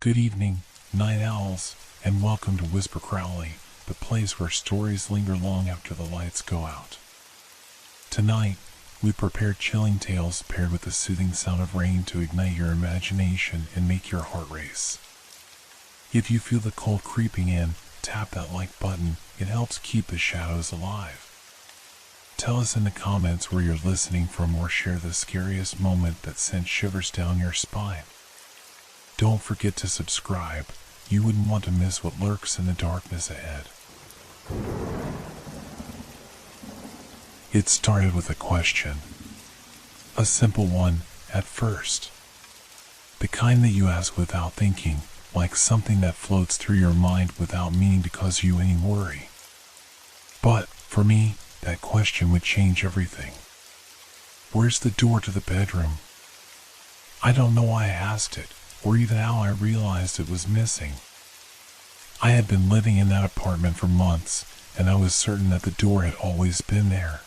Good evening, night owls, and welcome to Whisper Crowley, the place where stories linger long after the lights go out. Tonight, we prepared chilling tales paired with the soothing sound of rain to ignite your imagination and make your heart race. If you feel the cold creeping in, tap that like button. It helps keep the shadows alive. Tell us in the comments where you're listening from or share the scariest moment that sent shivers down your spine. Don't forget to subscribe. You wouldn't want to miss what lurks in the darkness ahead. It started with a question. A simple one at first. The kind that you ask without thinking, like something that floats through your mind without meaning to cause you any worry. But, for me, that question would change everything. Where's the door to the bedroom? I don't know why I asked it, or even how I realized it was missing. I had been living in that apartment for months, and I was certain that the door had always been there.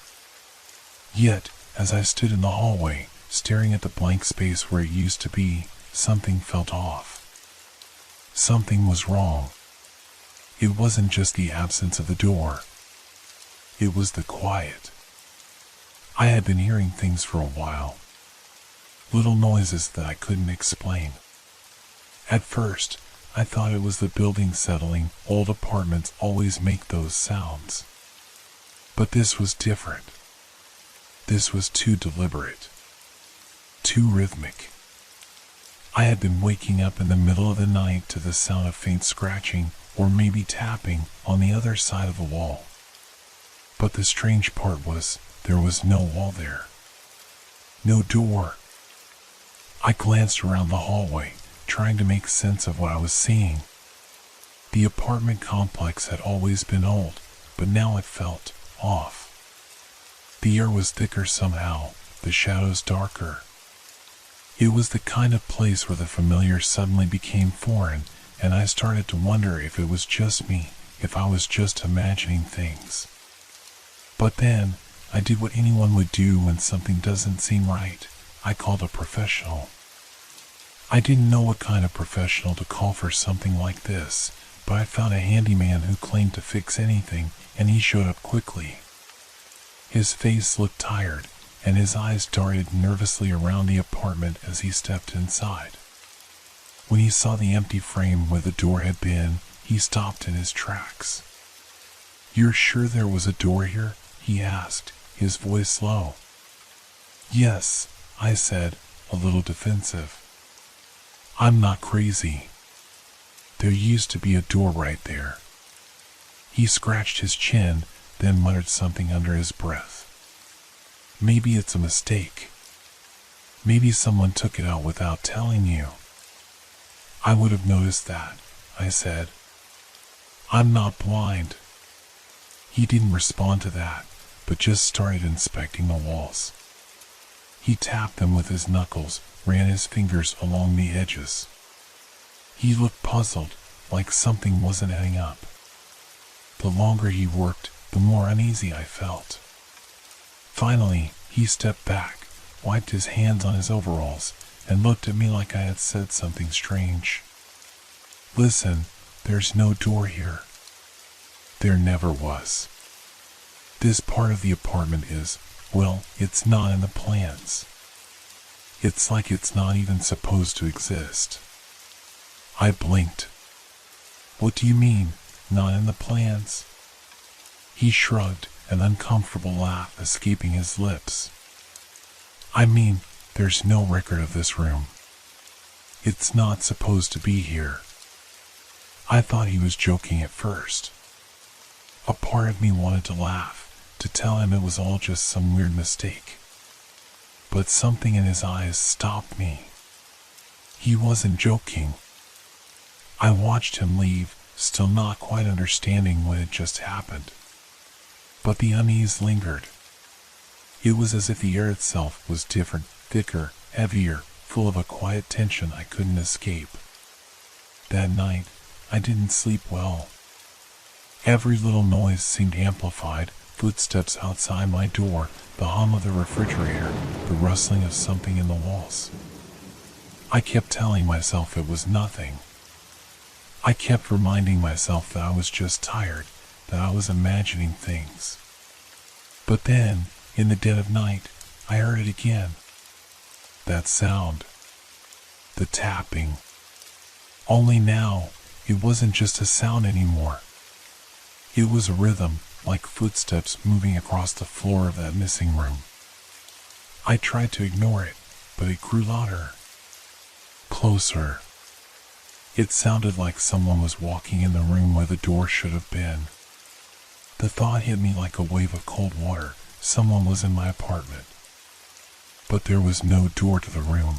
Yet, as I stood in the hallway, staring at the blank space where it used to be, something felt off. Something was wrong. It wasn't just the absence of the door. It was the quiet. I had been hearing things for a while. Little noises that I couldn't explain. At first, I thought it was the building settling. Old apartments always make those sounds. But this was different. This was too deliberate. Too rhythmic. I had been waking up in the middle of the night to the sound of faint scratching, or maybe tapping, on the other side of the wall. But the strange part was, there was no wall there. No door. I glanced around the hallway, trying to make sense of what I was seeing. The apartment complex had always been old, but now it felt off. The air was thicker somehow, the shadows darker. It was the kind of place where the familiar suddenly became foreign, and I started to wonder if it was just me, if I was just imagining things. But then, I did what anyone would do when something doesn't seem right. I called a professional. I didn't know what kind of professional to call for something like this, but I found a handyman who claimed to fix anything, and he showed up quickly. His face looked tired, and his eyes darted nervously around the apartment as he stepped inside. When he saw the empty frame where the door had been, he stopped in his tracks. "You're sure there was a door here?" he asked, his voice low. "Yes," I said, a little defensive. "I'm not crazy. There used to be a door right there." He scratched his chin, then muttered something under his breath. "Maybe it's a mistake. Maybe someone took it out without telling you." "I would have noticed that," I said. "I'm not blind." He didn't respond to that, but just started inspecting the walls. He tapped them with his knuckles, ran his fingers along the edges. He looked puzzled, like something wasn't adding up. The longer he worked, the more uneasy I felt. Finally, he stepped back, wiped his hands on his overalls, and looked at me like I had said something strange. "Listen, there's no door here. There never was. This part of the apartment is, well, it's not in the plans. It's like it's not even supposed to exist." I blinked. "What do you mean, not in the plans?" He shrugged, an uncomfortable laugh escaping his lips. "I mean, there's no record of this room. It's not supposed to be here." I thought he was joking at first. A part of me wanted to laugh, to tell him it was all just some weird mistake. But something in his eyes stopped me. He wasn't joking. I watched him leave, still not quite understanding what had just happened. But the unease lingered. It was as if the air itself was different, thicker, heavier, full of a quiet tension I couldn't escape. That night, I didn't sleep well. Every little noise seemed amplified: footsteps outside my door, the hum of the refrigerator, the rustling of something in the walls. I kept telling myself it was nothing. I kept reminding myself that I was just tired, that I was imagining things. But then, in the dead of night, I heard it again. That sound. The tapping. Only now, it wasn't just a sound anymore. It was a rhythm, like footsteps moving across the floor of that missing room. I tried to ignore it, but it grew louder. Closer. It sounded like someone was walking in the room where the door should have been. The thought hit me like a wave of cold water. Someone was in my apartment. But there was no door to the room.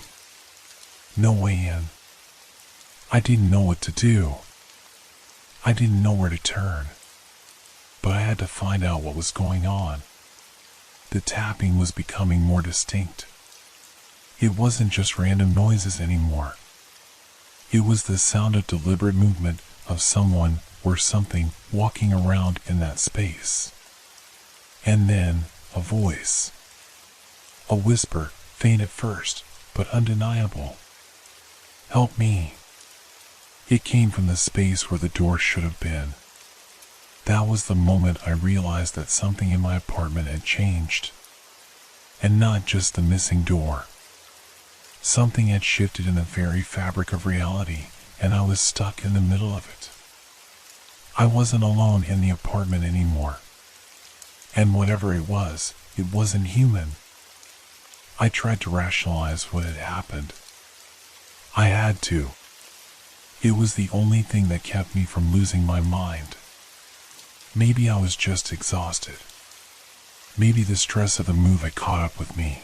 No way in. I didn't know what to do. I didn't know where to turn. But I had to find out what was going on. The tapping was becoming more distinct. It wasn't just random noises anymore. It was the sound of deliberate movement of someone or something walking around in that space. And then, a voice. A whisper, faint at first, but undeniable. Help me. It came from the space where the door should have been. That was the moment I realized that something in my apartment had changed. And not just the missing door. Something had shifted in the very fabric of reality, and I was stuck in the middle of it. I wasn't alone in the apartment anymore. And whatever it wasn't human. I tried to rationalize what had happened. I had to. It was the only thing that kept me from losing my mind. Maybe I was just exhausted. Maybe the stress of the move had caught up with me.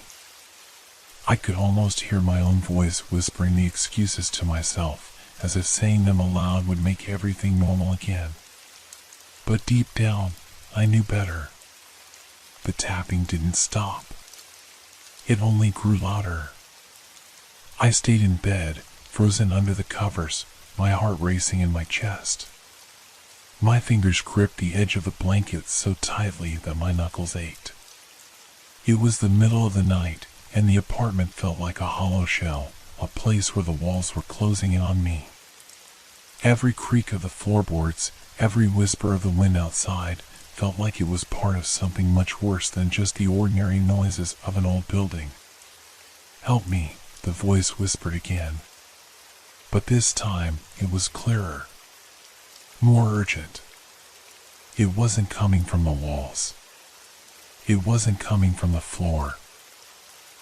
I could almost hear my own voice whispering the excuses to myself, as if saying them aloud would make everything normal again. But deep down, I knew better. The tapping didn't stop. It only grew louder. I stayed in bed, frozen under the covers, my heart racing in my chest. My fingers gripped the edge of the blanket so tightly that my knuckles ached. It was the middle of the night, and the apartment felt like a hollow shell, a place where the walls were closing in on me. Every creak of the floorboards, every whisper of the wind outside, felt like it was part of something much worse than just the ordinary noises of an old building. Help me, the voice whispered again. But this time, it was clearer. More urgent. It wasn't coming from the walls. It wasn't coming from the floor.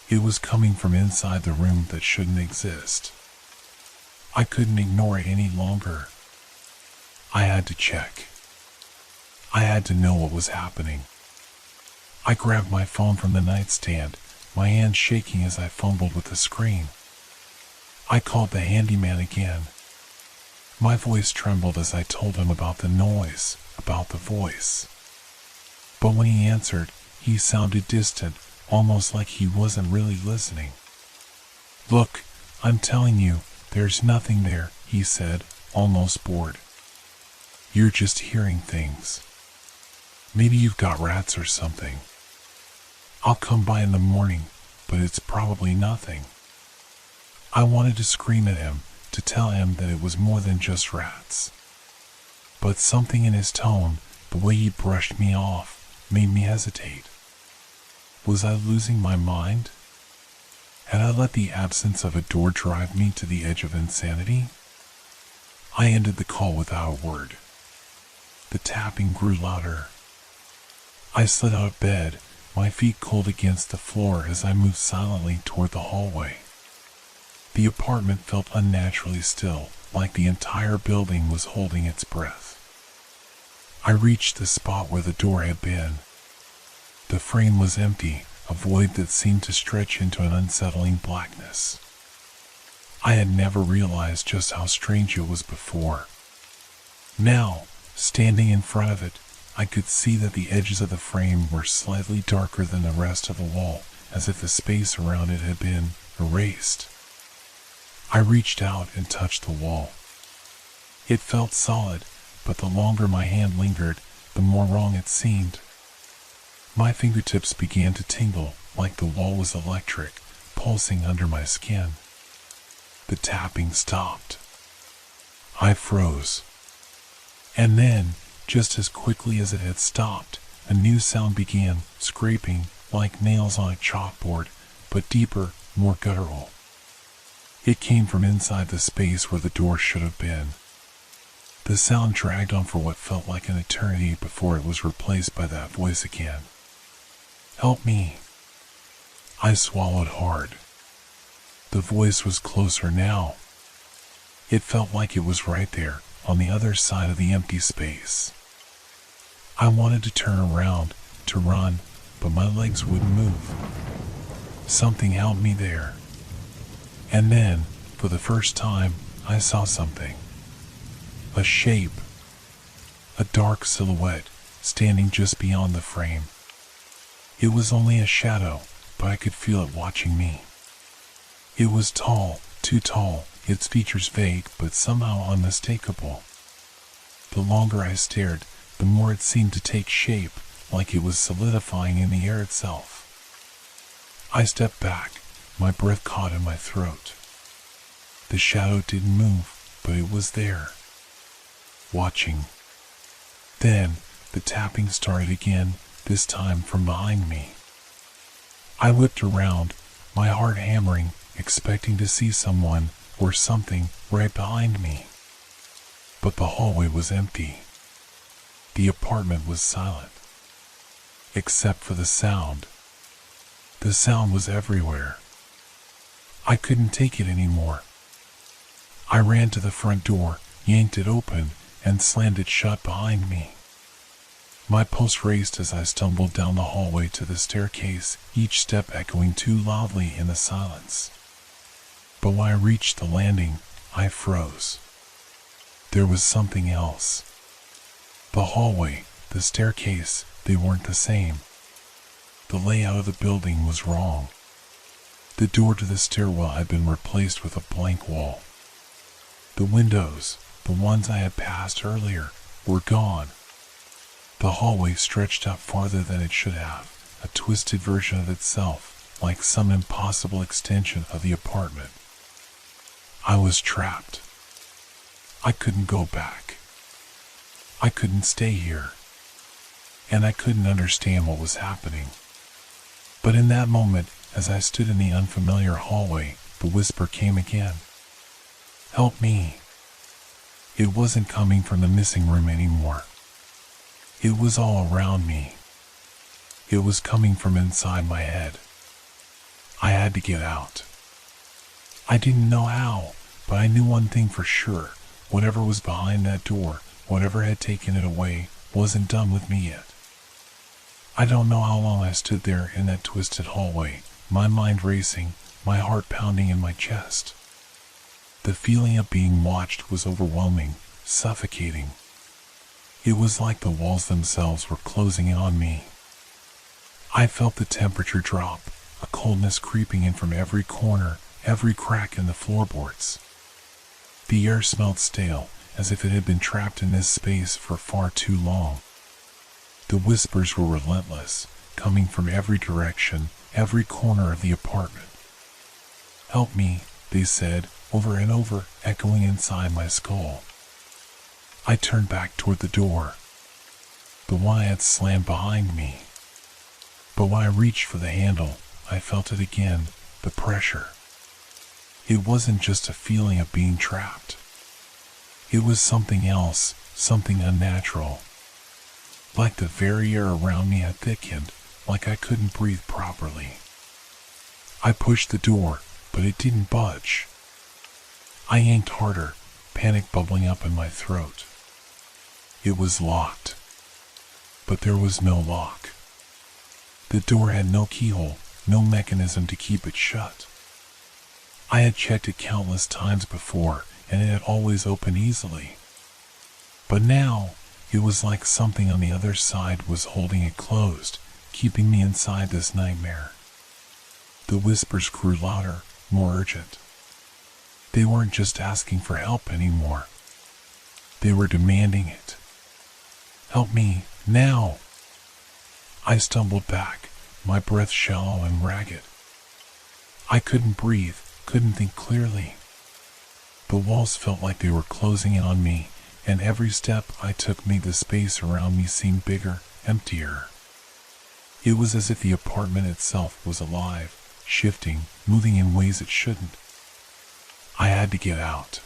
It was coming from inside the room that shouldn't exist. I couldn't ignore it any longer. I had to check. I had to know what was happening. I grabbed my phone from the nightstand, my hand shaking as I fumbled with the screen. I called the handyman again. My voice trembled as I told him about the noise, about the voice. But when he answered, he sounded distant, almost like he wasn't really listening. Look, I'm telling you, there's nothing there, he said, almost bored. You're just hearing things. Maybe you've got rats or something. I'll come by in the morning, but it's probably nothing. I wanted to scream at him, to tell him that it was more than just rats. But something in his tone, the way he brushed me off, made me hesitate. Was I losing my mind? Had I let the absence of a door drive me to the edge of insanity? I ended the call without a word. The tapping grew louder. I slid out of bed, my feet cold against the floor as I moved silently toward the hallway. The apartment felt unnaturally still, like the entire building was holding its breath. I reached the spot where the door had been. The frame was empty, a void that seemed to stretch into an unsettling blackness. I had never realized just how strange it was before. Now, standing in front of it, I could see that the edges of the frame were slightly darker than the rest of the wall, as if the space around it had been erased. I reached out and touched the wall. It felt solid, but the longer my hand lingered, the more wrong it seemed. My fingertips began to tingle, like the wall was electric, pulsing under my skin. The tapping stopped. I I froze. And then, just as quickly as it had stopped, a new sound began, scraping, like nails on a chalkboard, but deeper, more guttural. It came from inside the space where the door should have been. The sound dragged on for what felt like an eternity before it was replaced by that voice again. "Help me." I swallowed hard. The voice was closer now. It felt like it was right there, on the other side of the empty space. I wanted to turn around, to run, but my legs wouldn't move. Something held me there. And then, for the first time, I saw something. A shape. A dark silhouette, standing just beyond the frame. It was only a shadow, but I could feel it watching me. It was tall, too tall, its features vague but somehow unmistakable. The longer I stared, the more it seemed to take shape, like it was solidifying in the air itself. I stepped back, my breath caught in my throat. The shadow didn't move, but it was there, watching. Then, the tapping started again, this time from behind me. I whipped around, my heart hammering, expecting to see someone or something right behind me. But the hallway was empty. The apartment was silent. Except for the sound. The sound was everywhere. I couldn't take it anymore. I ran to the front door, yanked it open, and slammed it shut behind me. My pulse raced as I stumbled down the hallway to the staircase, each step echoing too loudly in the silence. But when I reached the landing, I froze. There was something else. The hallway, the staircase, they weren't the same. The layout of the building was wrong. The door to the stairwell had been replaced with a blank wall. The windows, the ones I had passed earlier, were gone. The hallway stretched out farther than it should have, a twisted version of itself, like some impossible extension of the apartment. I was trapped. I couldn't go back. I couldn't stay here. And I couldn't understand what was happening. But in that moment, as I stood in the unfamiliar hallway, the whisper came again. "Help me." It wasn't coming from the missing room anymore. It was all around me. It was coming from inside my head. I had to get out. I didn't know how, but I knew one thing for sure. Whatever was behind that door, whatever had taken it away, wasn't done with me yet. I don't know how long I stood there in that twisted hallway, my mind racing, my heart pounding in my chest. The feeling of being watched was overwhelming, suffocating. It was like the walls themselves were closing in on me. I felt the temperature drop, a coldness creeping in from every corner, every crack in the floorboards. The air smelled stale, as if it had been trapped in this space for far too long. The whispers were relentless, coming from every direction, every corner of the apartment. "Help me," they said, over and over, echoing inside my skull. I turned back toward the door, the one I had slammed behind me. But when I reached for the handle, I felt it again, the pressure. It wasn't just a feeling of being trapped. It was something else, something unnatural. Like the very air around me had thickened, like I couldn't breathe properly. I pushed the door, but it didn't budge. I yanked harder, panic bubbling up in my throat. It was locked. But there was no lock. The door had no keyhole, no mechanism to keep it shut. I had checked it countless times before, and it had always opened easily. But now, it was like something on the other side was holding it closed, keeping me inside this nightmare. The whispers grew louder, more urgent. They weren't just asking for help anymore. They were demanding it. "Help me, now!" I stumbled back, my breath shallow and ragged. I couldn't breathe, couldn't think clearly. The walls felt like they were closing in on me, and every step I took made the space around me seem bigger, emptier. It was as if the apartment itself was alive, shifting, moving in ways it shouldn't. I had to get out.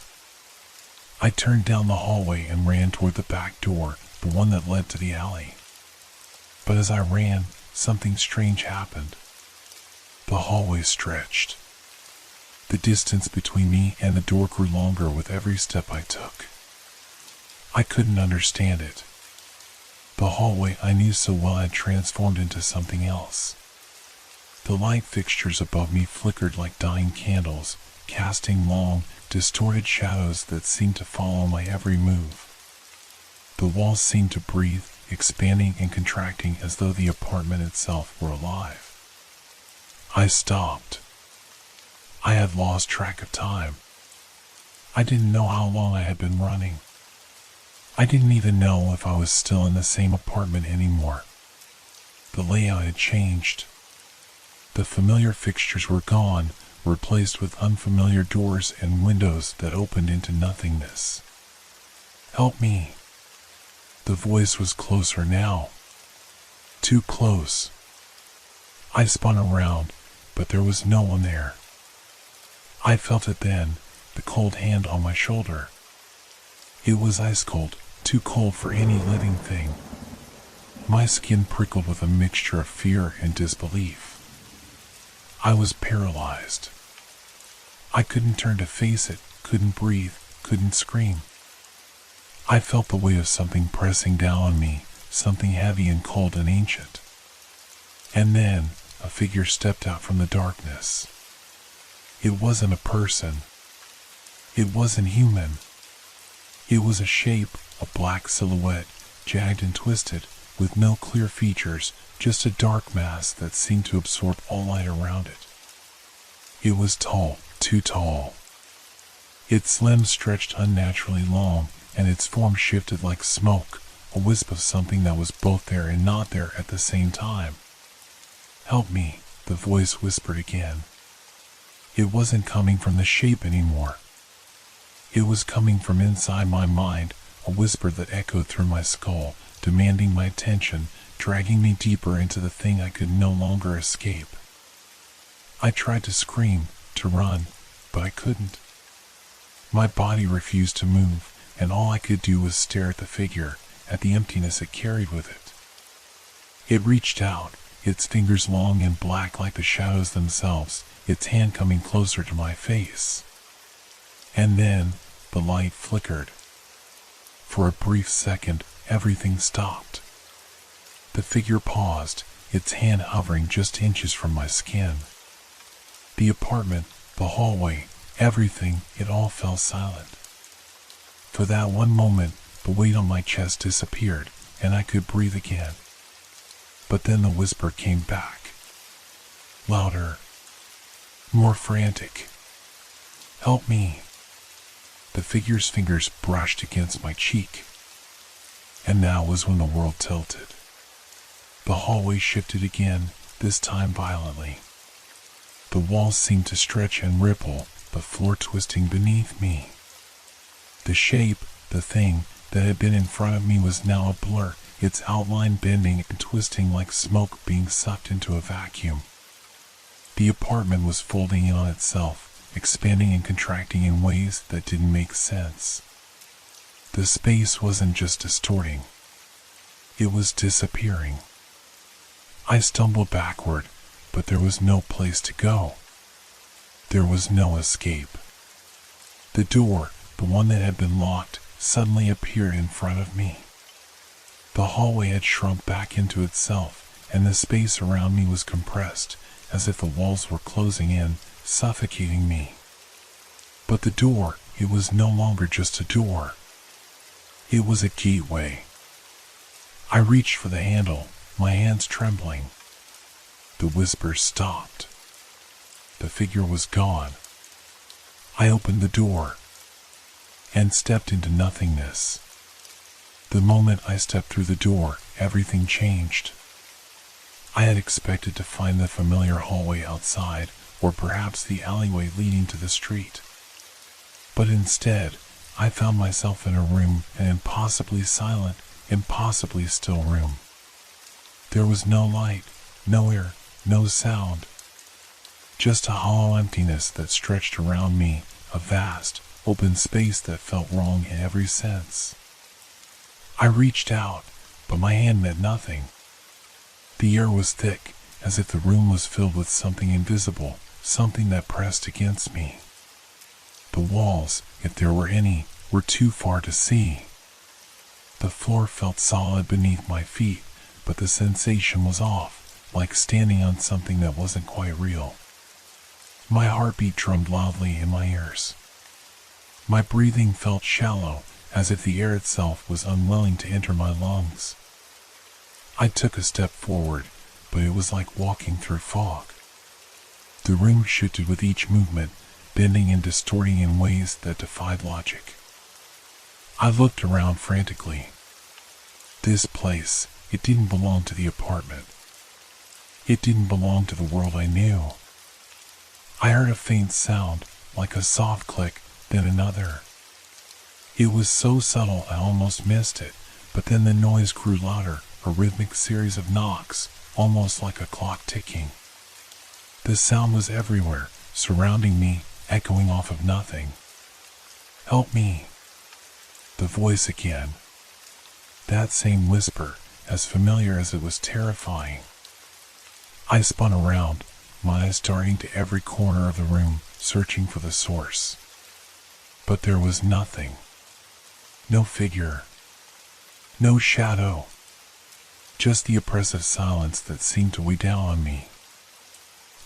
I turned down the hallway and ran toward the back door, the one that led to the alley. But as I ran, something strange happened. The hallway stretched. The distance between me and the door grew longer with every step I took. I couldn't understand it. The hallway I knew so well had transformed into something else. The light fixtures above me flickered like dying candles, casting long, distorted shadows that seemed to follow my every move. The walls seemed to breathe, expanding and contracting as though the apartment itself were alive. I stopped. I had lost track of time. I didn't know how long I had been running. I didn't even know if I was still in the same apartment anymore. The layout had changed. The familiar fixtures were gone, replaced with unfamiliar doors and windows that opened into nothingness. Help me. The voice was closer now. Too close. I spun around, but there was no one there. I felt it then, the cold hand on my shoulder. It was ice cold, too cold for any living thing. My skin prickled with a mixture of fear and disbelief. I was paralyzed. I couldn't turn to face it, couldn't breathe, couldn't scream. I felt the weight of something pressing down on me, something heavy and cold and ancient. And then, a figure stepped out from the darkness. It wasn't a person. It wasn't human. It was a shape, a black silhouette, jagged and twisted, with no clear features, just a dark mass that seemed to absorb all light around it. It was tall, too tall. Its limbs stretched unnaturally long, and its form shifted like smoke, a wisp of something that was both there and not there at the same time. Help me, the voice whispered again. It wasn't coming from the shape anymore. It was coming from inside my mind, a whisper that echoed through my skull, demanding my attention, dragging me deeper into the thing I could no longer escape. I tried to scream, to run, but I couldn't. My body refused to move, and all I could do was stare at the figure, at the emptiness it carried with it. It reached out, its fingers long and black like the shadows themselves, its hand coming closer to my face. And then, the light flickered. For a brief second, everything stopped. The figure paused, its hand hovering just inches from my skin. The apartment, the hallway, everything, it all fell silent. For that one moment, the weight on my chest disappeared, and I could breathe again. But then the whisper came back. Louder. More frantic. Help me. The figure's fingers brushed against my cheek. And now was when the world tilted. The hallway shifted again, this time violently. The walls seemed to stretch and ripple, the floor twisting beneath me. The shape, the thing, that had been in front of me was now a blur, its outline bending and twisting like smoke being sucked into a vacuum. The apartment was folding in on itself, expanding and contracting in ways that didn't make sense. The space wasn't just distorting. It was disappearing. I stumbled backward, but there was no place to go. There was no escape. The door, the one that had been locked, suddenly appeared in front of me. The hallway had shrunk back into itself, and the space around me was compressed, as if the walls were closing in, suffocating me. But the door, it was no longer just a door. It was a gateway. I reached for the handle, my hands trembling. The whisper stopped. The figure was gone. I opened the door and stepped into nothingness. The moment I stepped through the door, everything changed. I had expected to find the familiar hallway outside, or perhaps the alleyway leading to the street. But instead, I found myself in a room, an impossibly silent, impossibly still room. There was no light, no air, no sound. Just a hollow emptiness that stretched around me, a vast, open space that felt wrong in every sense. I reached out, but my hand met nothing. The air was thick, as if the room was filled with something invisible, something that pressed against me. The walls, if there were any, were too far to see. The floor felt solid beneath my feet, but the sensation was off, like standing on something that wasn't quite real. My heartbeat drummed loudly in my ears. My breathing felt shallow, as if the air itself was unwilling to enter my lungs. I took a step forward, but it was like walking through fog. The room shifted with each movement, bending and distorting in ways that defied logic. I looked around frantically. This place, it didn't belong to the apartment. It didn't belong to the world I knew. I heard a faint sound, like a soft click, then another. It was so subtle I almost missed it, but then the noise grew louder, a rhythmic series of knocks, almost like a clock ticking. The sound was everywhere, surrounding me, echoing off of nothing. "Help me." The voice again. That same whisper, as familiar as it was terrifying. I spun around, my eyes darting to every corner of the room, searching for the source. But there was nothing. No figure. No shadow. Just the oppressive silence that seemed to weigh down on me.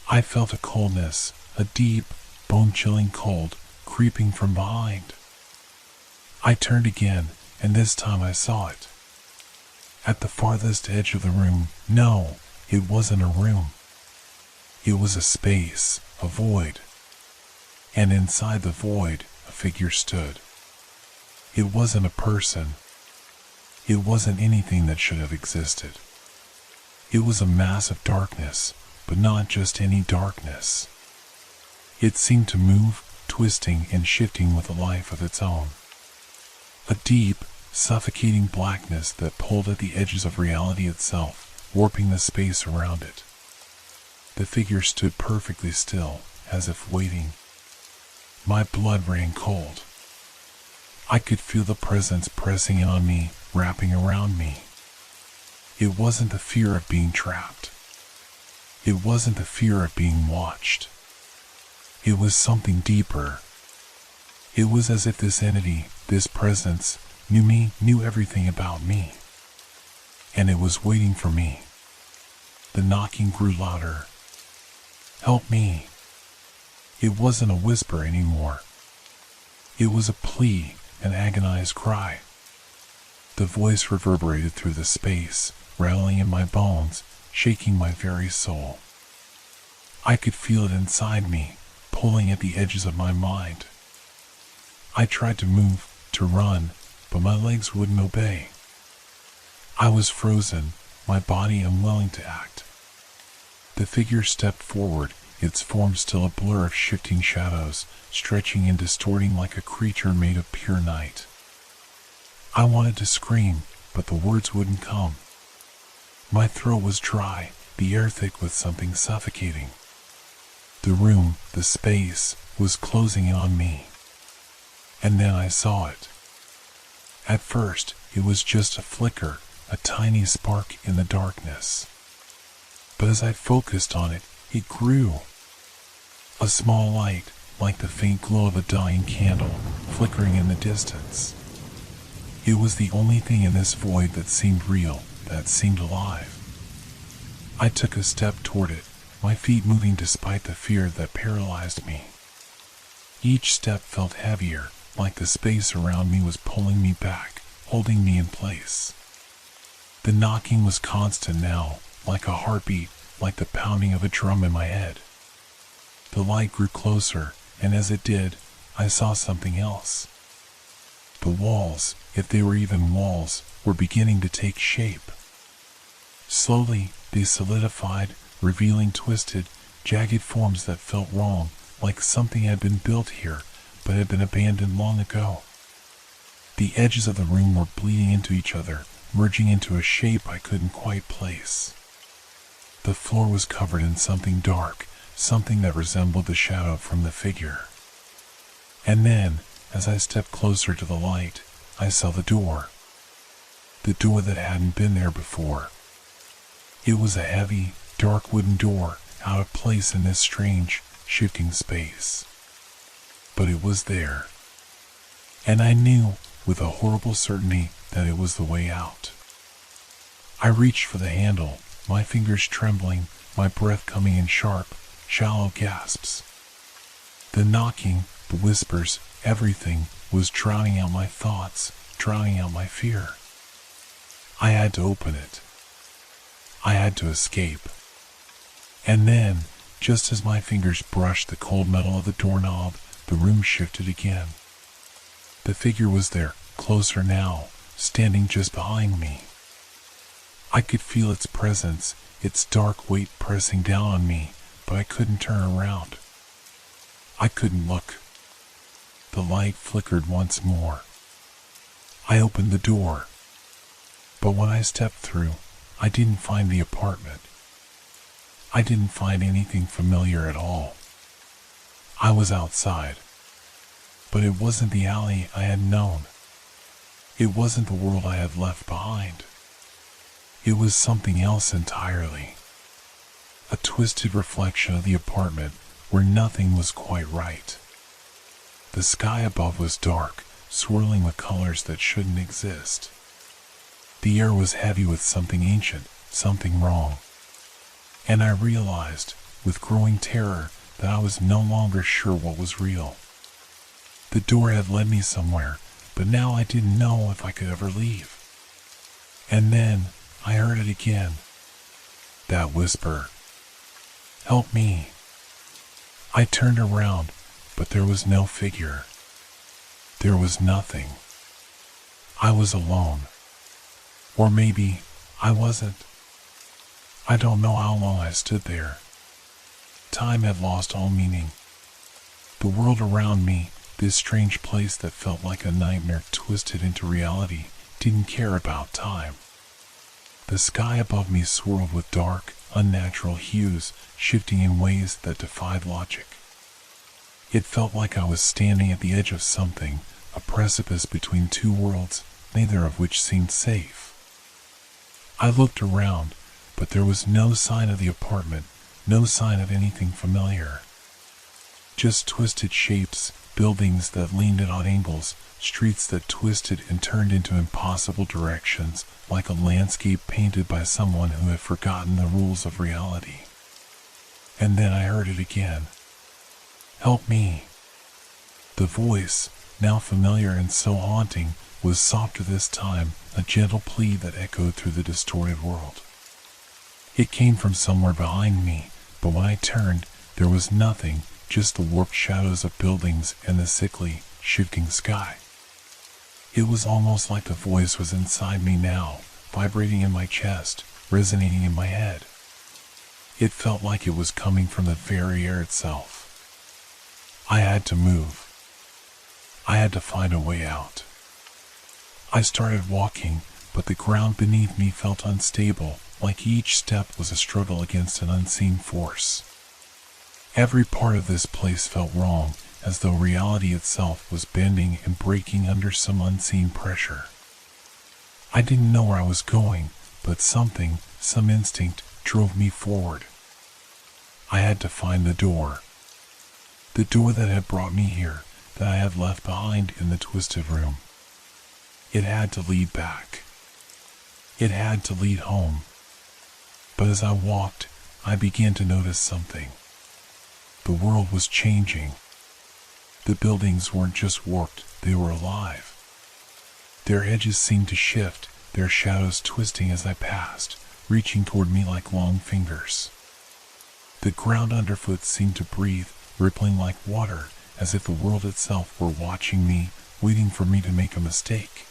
I felt a coldness, a deep, bone-chilling cold, creeping from behind. I turned again, and this time I saw it. At the farthest edge of the room, no, it wasn't a room. It was a space, a void. And inside the void, a figure stood. It wasn't a person. It wasn't anything that should have existed. It was a mass of darkness, but not just any darkness. It seemed to move, twisting and shifting with a life of its own. A deep, suffocating blackness that pulled at the edges of reality itself, warping the space around it. The figure stood perfectly still, as if waiting. My blood ran cold. I could feel the presence pressing on me, wrapping around me. It wasn't the fear of being trapped. It wasn't the fear of being watched. It was something deeper. It was as if this entity, this presence, knew me, knew everything about me. And it was waiting for me. The knocking grew louder. "Help me." It wasn't a whisper anymore. It was a plea, an agonized cry. The voice reverberated through the space, rattling in my bones, shaking my very soul. I could feel it inside me, pulling at the edges of my mind. I tried to move, to run, but my legs wouldn't obey. I was frozen, my body unwilling to act. The figure stepped forward, its form still a blur of shifting shadows, stretching and distorting like a creature made of pure night. I wanted to scream, but the words wouldn't come. My throat was dry, the air thick with something suffocating. The room, the space, was closing in on me. And then I saw it. At first, it was just a flicker, a tiny spark in the darkness. But as I focused on it, it grew. A small light, like the faint glow of a dying candle, flickering in the distance. It was the only thing in this void that seemed real, that seemed alive. I took a step toward it, my feet moving despite the fear that paralyzed me. Each step felt heavier, like the space around me was pulling me back, holding me in place. The knocking was constant now, like a heartbeat, like the pounding of a drum in my head. The light grew closer, and as it did, I saw something else. The walls, if they were even walls, were beginning to take shape. Slowly, they solidified, revealing twisted, jagged forms that felt wrong, like something had been built here, but had been abandoned long ago. The edges of the room were bleeding into each other, merging into a shape I couldn't quite place. The floor was covered in something dark, something that resembled the shadow from the figure. And then, as I stepped closer to the light, I saw the door. The door that hadn't been there before. It was a heavy, dark wooden door, out of place in this strange, shifting space. But it was there. And I knew, with a horrible certainty, that it was the way out. I reached for the handle, my fingers trembling, my breath coming in sharp, shallow gasps. The knocking, the whispers, everything was drowning out my thoughts, drowning out my fear. I had to open it. I had to escape. And then, just as my fingers brushed the cold metal of the doorknob, the room shifted again. The figure was there, closer now, standing just behind me. I could feel its presence, its dark weight pressing down on me, but I couldn't turn around. I couldn't look. The light flickered once more. I opened the door. But when I stepped through, I didn't find the apartment. I didn't find anything familiar at all. I was outside. But it wasn't the alley I had known. It wasn't the world I had left behind. It was something else entirely. A twisted reflection of the apartment where nothing was quite right. The sky above was dark, swirling with colors that shouldn't exist. The air was heavy with something ancient, something wrong. And I realized, with growing terror, that I was no longer sure what was real. The door had led me somewhere, but now I didn't know if I could ever leave. And then, I heard it again. That whisper. Help me. I turned around, but there was no figure. There was nothing. I was alone. Or maybe I wasn't. I don't know how long I stood there. Time had lost all meaning. The world around me, this strange place that felt like a nightmare twisted into reality, didn't care about time. The sky above me swirled with dark, unnatural hues, shifting in ways that defied logic. It felt like I was standing at the edge of something, a precipice between two worlds, neither of which seemed safe. I looked around, but there was no sign of the apartment, no sign of anything familiar. Just twisted shapes, buildings that leaned at odd angles, streets that twisted and turned into impossible directions, like a landscape painted by someone who had forgotten the rules of reality. And then I heard it again. Help me. The voice, now familiar and so haunting, was softer this time, a gentle plea that echoed through the distorted world. It came from somewhere behind me, but when I turned, there was nothing, just the warped shadows of buildings and the sickly, shifting sky. It was almost like the voice was inside me now, vibrating in my chest, resonating in my head. It felt like it was coming from the very air itself. I had to move. I had to find a way out. I started walking, but the ground beneath me felt unstable, like each step was a struggle against an unseen force. Every part of this place felt wrong, as though reality itself was bending and breaking under some unseen pressure. I didn't know where I was going, but something, some instinct, drove me forward. I had to find the door. The door that had brought me here, that I had left behind in the twisted room. It had to lead back. It had to lead home. But as I walked, I began to notice something. The world was changing. The buildings weren't just warped, they were alive. Their edges seemed to shift, their shadows twisting as I passed, reaching toward me like long fingers. The ground underfoot seemed to breathe, rippling like water, as if the world itself were watching me, waiting for me to make a mistake.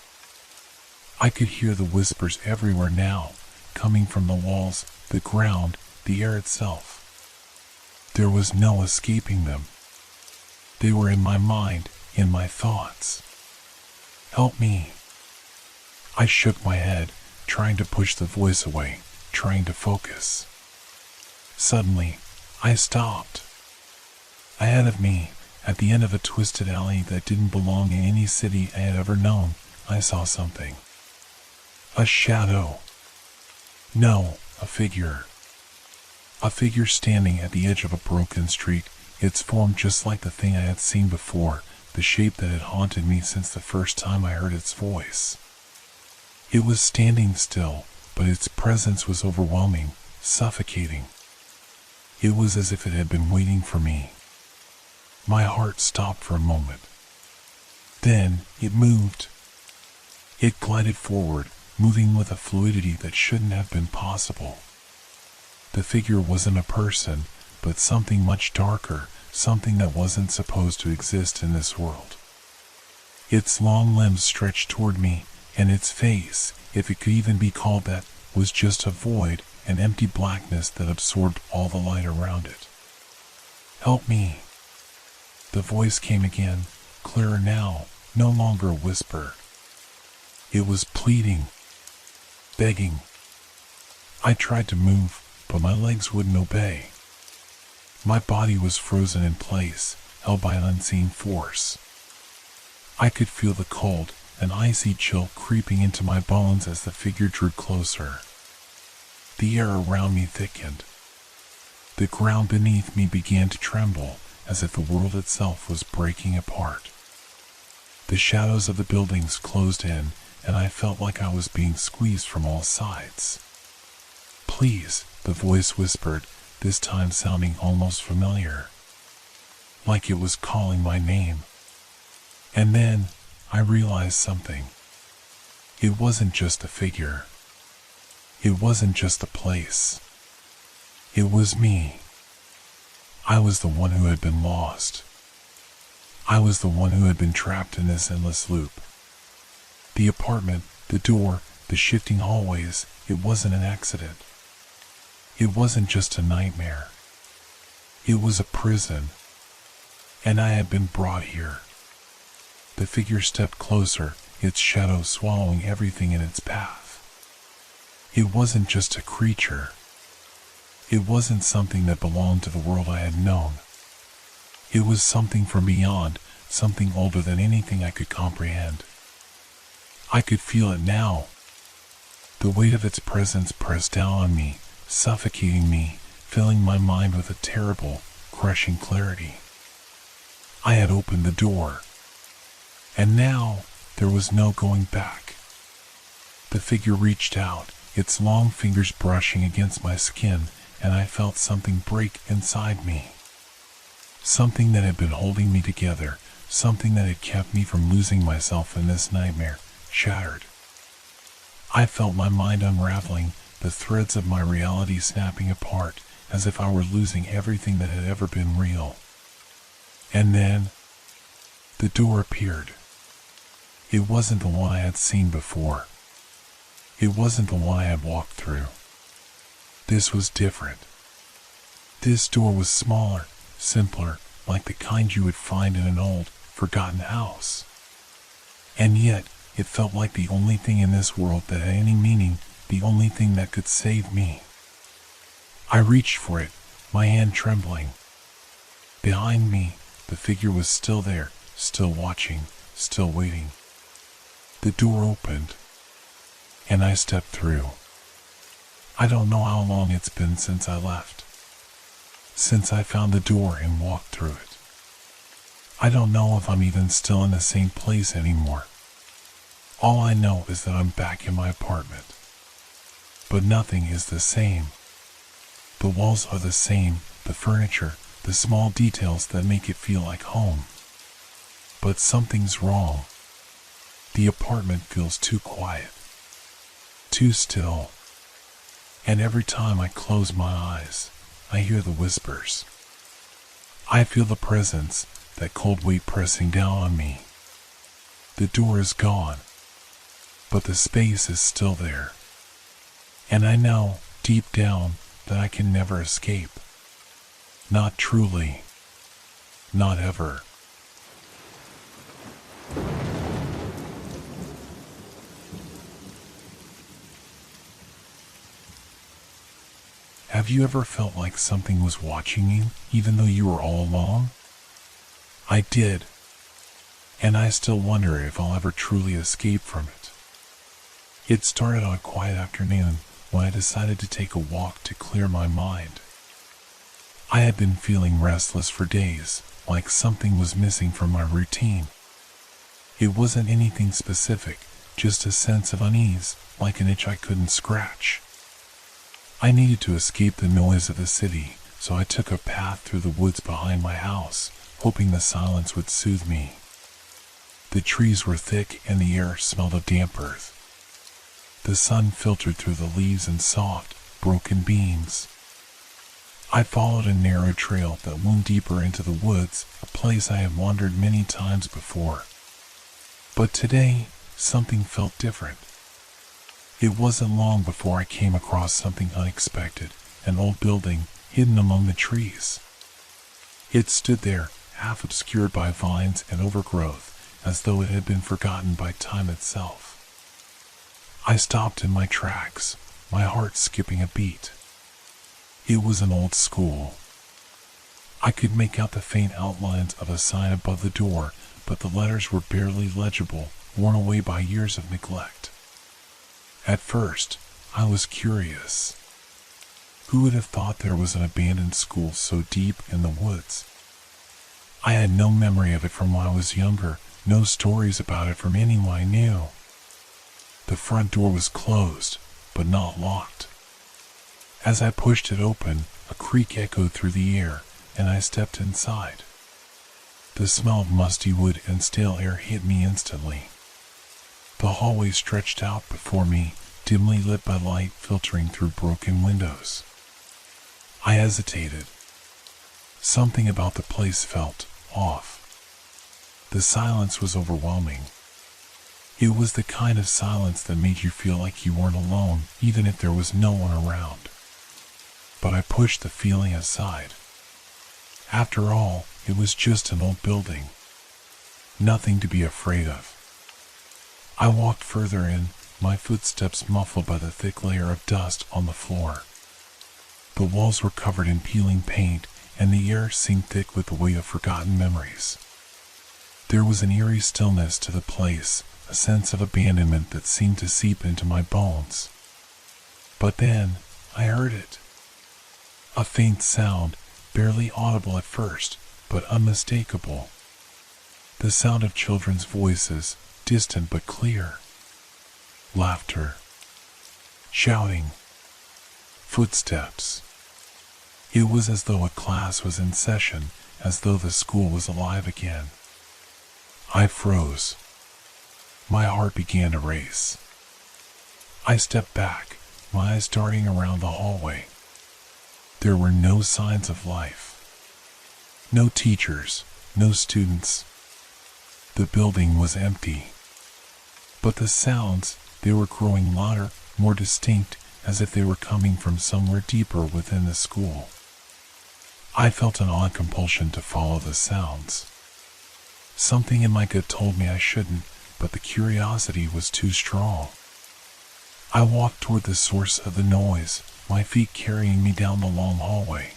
I could hear the whispers everywhere now, coming from the walls, the ground, the air itself. There was no escaping them. They were in my mind, in my thoughts. Help me. I shook my head, trying to push the voice away, trying to focus. Suddenly, I stopped. Ahead of me, at the end of a twisted alley that didn't belong in any city I had ever known, I saw something. A shadow. No, a figure. A figure standing at the edge of a broken street, its form just like the thing I had seen before, the shape that had haunted me since the first time I heard its voice. It was standing still, but its presence was overwhelming, suffocating. It was as if it had been waiting for me. My heart stopped for a moment. Then it moved. It glided forward, moving with a fluidity that shouldn't have been possible. The figure wasn't a person, but something much darker, something that wasn't supposed to exist in this world. Its long limbs stretched toward me, and its face, if it could even be called that, was just a void, an empty blackness that absorbed all the light around it. Help me. The voice came again, clearer now, no longer a whisper. It was pleading, begging. I tried to move, but my legs wouldn't obey. My body was frozen in place, held by an unseen force. I could feel the cold, an icy chill creeping into my bones as the figure drew closer. The air around me thickened. The ground beneath me began to tremble, as if the world itself was breaking apart. The shadows of the buildings closed in, and I felt like I was being squeezed from all sides. Please, the voice whispered, this time sounding almost familiar. Like it was calling my name. And then, I realized something. It wasn't just a figure. It wasn't just a place. It was me. I was the one who had been lost. I was the one who had been trapped in this endless loop. The apartment, the door, the shifting hallways, it wasn't an accident. It wasn't just a nightmare. It was a prison. And I had been brought here. The figure stepped closer, its shadow swallowing everything in its path. It wasn't just a creature. It wasn't something that belonged to the world I had known. It was something from beyond, something older than anything I could comprehend. I could feel it now. The weight of its presence pressed down on me, suffocating me, filling my mind with a terrible, crushing clarity. I had opened the door. And now, there was no going back. The figure reached out, its long fingers brushing against my skin, and I felt something break inside me. Something that had been holding me together, something that had kept me from losing myself in this nightmare, shattered. I felt my mind unraveling, the threads of my reality snapping apart, as if I were losing everything that had ever been real. And then, the door appeared. It wasn't the one I had seen before. It wasn't the one I had walked through. This was different. This door was smaller, simpler, like the kind you would find in an old, forgotten house. And yet, it felt like the only thing in this world that had any meaning, the only thing that could save me. I reached for it, my hand trembling. Behind me, the figure was still there, still watching, still waiting. The door opened, and I stepped through. I don't know how long it's been since I left. Since I found the door and walked through it. I don't know if I'm even still in the same place anymore. All I know is that I'm back in my apartment. But nothing is the same. The walls are the same, the furniture, the small details that make it feel like home. But something's wrong. The apartment feels too quiet. Too still. And every time I close my eyes, I hear the whispers. I feel the presence, that cold weight pressing down on me. The door is gone, but the space is still there. And I know, deep down, that I can never escape. Not truly. Not ever. Have you ever felt like something was watching you, even though you were all alone? I did. And I still wonder if I'll ever truly escape from it. It started on a quiet afternoon when I decided to take a walk to clear my mind. I had been feeling restless for days, like something was missing from my routine. It wasn't anything specific, just a sense of unease, like an itch I couldn't scratch. I needed to escape the noise of the city, so I took a path through the woods behind my house, hoping the silence would soothe me. The trees were thick and the air smelled of damp earth. The sun filtered through the leaves in soft, broken beams. I followed a narrow trail that wound deeper into the woods, a place I had wandered many times before. But today, something felt different. It wasn't long before I came across something unexpected, an old building hidden among the trees. It stood there, half obscured by vines and overgrowth, as though it had been forgotten by time itself. I stopped in my tracks, my heart skipping a beat. It was an old school. I could make out the faint outlines of a sign above the door, but the letters were barely legible, worn away by years of neglect. At first, I was curious. Who would have thought there was an abandoned school so deep in the woods? I had no memory of it from when I was younger, no stories about it from anyone I knew. The front door was closed, but not locked. As I pushed it open, a creak echoed through the air, and I stepped inside. The smell of musty wood and stale air hit me instantly. The hallway stretched out before me, dimly lit by light filtering through broken windows. I hesitated. Something about the place felt off. The silence was overwhelming. It was the kind of silence that made you feel like you weren't alone, even if there was no one around. But I pushed the feeling aside. After all, it was just an old building. Nothing to be afraid of. I walked further in, my footsteps muffled by the thick layer of dust on the floor. The walls were covered in peeling paint, and the air seemed thick with the weight of forgotten memories. There was an eerie stillness to the place, a sense of abandonment that seemed to seep into my bones. But then, I heard it. A faint sound, barely audible at first, but unmistakable. The sound of children's voices, distant but clear. Laughter. Shouting. Footsteps. It was as though a class was in session, as though the school was alive again. I froze. My heart began to race. I stepped back, my eyes darting around the hallway. There were no signs of life. No teachers, no students. The building was empty. But the sounds, they were growing louder, more distinct, as if they were coming from somewhere deeper within the school. I felt an odd compulsion to follow the sounds. Something in my gut told me I shouldn't, but the curiosity was too strong. I walked toward the source of the noise, my feet carrying me down the long hallway.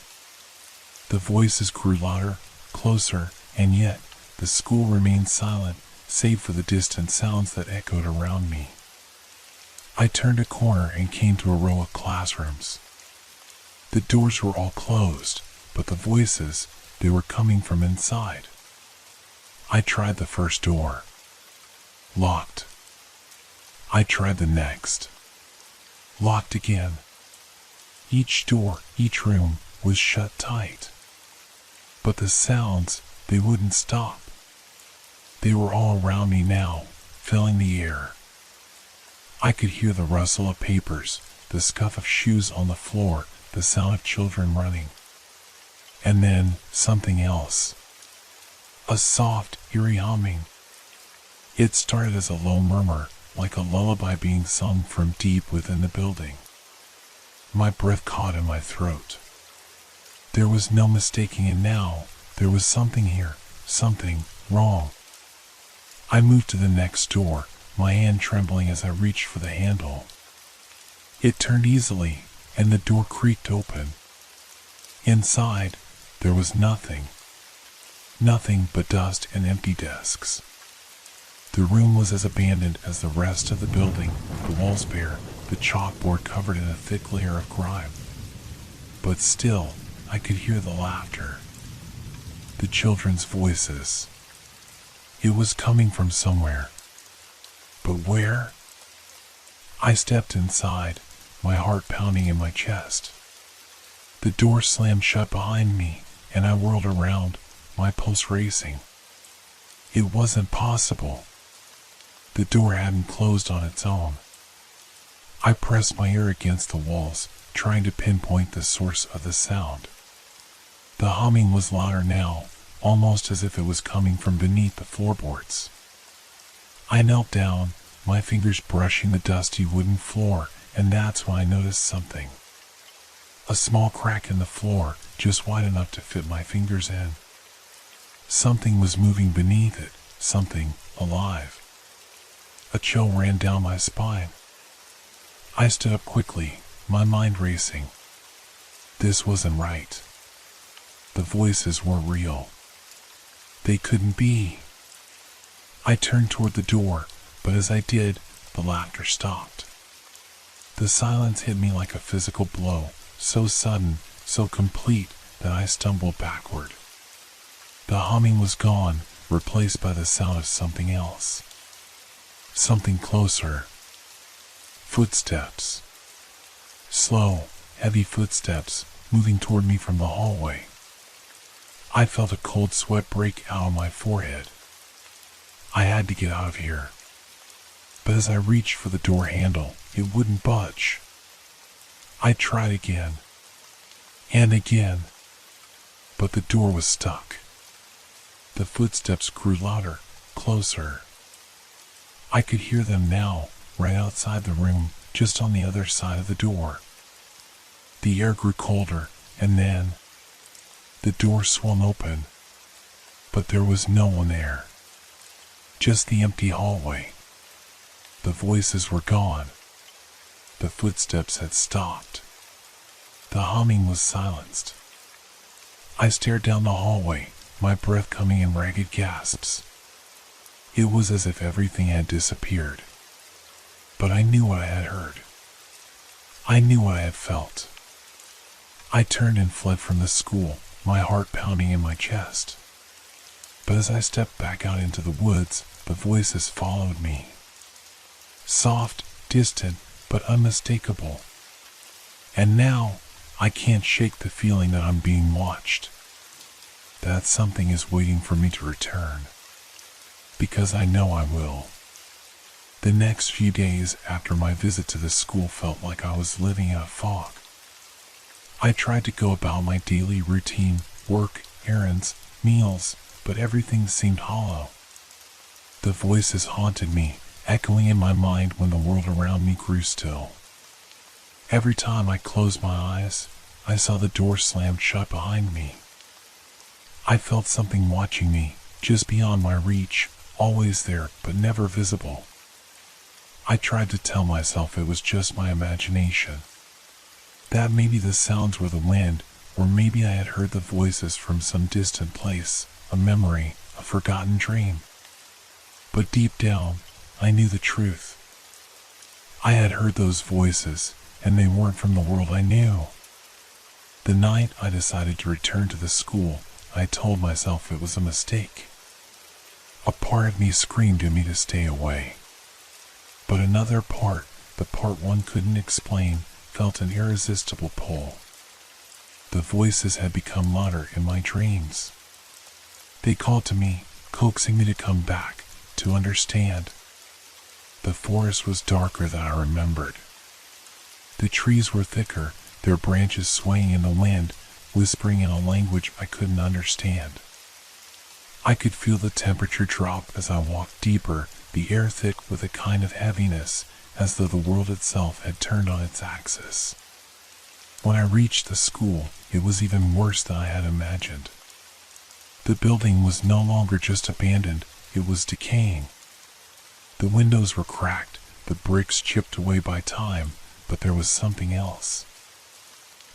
The voices grew louder, closer, and yet the school remained silent, save for the distant sounds that echoed around me. I turned a corner and came to a row of classrooms. The doors were all closed, but the voices, they were coming from inside. I tried the first door. Locked. I tried the next. Locked again. Each door, each room was shut tight. But the sounds, they wouldn't stop. They were all around me now, filling the air. I could hear the rustle of papers, the scuff of shoes on the floor, the sound of children running. And then something else. A soft, eerie humming. It started as a low murmur, like a lullaby being sung from deep within the building. My breath caught in my throat. There was no mistaking it now. There was something here, something wrong. I moved to the next door, my hand trembling as I reached for the handle. It turned easily, and the door creaked open. Inside, there was nothing. Nothing but dust and empty desks. The room was as abandoned as the rest of the building, the walls bare, the chalkboard covered in a thick layer of grime. But still, I could hear the laughter. The children's voices. It was coming from somewhere. But where? I stepped inside, my heart pounding in my chest. The door slammed shut behind me, and I whirled around, my pulse racing. It wasn't possible. The door hadn't closed on its own. I pressed my ear against the walls, trying to pinpoint the source of the sound. The humming was louder now, almost as if it was coming from beneath the floorboards. I knelt down, my fingers brushing the dusty wooden floor, and that's when I noticed something. A small crack in the floor, just wide enough to fit my fingers in. Something was moving beneath it, something alive. A chill ran down my spine. I stood up quickly, my mind racing. This wasn't right. The voices weren't real. They couldn't be. I turned toward the door, but as I did, the laughter stopped. The silence hit me like a physical blow, so sudden, so complete that I stumbled backward. The humming was gone, replaced by the sound of something else. Something closer. Footsteps. Slow, heavy footsteps, moving toward me from the hallway. I felt a cold sweat break out on my forehead. I had to get out of here. But as I reached for the door handle, it wouldn't budge. I tried again. And again. But the door was stuck. The footsteps grew louder, closer. I could hear them now, right outside the room, just on the other side of the door. The air grew colder, and then the door swung open. But there was no one there. Just the empty hallway. The voices were gone. The footsteps had stopped. The humming was silenced. I stared down the hallway, my breath coming in ragged gasps. It was as if everything had disappeared. But I knew what I had heard. I knew what I had felt. I turned and fled from the school, my heart pounding in my chest. But as I stepped back out into the woods, the voices followed me. Soft, distant, but unmistakable. And now, I can't shake the feeling that I'm being watched. That something is waiting for me to return. Because I know I will. The next few days after my visit to the school felt like I was living in a fog. I tried to go about my daily routine, work, errands, meals, but everything seemed hollow. The voices haunted me, echoing in my mind when the world around me grew still. Every time I closed my eyes, I saw the door slammed shut behind me. I felt something watching me, just beyond my reach, always there, but never visible. I tried to tell myself it was just my imagination. That maybe the sounds were the wind, or maybe I had heard the voices from some distant place, a memory, a forgotten dream. But deep down, I knew the truth. I had heard those voices, and they weren't from the world I knew. The night I decided to return to the school, I told myself it was a mistake. A part of me screamed at me to stay away. But another part, the part one couldn't explain, felt an irresistible pull. The voices had become louder in my dreams. They called to me, coaxing me to come back, to understand. The forest was darker than I remembered. The trees were thicker, their branches swaying in the wind, whispering in a language I couldn't understand. I could feel the temperature drop as I walked deeper, the air thick with a kind of heaviness, as though the world itself had turned on its axis. When I reached the school, it was even worse than I had imagined. The building was no longer just abandoned, it was decaying. The windows were cracked, the bricks chipped away by time, but there was something else.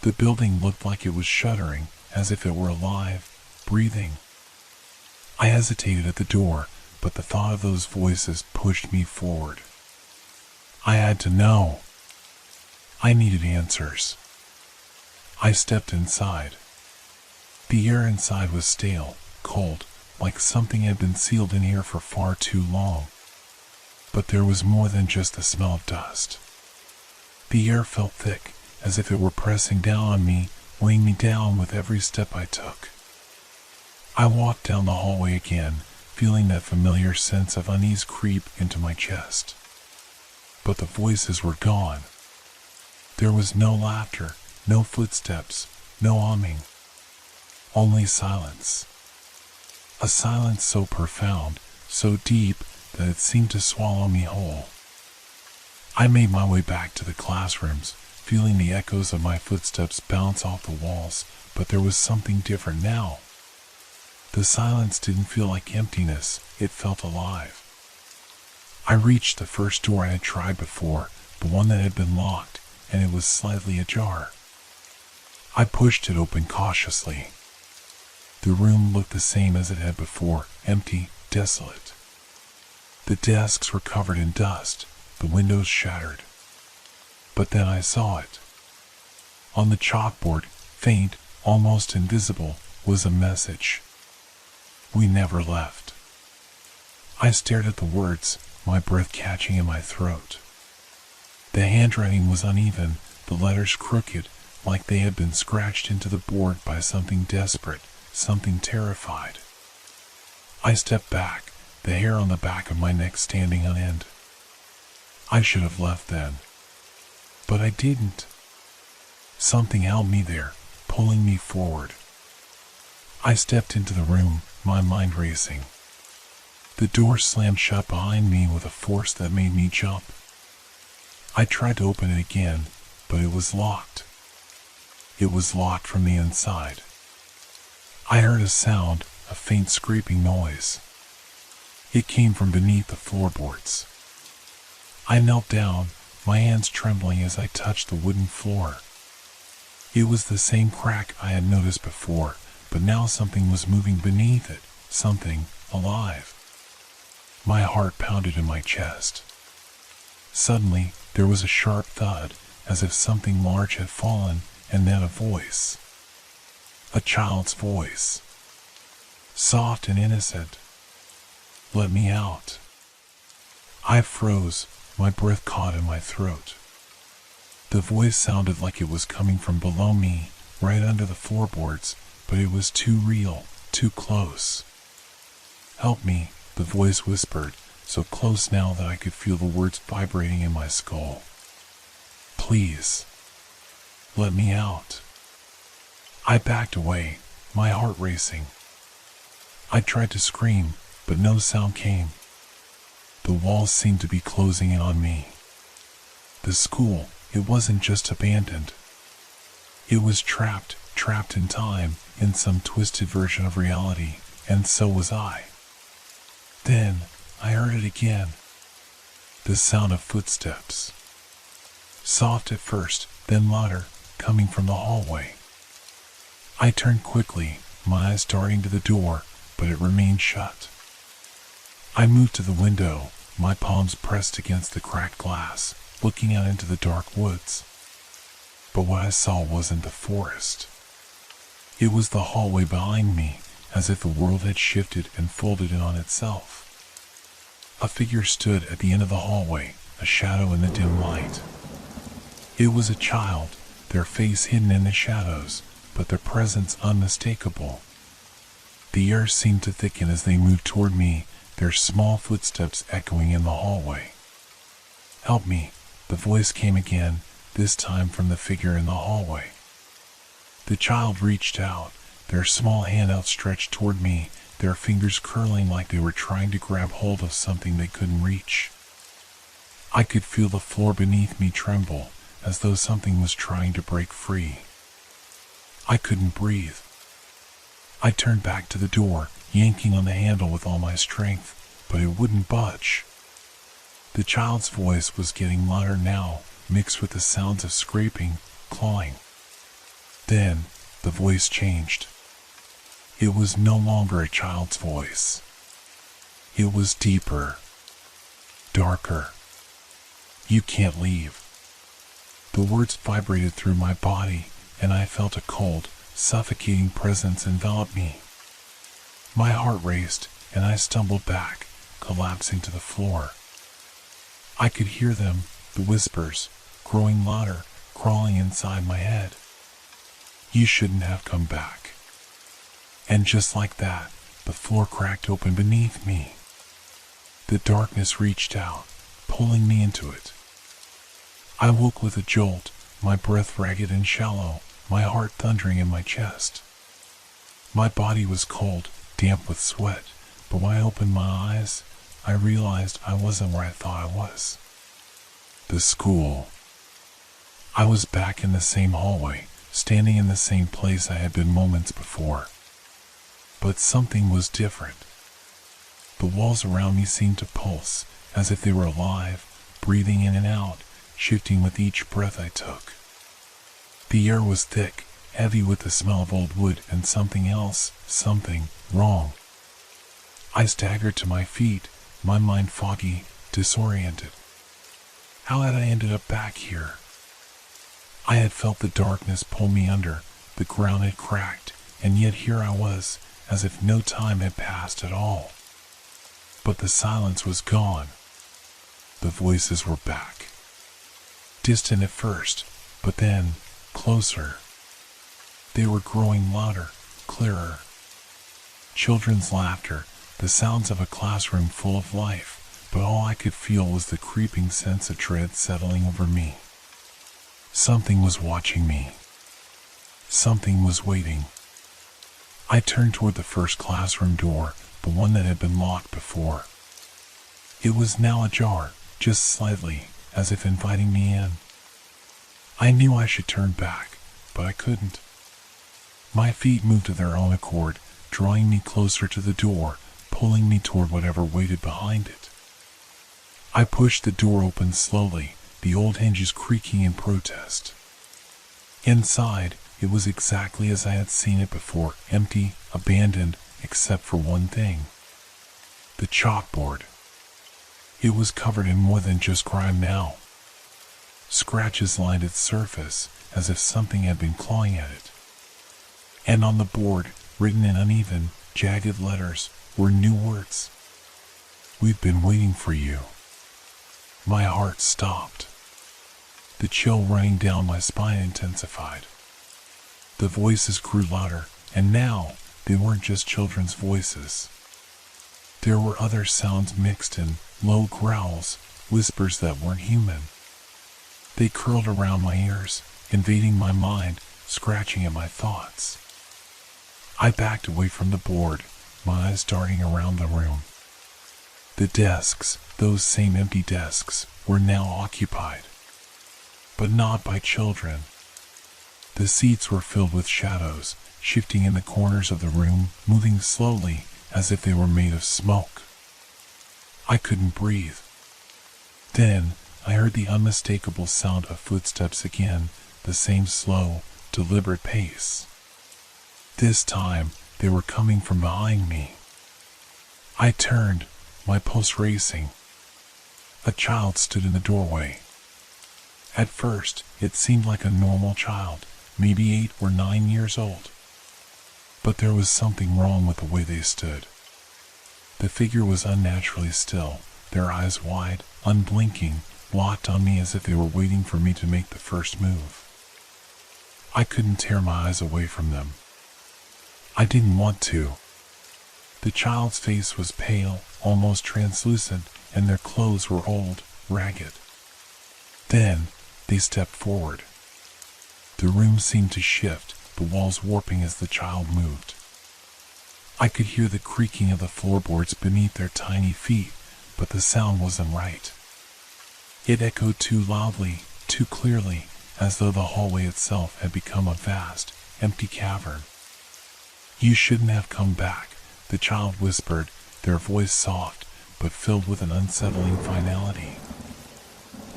The building looked like it was shuddering, as if it were alive, breathing. I hesitated at the door, but the thought of those voices pushed me forward. I had to know. I needed answers. I stepped inside. The air inside was stale, cold, like something had been sealed in here for far too long. But there was more than just the smell of dust. The air felt thick, as if it were pressing down on me, weighing me down with every step I took. I walked down the hallway again, feeling that familiar sense of unease creep into my chest. But the voices were gone. There was no laughter, no footsteps, no humming. Only silence. A silence so profound, so deep, that it seemed to swallow me whole. I made my way back to the classrooms, feeling the echoes of my footsteps bounce off the walls, but there was something different now. The silence didn't feel like emptiness, it felt alive. I reached the first door I had tried before, the one that had been locked, and it was slightly ajar. I pushed it open cautiously. The room looked the same as it had before, empty, desolate. The desks were covered in dust, the windows shattered. But then I saw it. On the chalkboard, faint, almost invisible, was a message. We never left. I stared at the words, my breath catching in my throat. The handwriting was uneven, the letters crooked, like they had been scratched into the board by something desperate, something terrified. I stepped back, the hair on the back of my neck standing on end. I should have left then. But I didn't. Something held me there, pulling me forward. I stepped into the room, my mind racing. The door slammed shut behind me with a force that made me jump. I tried to open it again, but it was locked. It was locked from the inside. I heard a sound, a faint scraping noise. It came from beneath the floorboards. I knelt down, my hands trembling as I touched the wooden floor. It was the same crack I had noticed before, but now something was moving beneath it, something alive. My heart pounded in my chest. Suddenly, there was a sharp thud, as if something large had fallen, and then a voice. A child's voice. Soft and innocent. Let me out. I froze, my breath caught in my throat. The voice sounded like it was coming from below me, right under the floorboards, but it was too real, too close. Help me, the voice whispered, so close now that I could feel the words vibrating in my skull. Please. Let me out. I backed away, my heart racing. I tried to scream, but no sound came. The walls seemed to be closing in on me. The school, it wasn't just abandoned. It was trapped in time, in some twisted version of reality, and so was I. Then, I heard it again. The sound of footsteps. Soft at first, then louder, coming from the hallway. I turned quickly, my eyes darting to the door, but it remained shut. I moved to the window, my palms pressed against the cracked glass, looking out into the dark woods. But what I saw wasn't the forest. It was the hallway behind me, as if the world had shifted and folded in on itself. A figure stood at the end of the hallway, a shadow in the dim light. It was a child, their face hidden in the shadows, but their presence unmistakable. The air seemed to thicken as they moved toward me, their small footsteps echoing in the hallway. Help me, the voice came again, this time from the figure in the hallway. The child reached out, their small hand outstretched toward me, their fingers curling like they were trying to grab hold of something they couldn't reach. I could feel the floor beneath me tremble, as though something was trying to break free. I couldn't breathe. I turned back to the door, yanking on the handle with all my strength, but it wouldn't budge. The child's voice was getting louder now, mixed with the sounds of scraping, clawing. Then, the voice changed. It was no longer a child's voice. It was deeper, darker. You can't leave. The words vibrated through my body, and I felt a cold, suffocating presence envelop me. My heart raced, and I stumbled back, collapsing to the floor. I could hear them, the whispers, growing louder, crawling inside my head. You shouldn't have come back. And just like that, the floor cracked open beneath me. The darkness reached out, pulling me into it. I woke with a jolt, my breath ragged and shallow, my heart thundering in my chest. My body was cold, damp with sweat, but when I opened my eyes, I realized I wasn't where I thought I was. The school. I was back in the same hallway, standing in the same place I had been moments before. But something was different. The walls around me seemed to pulse, as if they were alive, breathing in and out, shifting with each breath I took. The air was thick, heavy with the smell of old wood and something else, something wrong. I staggered to my feet, my mind foggy, disoriented. How had I ended up back here? I had felt the darkness pull me under, the ground had cracked, and yet here I was, as if no time had passed at all. But the silence was gone. The voices were back. Distant at first, but then closer. They were growing louder, clearer. Children's laughter, the sounds of a classroom full of life, but all I could feel was the creeping sense of dread settling over me. Something was watching me. Something was waiting. I turned toward the first classroom door, the one that had been locked before. It was now ajar, just slightly, as if inviting me in. I knew I should turn back, but I couldn't. My feet moved of their own accord, drawing me closer to the door, pulling me toward whatever waited behind it. I pushed the door open slowly, the old hinges creaking in protest. Inside, it was exactly as I had seen it before, empty, abandoned, except for one thing. The chalkboard. It was covered in more than just grime now. Scratches lined its surface, as if something had been clawing at it. And on the board, written in uneven, jagged letters, were new words. "We've been waiting for you." My heart stopped. The chill running down my spine intensified. The voices grew louder, and now they weren't just children's voices. There were other sounds mixed in, low growls, whispers that weren't human. They curled around my ears, invading my mind, scratching at my thoughts. I backed away from the board, my eyes darting around the room. The desks, those same empty desks, were now occupied. But not by children. The seats were filled with shadows, shifting in the corners of the room, moving slowly, as if they were made of smoke. I couldn't breathe. Then, I heard the unmistakable sound of footsteps again, the same slow, deliberate pace. This time, they were coming from behind me. I turned, my pulse racing. A child stood in the doorway. At first, it seemed like a normal child, maybe 8 or 9 years old. But there was something wrong with the way they stood. The figure was unnaturally still, their eyes wide, unblinking, locked on me as if they were waiting for me to make the first move. I couldn't tear my eyes away from them. I didn't want to. The child's face was pale, almost translucent, and their clothes were old, ragged. Then, they stepped forward. The room seemed to shift, the walls warping as the child moved. I could hear the creaking of the floorboards beneath their tiny feet, but the sound wasn't right. It echoed too loudly, too clearly, as though the hallway itself had become a vast, empty cavern. "You shouldn't have come back," the child whispered, their voice soft, but filled with an unsettling finality.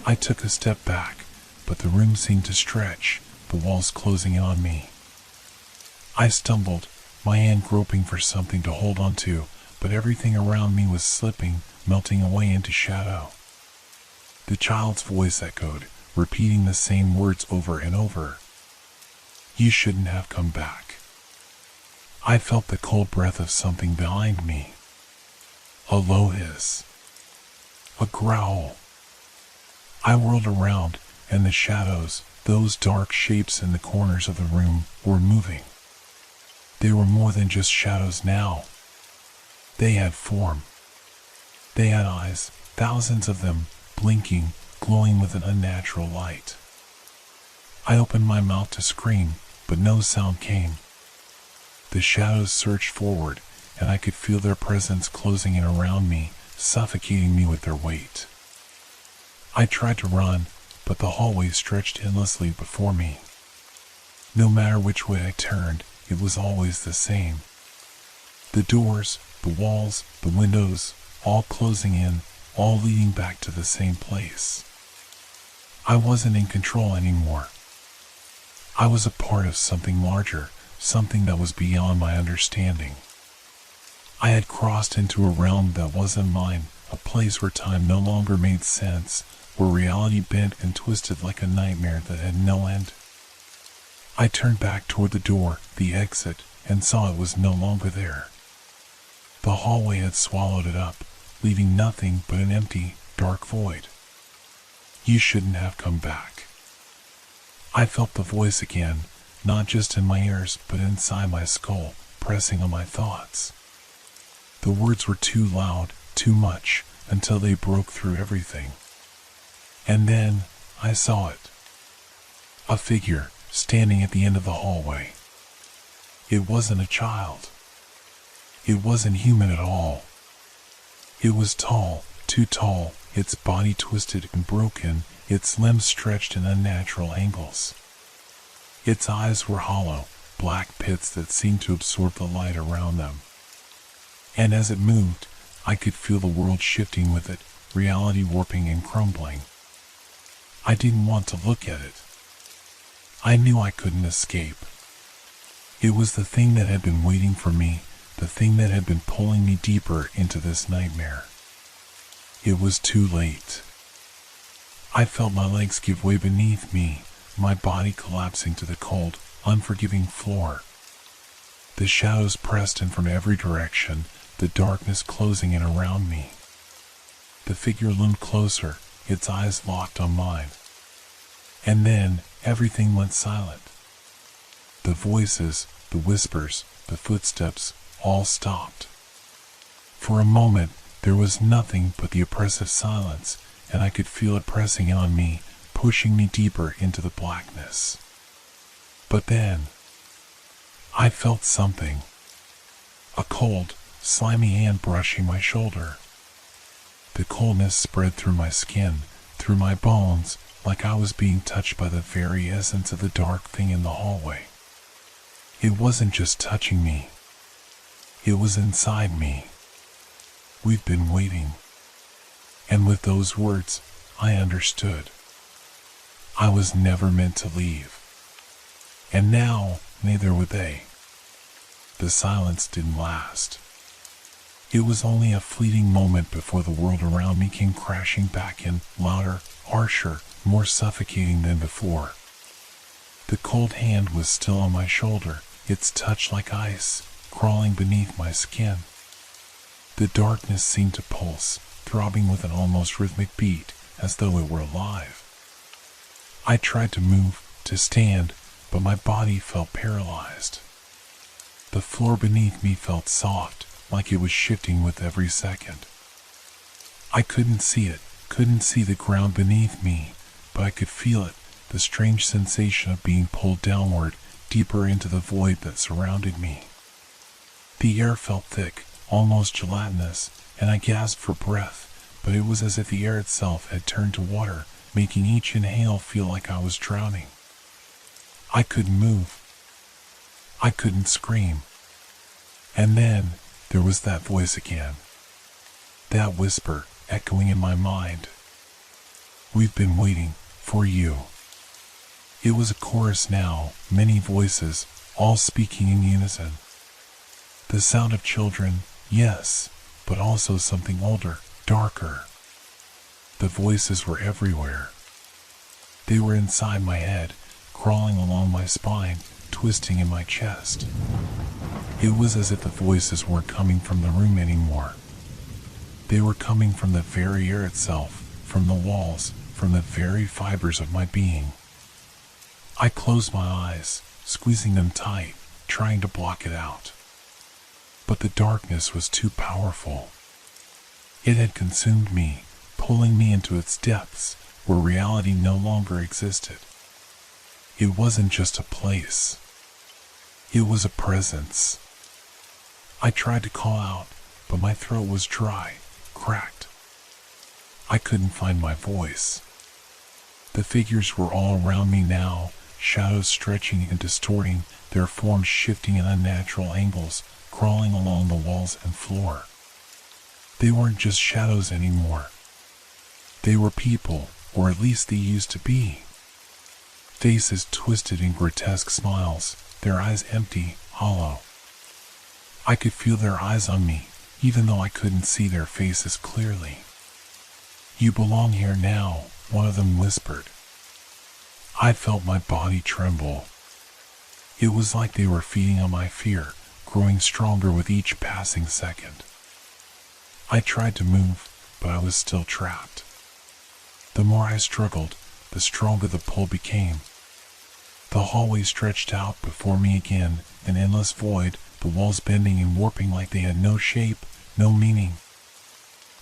I took a step back, but the room seemed to stretch, the walls closing in on me. I stumbled, my hand groping for something to hold onto, but everything around me was slipping, melting away into shadow. The child's voice echoed, repeating the same words over and over. "You shouldn't have come back." I felt the cold breath of something behind me. A low hiss. A growl. I whirled around, and the shadows, those dark shapes in the corners of the room, were moving. They were more than just shadows now. They had form. They had eyes, thousands of them, blinking, glowing with an unnatural light. I opened my mouth to scream, but no sound came. The shadows surged forward, and I could feel their presence closing in around me, suffocating me with their weight. I tried to run, but the hallway stretched endlessly before me. No matter which way I turned, it was always the same. The doors, the walls, the windows, all closing in, all leading back to the same place. I wasn't in control anymore. I was a part of something larger, something that was beyond my understanding. I had crossed into a realm that wasn't mine, a place where time no longer made sense, where reality bent and twisted like a nightmare that had no end. I turned back toward the door, the exit, and saw it was no longer there. The hallway had swallowed it up, leaving nothing but an empty, dark void. "You shouldn't have come back." I felt the voice again, not just in my ears, but inside my skull, pressing on my thoughts. The words were too loud, too much, until they broke through everything. And then, I saw it. A figure, standing at the end of the hallway. It wasn't a child. It wasn't human at all. It was tall, too tall, its body twisted and broken, its limbs stretched in unnatural angles. Its eyes were hollow, black pits that seemed to absorb the light around them. And as it moved, I could feel the world shifting with it, reality warping and crumbling. I didn't want to look at it. I knew I couldn't escape. It was the thing that had been waiting for me, the thing that had been pulling me deeper into this nightmare. It was too late. I felt my legs give way beneath me, my body collapsing to the cold, unforgiving floor. The shadows pressed in from every direction, the darkness closing in around me. The figure loomed closer, its eyes locked on mine. And then, everything went silent. The voices, the whispers, the footsteps, all stopped. For a moment, there was nothing but the oppressive silence, and I could feel it pressing on me, pushing me deeper into the blackness. But then, I felt something. A cold, slimy hand brushing my shoulder. The coldness spread through my skin, through my bones, like I was being touched by the very essence of the dark thing in the hallway. It wasn't just touching me. It was inside me. "We've been waiting." And with those words, I understood. I was never meant to leave. And now, neither would they. The silence didn't last. It was only a fleeting moment before the world around me came crashing back in, louder, harsher, more suffocating than before. The cold hand was still on my shoulder, its touch like ice, crawling beneath my skin. The darkness seemed to pulse, throbbing with an almost rhythmic beat, as though it were alive. I tried to move, to stand, but my body felt paralyzed. The floor beneath me felt soft, like it was shifting with every second. I couldn't see it, couldn't see the ground beneath me, but I could feel it, the strange sensation of being pulled downward, deeper into the void that surrounded me. The air felt thick, almost gelatinous, and I gasped for breath, but it was as if the air itself had turned to water, making each inhale feel like I was drowning. I couldn't move. I couldn't scream. And then, there was that voice again. That whisper echoing in my mind. We've been waiting for you. It was a chorus now, many voices, all speaking in unison. The sound of children, yes, but also something older, darker. The voices were everywhere. They were inside my head, crawling along my spine, twisting in my chest. It was as if the voices weren't coming from the room anymore. They were coming from the very air itself, from the walls, from the very fibers of my being. I closed my eyes, squeezing them tight, trying to block it out. But the darkness was too powerful. It had consumed me, pulling me into its depths, where reality no longer existed. It wasn't just a place. It was a presence. I tried to call out, but my throat was dry, cracked. I couldn't find my voice. The figures were all around me now, shadows stretching and distorting, their forms shifting at unnatural angles, crawling along the walls and floor. They weren't just shadows anymore. They were people, or at least they used to be. Faces twisted in grotesque smiles, their eyes empty, hollow. I could feel their eyes on me, even though I couldn't see their faces clearly. "You belong here now," one of them whispered. I felt my body tremble. It was like they were feeding on my fear, growing stronger with each passing second. I tried to move, but I was still trapped. The more I struggled, the stronger the pull became. The hallway stretched out before me again, an endless void, the walls bending and warping like they had no shape, no meaning.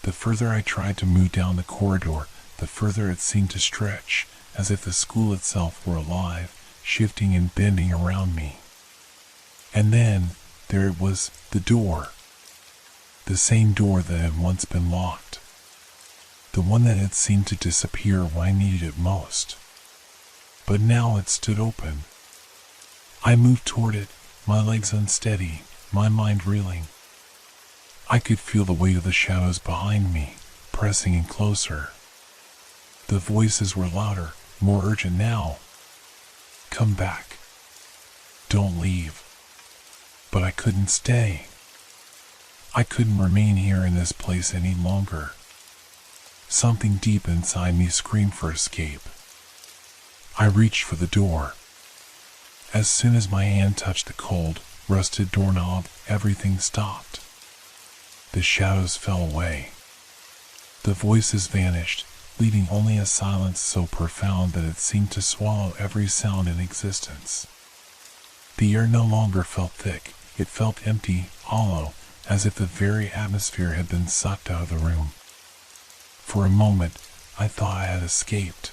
The further I tried to move down the corridor, the further it seemed to stretch, as if the school itself were alive, shifting and bending around me. And then, there it was, the door. The same door that had once been locked. The one that had seemed to disappear when I needed it most. But now it stood open. I moved toward it, my legs unsteady, my mind reeling. I could feel the weight of the shadows behind me, pressing in closer. The voices were louder, more urgent now. "Come back. Don't leave." But I couldn't stay. I couldn't remain here in this place any longer. Something deep inside me screamed for escape. I reached for the door. As soon as my hand touched the cold, rusted doorknob, everything stopped. The shadows fell away. The voices vanished, leaving only a silence so profound that it seemed to swallow every sound in existence. The air no longer felt thick, it felt empty, hollow, as if the very atmosphere had been sucked out of the room. For a moment, I thought I had escaped,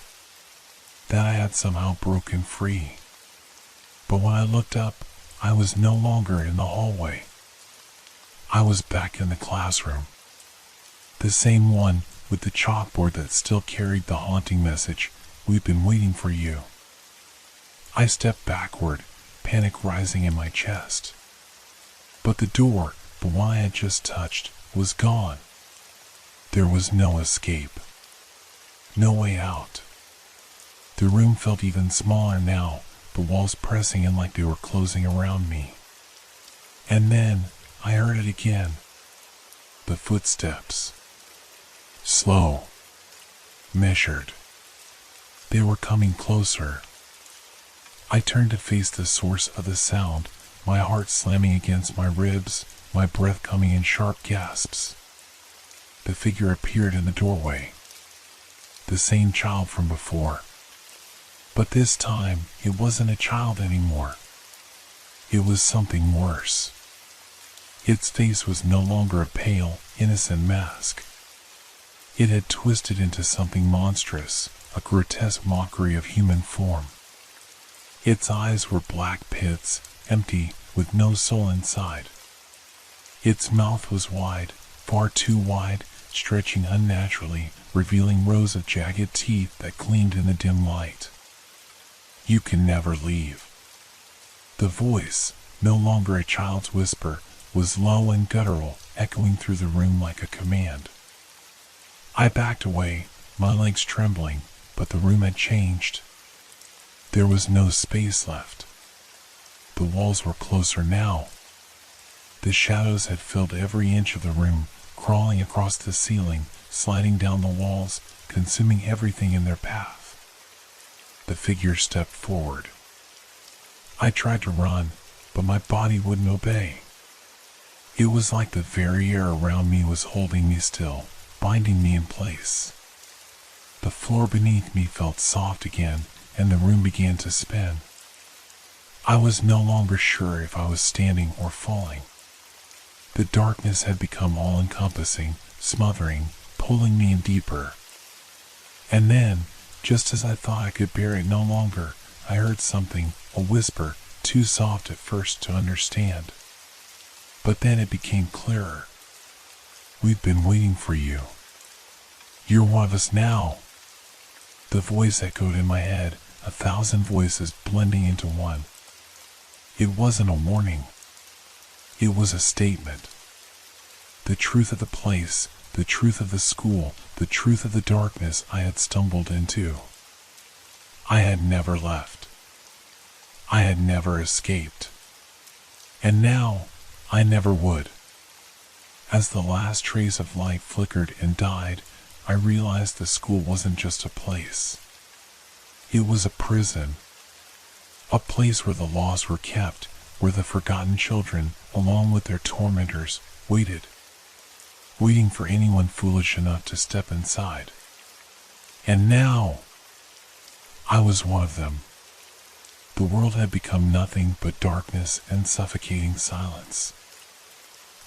that I had somehow broken free. But when I looked up, I was no longer in the hallway. I was back in the classroom. The same one, with the chalkboard that still carried the haunting message, "We've been waiting for you." I stepped backward, panic rising in my chest. But the door, the one I had just touched, was gone. There was no escape. No way out. The room felt even smaller now, the walls pressing in like they were closing around me. And then, I heard it again. The footsteps. Slow. Measured. They were coming closer. I turned to face the source of the sound, my heart slamming against my ribs, my breath coming in sharp gasps. The figure appeared in the doorway. The same child from before. But this time, it wasn't a child anymore. It was something worse. Its face was no longer a pale, innocent mask. It had twisted into something monstrous, a grotesque mockery of human form. Its eyes were black pits, empty, with no soul inside. Its mouth was wide, far too wide, stretching unnaturally, revealing rows of jagged teeth that gleamed in the dim light. "You can never leave." The voice, no longer a child's whisper, was low and guttural, echoing through the room like a command. I backed away, my legs trembling, but the room had changed. There was no space left. The walls were closer now. The shadows had filled every inch of the room, crawling across the ceiling, sliding down the walls, consuming everything in their path. The figure stepped forward. I tried to run, but my body wouldn't obey. It was like the very air around me was holding me still, binding me in place. The floor beneath me felt soft again, and the room began to spin. I was no longer sure if I was standing or falling. The darkness had become all-encompassing, smothering, pulling me in deeper. And then, just as I thought I could bear it no longer, I heard something, a whisper, too soft at first to understand. But then it became clearer. "We've been waiting for you. You're one of us now." The voice echoed in my head, 1,000 voices blending into one. It wasn't a warning. It was a statement. The truth of the place, the truth of the school, the truth of the darkness I had stumbled into. I had never left. I had never escaped. And now, I never would. As the last trace of light flickered and died, I realized the school wasn't just a place. It was a prison. A place where the lost were kept, where the forgotten children, along with their tormentors, waited. Waiting for anyone foolish enough to step inside. And now, I was one of them. The world had become nothing but darkness and suffocating silence.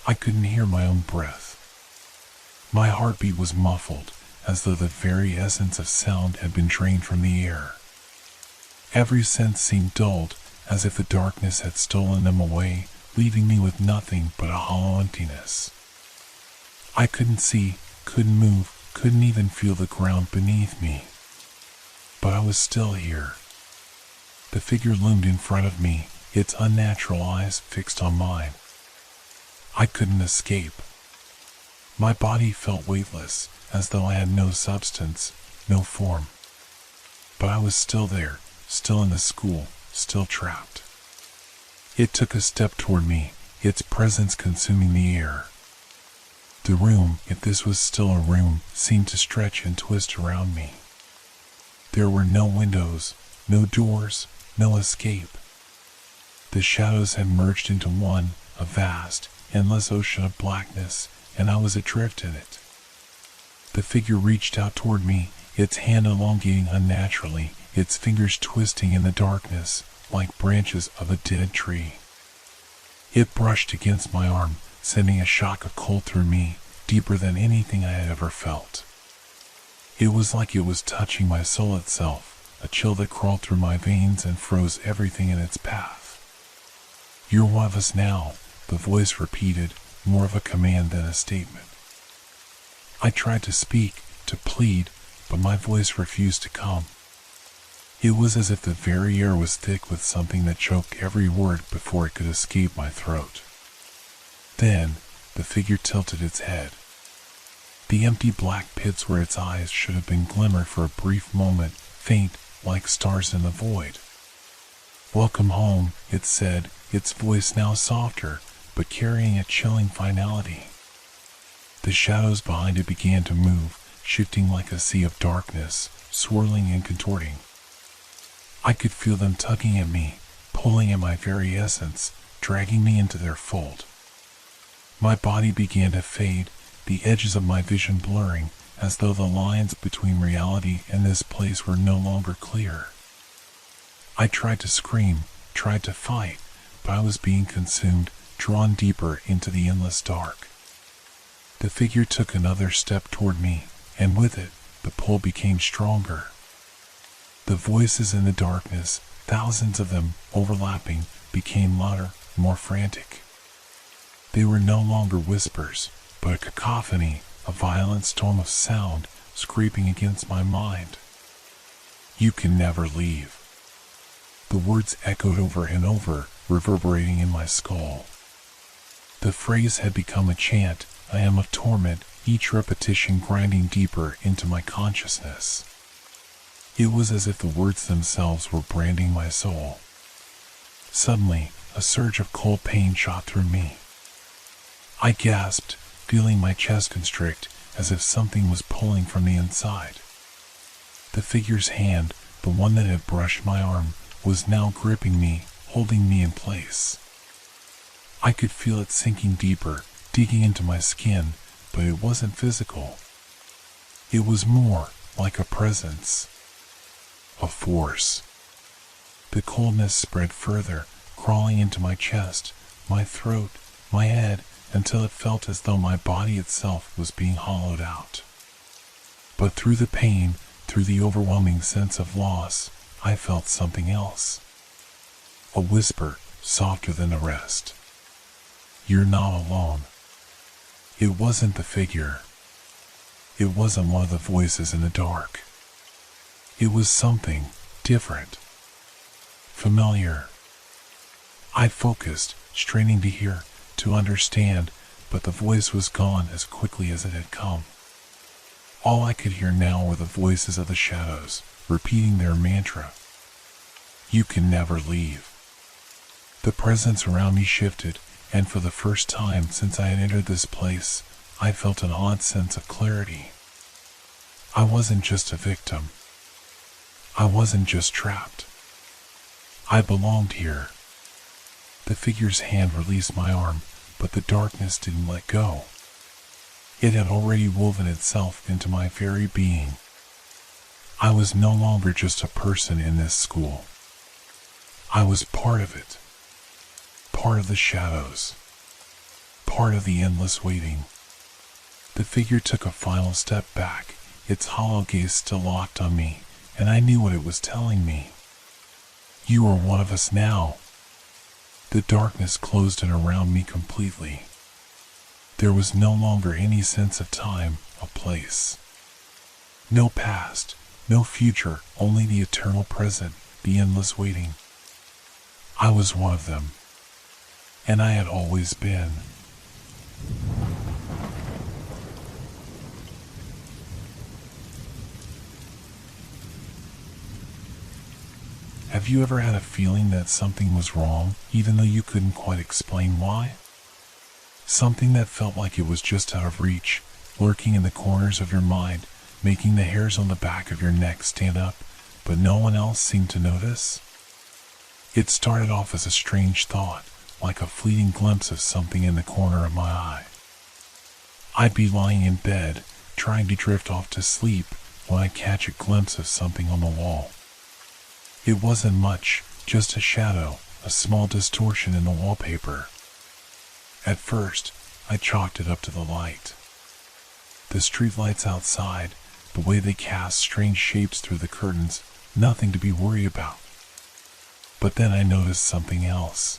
I couldn't hear my own breath. My heartbeat was muffled, as though the very essence of sound had been drained from the air. Every sense seemed dulled, as if the darkness had stolen them away, leaving me with nothing but a hollow emptiness. I couldn't see, couldn't move, couldn't even feel the ground beneath me. But I was still here. The figure loomed in front of me, its unnatural eyes fixed on mine. I couldn't escape. My body felt weightless, as though I had no substance, no form. But I was still there, still in the school, still trapped. It took a step toward me, its presence consuming the air. The room, if this was still a room, seemed to stretch and twist around me. There were no windows, no doors, no escape. The shadows had merged into one, a vast, endless ocean of blackness, and I was adrift in it. The figure reached out toward me, its hand elongating unnaturally, its fingers twisting in the darkness, like branches of a dead tree. It brushed against my arm, sending a shock of cold through me, deeper than anything I had ever felt. It was like it was touching my soul itself, a chill that crawled through my veins and froze everything in its path. "You're one of us now," the voice repeated, more of a command than a statement. I tried to speak, to plead, but my voice refused to come. It was as if the very air was thick with something that choked every word before it could escape my throat. Then, the figure tilted its head. The empty black pits where its eyes should have been glimmered for a brief moment, faint, like stars in the void. "Welcome home," it said, its voice now softer, but carrying a chilling finality. The shadows behind it began to move, shifting like a sea of darkness, swirling and contorting. I could feel them tugging at me, pulling at my very essence, dragging me into their fold. My body began to fade, the edges of my vision blurring, as though the lines between reality and this place were no longer clear. I tried to scream, tried to fight, but I was being consumed, drawn deeper into the endless dark. The figure took another step toward me, and with it, the pull became stronger. The voices in the darkness, thousands of them, overlapping, became louder, more frantic. They were no longer whispers, but a cacophony, a violent storm of sound, scraping against my mind. "You can never leave." The words echoed over and over, reverberating in my skull. The phrase had become a chant, "I am of torment, each repetition grinding deeper into my consciousness. It was as if the words themselves were branding my soul. Suddenly, a surge of cold pain shot through me. I gasped, feeling my chest constrict as if something was pulling from the inside. The figure's hand, the one that had brushed my arm, was now gripping me, holding me in place. I could feel it sinking deeper, digging into my skin, but it wasn't physical. It was more like a presence, a force. The coldness spread further, crawling into my chest, my throat, my head, until it felt as though my body itself was being hollowed out. But through the pain, through the overwhelming sense of loss, I felt something else. A whisper, softer than the rest. You're not alone. It wasn't the figure. It wasn't one of the voices in the dark. It was something different. Familiar. I focused, straining to hear, to understand, but the voice was gone as quickly as it had come. All I could hear now were the voices of the shadows, repeating their mantra. You can never leave. The presence around me shifted, and for the first time since I had entered this place, I felt an odd sense of clarity. I wasn't just a victim. I wasn't just trapped. I belonged here. The figure's hand released my arm, but the darkness didn't let go. It had already woven itself into my very being. I was no longer just a person in this school. I was part of it. Part of the shadows. Part of the endless waiting. The figure took a final step back, its hollow gaze still locked on me, and I knew what it was telling me. You are one of us now. The darkness closed in around me completely. There was no longer any sense of time or place. No past, no future, only the eternal present, the endless waiting. I was one of them, and I had always been. Have you ever had a feeling that something was wrong, even though you couldn't quite explain why? Something that felt like it was just out of reach, lurking in the corners of your mind, making the hairs on the back of your neck stand up, but no one else seemed to notice? It started off as a strange thought, like a fleeting glimpse of something in the corner of my eye. I'd be lying in bed, trying to drift off to sleep, when I'd catch a glimpse of something on the wall. It wasn't much, just a shadow, a small distortion in the wallpaper. At first, I chalked it up to the light. The street lights outside, the way they cast strange shapes through the curtains, nothing to be worried about. But then I noticed something else.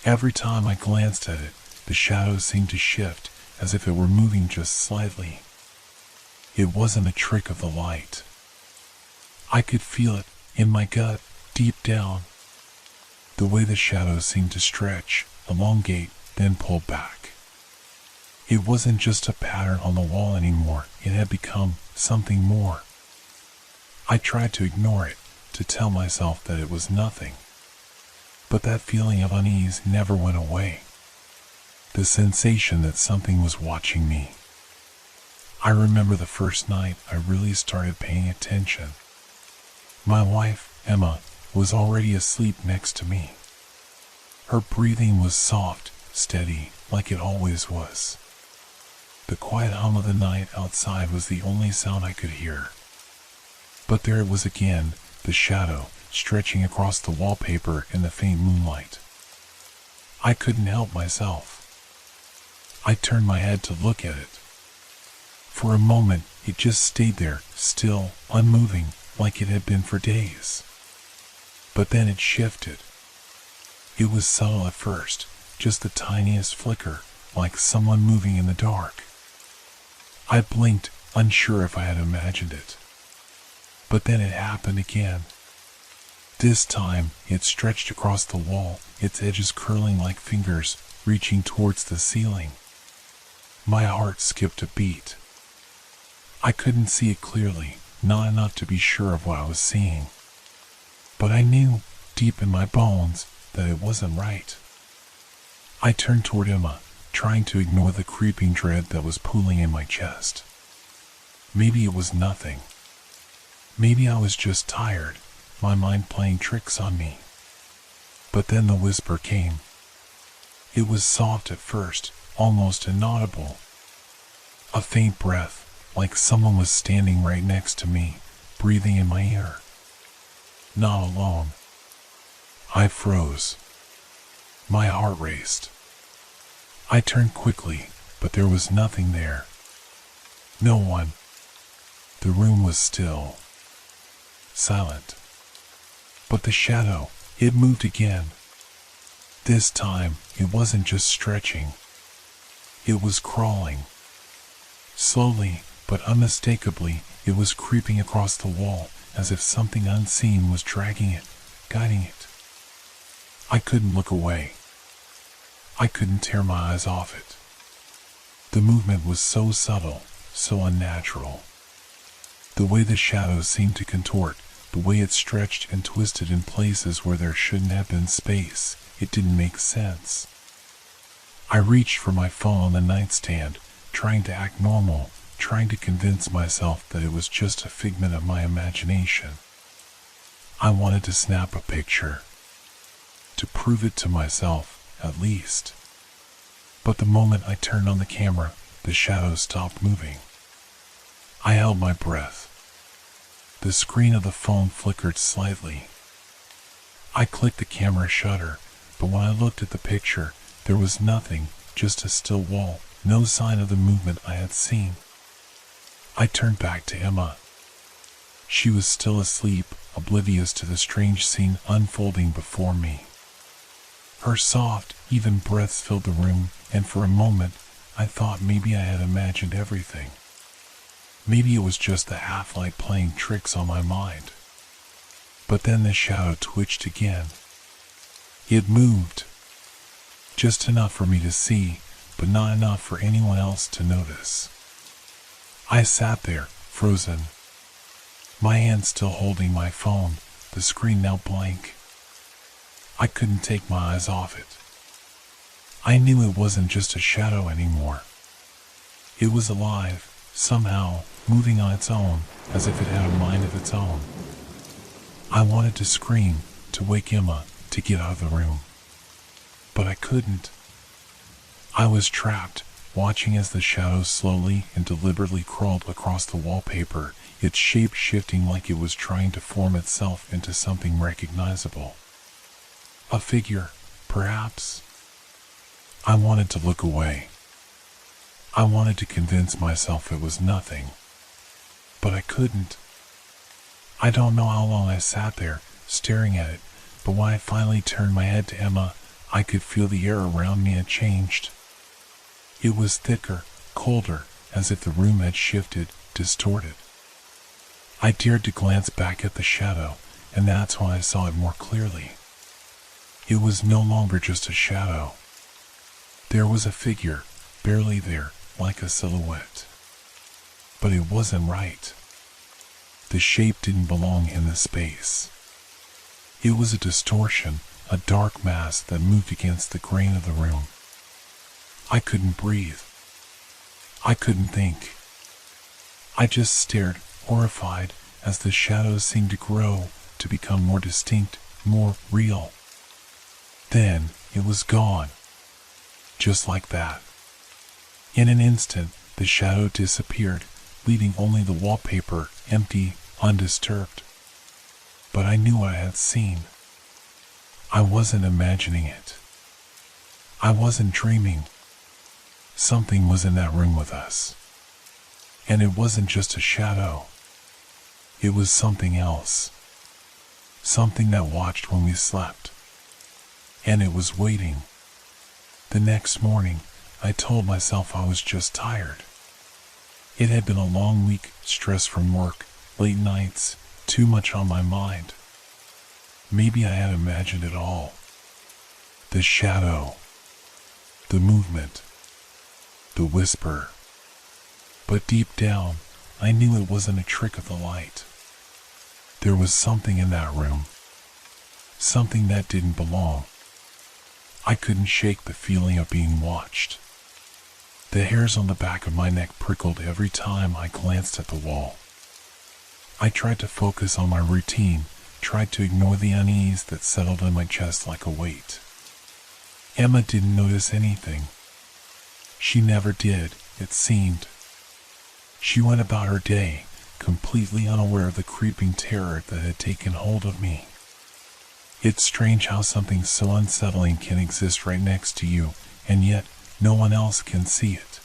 Every time I glanced at it, the shadows seemed to shift, as if it were moving just slightly. It wasn't a trick of the light. I could feel it, in my gut, deep down. The way the shadows seemed to stretch, elongate, then pull back. It wasn't just a pattern on the wall anymore, it had become something more. I tried to ignore it, to tell myself that it was nothing. But that feeling of unease never went away. The sensation that something was watching me. I remember the first night I really started paying attention. My wife, Emma, was already asleep next to me. Her breathing was soft, steady, like it always was. The quiet hum of the night outside was the only sound I could hear. But there it was again, the shadow, stretching across the wallpaper in the faint moonlight. I couldn't help myself. I turned my head to look at it. For a moment, it just stayed there, still, unmoving, like it had been for days. But then it shifted. It was subtle at first, just the tiniest flicker, like someone moving in the dark. I blinked, unsure if I had imagined it. But then it happened again. This time, it stretched across the wall, its edges curling like fingers, reaching towards the ceiling. My heart skipped a beat. I couldn't see it clearly, not enough to be sure of what I was seeing. But I knew, deep in my bones, that it wasn't right. I turned toward Emma, trying to ignore the creeping dread that was pooling in my chest. Maybe it was nothing. Maybe I was just tired, my mind playing tricks on me. But then the whisper came. It was soft at first, almost inaudible. A faint breath, like someone was standing right next to me, breathing in my ear. Not alone. I froze. My heart raced. I turned quickly, but there was nothing there. No one. The room was still. Silent. But the shadow, it moved again. This time, it wasn't just stretching. It was crawling. Slowly, but unmistakably, it was creeping across the wall, as if something unseen was dragging it, guiding it. I couldn't look away. I couldn't tear my eyes off it. The movement was so subtle, so unnatural. The way the shadows seemed to contort, the way it stretched and twisted in places where there shouldn't have been space, it didn't make sense. I reached for my phone on the nightstand, trying to act normal, trying to convince myself that it was just a figment of my imagination. I wanted to snap a picture. To prove it to myself, at least. But the moment I turned on the camera, the shadows stopped moving. I held my breath. The screen of the phone flickered slightly. I clicked the camera shutter, but when I looked at the picture, there was nothing, just a still wall, no sign of the movement I had seen. I turned back to Emma. She was still asleep, oblivious to the strange scene unfolding before me. Her soft, even breaths filled the room, and for a moment, I thought maybe I had imagined everything. Maybe it was just the half-light playing tricks on my mind. But then the shadow twitched again. It moved. Just enough for me to see, but not enough for anyone else to notice. I sat there, frozen. My hand still holding my phone, the screen now blank. I couldn't take my eyes off it. I knew it wasn't just a shadow anymore. It was alive, somehow, moving on its own, as if it had a mind of its own. I wanted to scream, to wake Emma, to get out of the room. But I couldn't. I was trapped, watching as the shadow slowly and deliberately crawled across the wallpaper, its shape shifting like it was trying to form itself into something recognizable. A figure, perhaps. I wanted to look away. I wanted to convince myself it was nothing. But I couldn't. I don't know how long I sat there, staring at it, but when I finally turned my head to Emma, I could feel the air around me had changed. It was thicker, colder, as if the room had shifted, distorted. I dared to glance back at the shadow, and that's when I saw it more clearly. It was no longer just a shadow. There was a figure, barely there, like a silhouette. But it wasn't right. The shape didn't belong in the space. It was a distortion, a dark mass that moved against the grain of the room. I couldn't breathe. I couldn't think. I just stared, horrified, as the shadows seemed to grow, to become more distinct, more real. Then, it was gone. Just like that. In an instant, the shadow disappeared, leaving only the wallpaper, empty, undisturbed. But I knew what I had seen. I wasn't imagining it. I wasn't dreaming. Something was in that room with us. And it wasn't just a shadow. It was something else. Something that watched when we slept. And it was waiting. The next morning, I told myself I was just tired. It had been a long week, stress from work, late nights, too much on my mind. Maybe I had imagined it all. The shadow. The movement. the whisper. But deep down, I knew it wasn't a trick of the light. There was something in that room. Something that didn't belong. I couldn't shake the feeling of being watched. The hairs on the back of my neck prickled every time I glanced at the wall. I tried to focus on my routine, tried to ignore the unease that settled in my chest like a weight. Emma didn't notice anything. She never did, it seemed. She went about her day, completely unaware of the creeping terror that had taken hold of me. It's strange how something so unsettling can exist right next to you, and yet no one else can see it.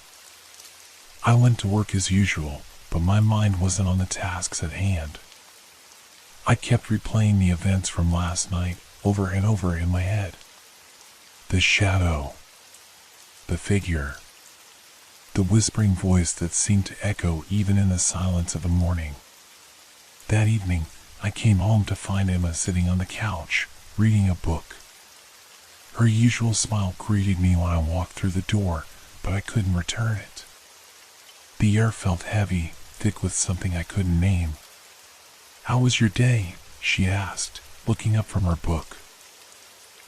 I went to work as usual, but my mind wasn't on the tasks at hand. I kept replaying the events from last night over and over in my head. The shadow, the figure, the whispering voice that seemed to echo even in the silence of the morning. That evening, I came home to find Emma sitting on the couch, reading a book. Her usual smile greeted me when I walked through the door, but I couldn't return it. The air felt heavy, thick with something I couldn't name. "How was your day?" she asked, looking up from her book.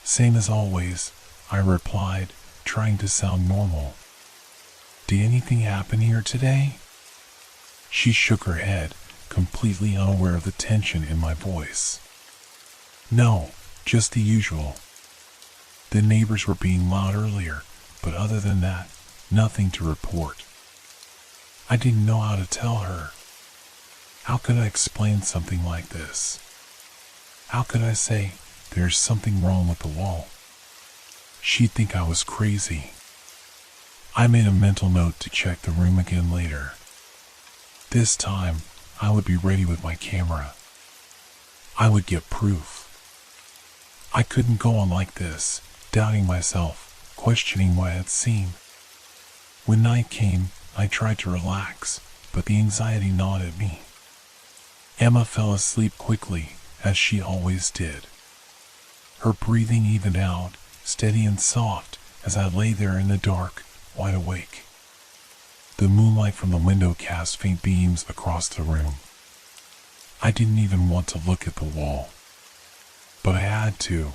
"Same as always," I replied, trying to sound normal. "Did anything happen here today?" She shook her head, completely unaware of the tension in my voice. "No, just the usual. The neighbors were being loud earlier, but other than that, nothing to report." I didn't know how to tell her. How could I explain something like this? How could I say there's something wrong with the wall? She'd think I was crazy. I made a mental note to check the room again later. This time, I would be ready with my camera. I would get proof. I couldn't go on like this, doubting myself, questioning what I had seen. When night came, I tried to relax, but the anxiety gnawed at me. Emma fell asleep quickly, as she always did. Her breathing evened out, steady and soft, as I lay there in the dark, wide awake. The moonlight from the window cast faint beams across the room. I didn't even want to look at the wall, but I had to.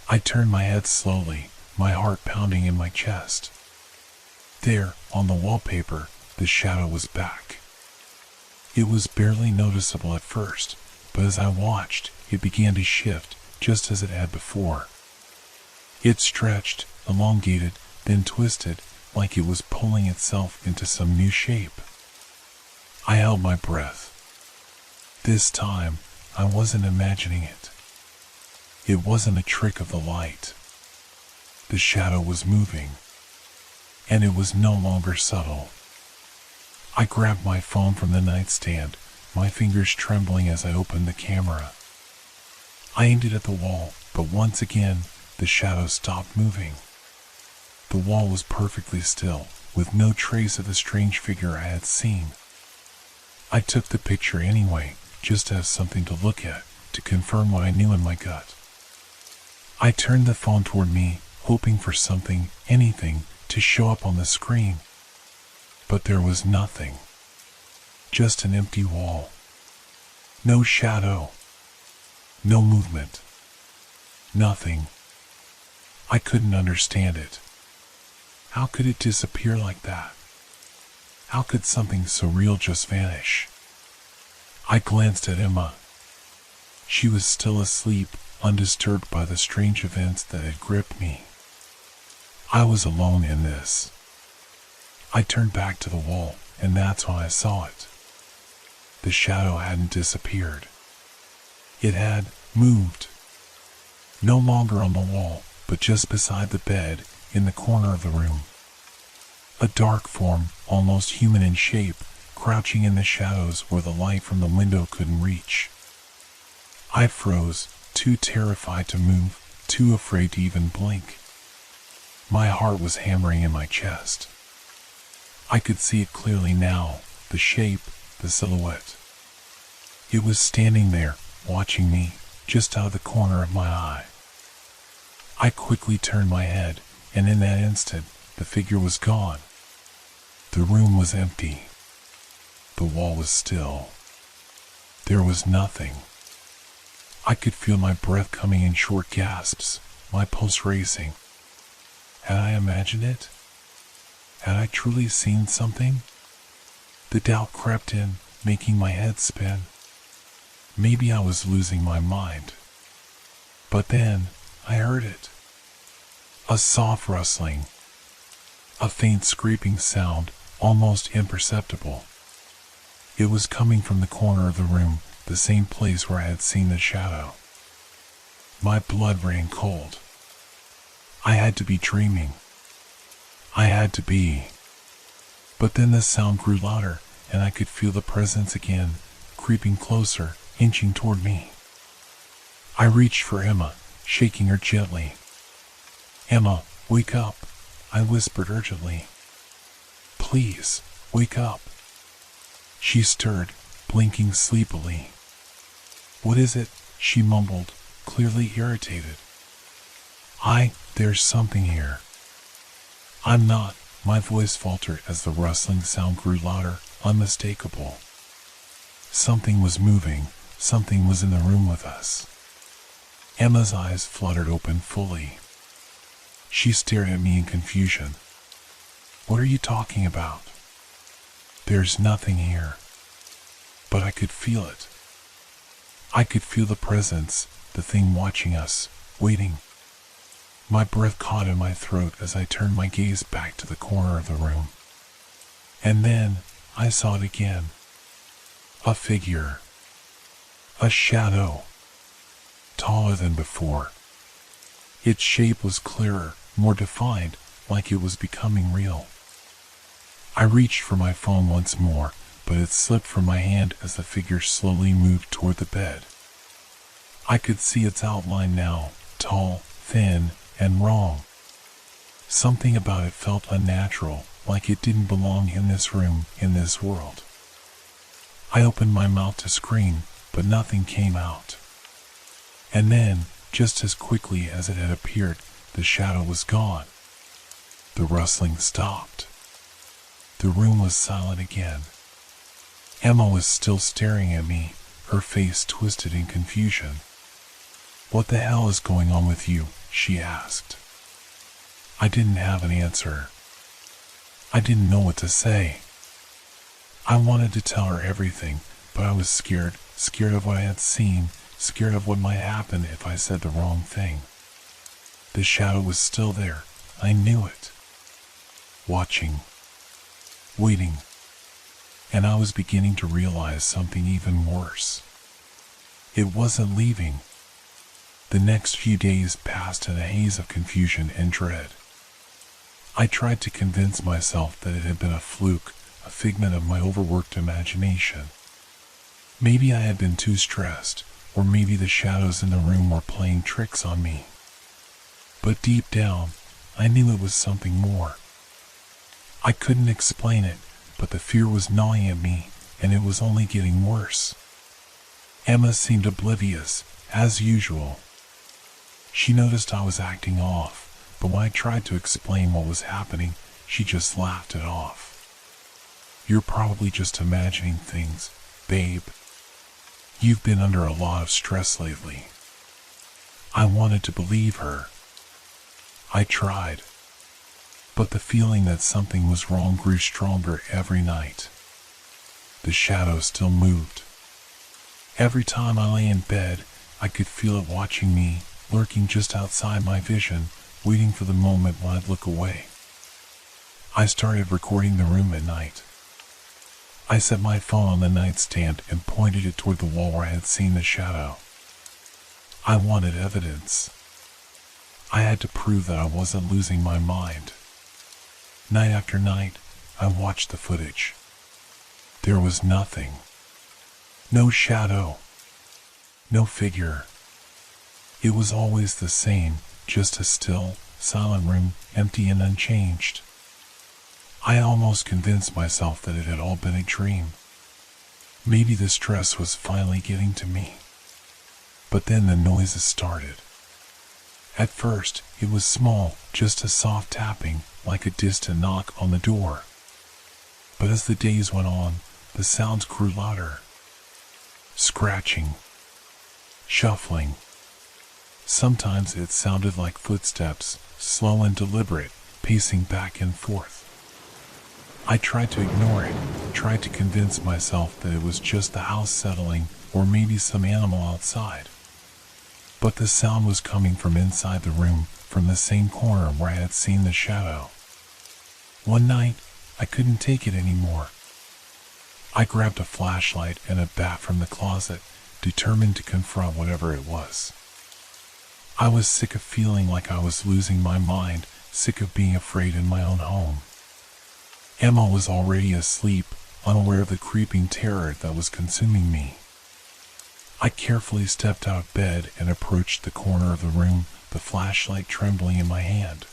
I turned my head slowly, my heart pounding in my chest. There, on the wallpaper, the shadow was back. It was barely noticeable at first, but as I watched, it began to shift, just as it had before. It stretched, elongated, then twisted, like it was pulling itself into some new shape. I held my breath. This time, I wasn't imagining it. It wasn't a trick of the light. The shadow was moving, and it was no longer subtle. I grabbed my phone from the nightstand, my fingers trembling as I opened the camera. I aimed it at the wall, but once again, the shadow stopped moving. The wall was perfectly still, with no trace of the strange figure I had seen. I took the picture anyway, just as something to look at, to confirm what I knew in my gut. I turned the phone toward me, hoping for something, anything, to show up on the screen. But there was nothing. Just an empty wall. No shadow. No movement. Nothing. I couldn't understand it. How could it disappear like that? How could something so real just vanish? I glanced at Emma. She was still asleep, undisturbed by the strange events that had gripped me. I was alone in this. I turned back to the wall, and that's when I saw it. The shadow hadn't disappeared. It had moved. No longer on the wall, but just beside the bed, in the corner of the room. A dark form, almost human in shape, crouching in the shadows where the light from the window couldn't reach. I froze, too terrified to move, too afraid to even blink. My heart was hammering in my chest. I could see it clearly now, the shape, the silhouette. It was standing there, watching me, just out of the corner of my eye. I quickly turned my head, and in that instant, the figure was gone, The room was empty. The wall was still. There was nothing. I could feel my breath coming in short gasps, my pulse racing. Had I imagined it? Had I truly seen something? The doubt crept in, making my head spin. Maybe I was losing my mind. But then, I heard it. A soft rustling. A faint scraping sound, almost imperceptible. It was coming from the corner of the room, the same place where I had seen the shadow. My blood ran cold. I had to be dreaming. I had to be. But then the sound grew louder, and I could feel the presence again, creeping closer, inching toward me. I reached for Emma, shaking her gently. "Emma, wake up," I whispered urgently. "Please, wake up." She stirred, blinking sleepily. "What is it?" she mumbled, clearly irritated. There's something here." "I'm not," my voice faltered as the rustling sound grew louder, unmistakable. Something was moving, something was in the room with us. Emma's eyes fluttered open fully. She stared at me in confusion. "What are you talking about?" "There's nothing here." But I could feel it. I could feel the presence, the thing watching us, waiting. My breath caught in my throat as I turned my gaze back to the corner of the room. And then, I saw it again. A figure. A shadow. Taller than before. Its shape was clearer, more defined, like it was becoming real. I reached for my phone once more, but it slipped from my hand as the figure slowly moved toward the bed. I could see its outline now, tall, thin, and wrong. Something about it felt unnatural, like it didn't belong in this room, in this world. I opened my mouth to scream, but nothing came out. And then, just as quickly as it had appeared, the shadow was gone. The rustling stopped. The room was silent again. Emma was still staring at me, her face twisted in confusion. "What the hell is going on with you?" she asked. I didn't have an answer. I didn't know what to say. I wanted to tell her everything, but I was scared of what I had seen, scared of what might happen if I said the wrong thing. The shadow was still there, I knew it. Watching. Waiting. And I was beginning to realize something even worse. It wasn't leaving. The next few days passed in a haze of confusion and dread. I tried to convince myself that it had been a fluke, a figment of my overworked imagination. Maybe I had been too stressed, or maybe the shadows in the room were playing tricks on me. But deep down, I knew it was something more. I couldn't explain it, but the fear was gnawing at me, and it was only getting worse. Emma seemed oblivious, as usual. She noticed I was acting off, but when I tried to explain what was happening, she just laughed it off. "You're probably just imagining things, babe. You've been under a lot of stress lately." I wanted to believe her. I tried. But the feeling that something was wrong grew stronger every night. The shadow still moved. Every time I lay in bed, I could feel it watching me, lurking just outside my vision, waiting for the moment when I'd look away. I started recording the room at night. I set my phone on the nightstand and pointed it toward the wall where I had seen the shadow. I wanted evidence. I had to prove that I wasn't losing my mind. Night after night, I watched the footage. There was nothing. No shadow. No figure. It was always the same, just a still, silent room, empty and unchanged. I almost convinced myself that it had all been a dream. Maybe the stress was finally getting to me. But then the noises started. At first, it was small, just a soft tapping, like a distant knock on the door. But as the days went on, the sounds grew louder. Scratching, shuffling. Sometimes it sounded like footsteps, slow and deliberate, pacing back and forth. I tried to ignore it, tried to convince myself that it was just the house settling or maybe some animal outside. But the sound was coming from inside the room, from the same corner where I had seen the shadow. One night, I couldn't take it anymore. I grabbed a flashlight and a bat from the closet, determined to confront whatever it was. I was sick of feeling like I was losing my mind, sick of being afraid in my own home. Emma was already asleep, unaware of the creeping terror that was consuming me. I carefully stepped out of bed and approached the corner of the room, the flashlight trembling in my hand.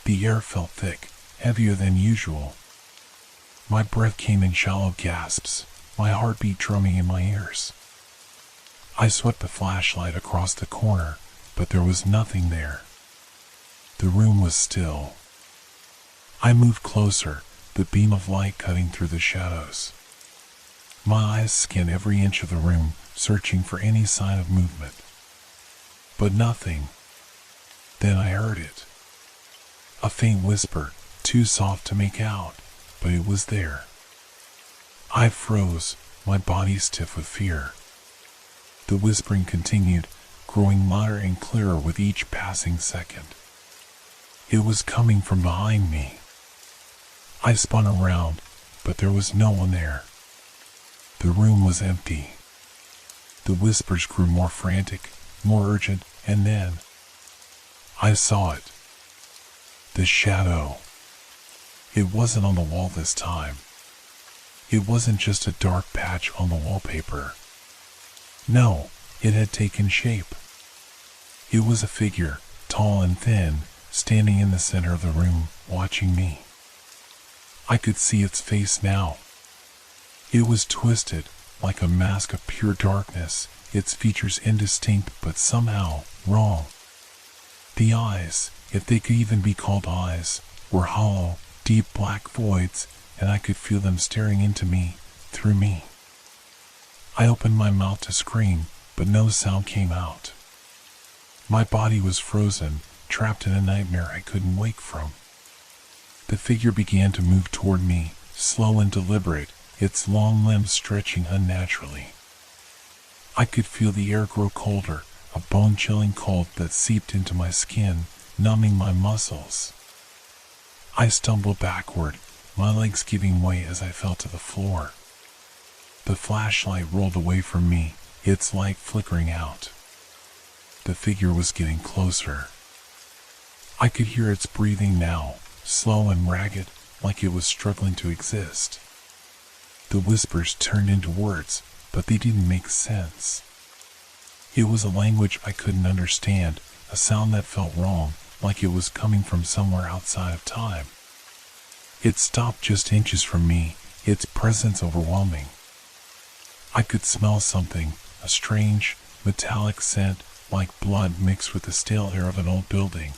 The air felt thick, heavier than usual. My breath came in shallow gasps, my heartbeat drumming in my ears. I swept the flashlight across the corner, but there was nothing there. The room was still. I moved closer, the beam of light cutting through the shadows. My eyes scanned every inch of the room, searching for any sign of movement. But nothing. Then I heard it. A faint whisper, too soft to make out, but it was there. I froze, my body stiff with fear. The whispering continued, growing louder and clearer with each passing second. It was coming from behind me. I spun around, but there was no one there. The room was empty. The whispers grew more frantic, more urgent, and then I saw it. The shadow. It wasn't on the wall this time. It wasn't just a dark patch on the wallpaper. No, it had taken shape. It was a figure, tall and thin, standing in the center of the room, watching me. I could see its face now. It was twisted, like a mask of pure darkness, its features indistinct but somehow wrong. The eyes, if they could even be called eyes, were hollow, deep black voids, and I could feel them staring into me, through me. I opened my mouth to scream, but no sound came out. My body was frozen, trapped in a nightmare I couldn't wake from. The figure began to move toward me, slow and deliberate, its long limbs stretching unnaturally. I could feel the air grow colder, a bone-chilling cold that seeped into my skin, numbing my muscles. I stumbled backward, my legs giving way as I fell to the floor. The flashlight rolled away from me, its light flickering out. The figure was getting closer. I could hear its breathing now, slow and ragged, like it was struggling to exist. The whispers turned into words, but they didn't make sense. It was a language I couldn't understand, a sound that felt wrong, like it was coming from somewhere outside of time. It stopped just inches from me, its presence overwhelming. I could smell something, a strange, metallic scent, like blood mixed with the stale air of an old building.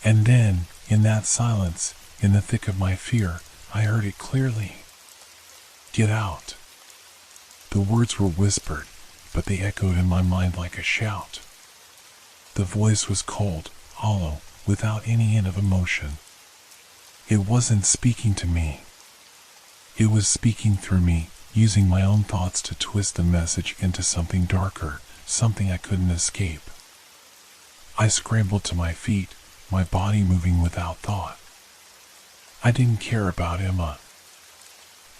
And then, in that silence, in the thick of my fear, I heard it clearly. "Get out." The words were whispered, but they echoed in my mind like a shout. The voice was cold, hollow, without any hint of emotion. It wasn't speaking to me. It was speaking through me, using my own thoughts to twist the message into something darker, something I couldn't escape. I scrambled to my feet, my body moving without thought. I didn't care about Emma.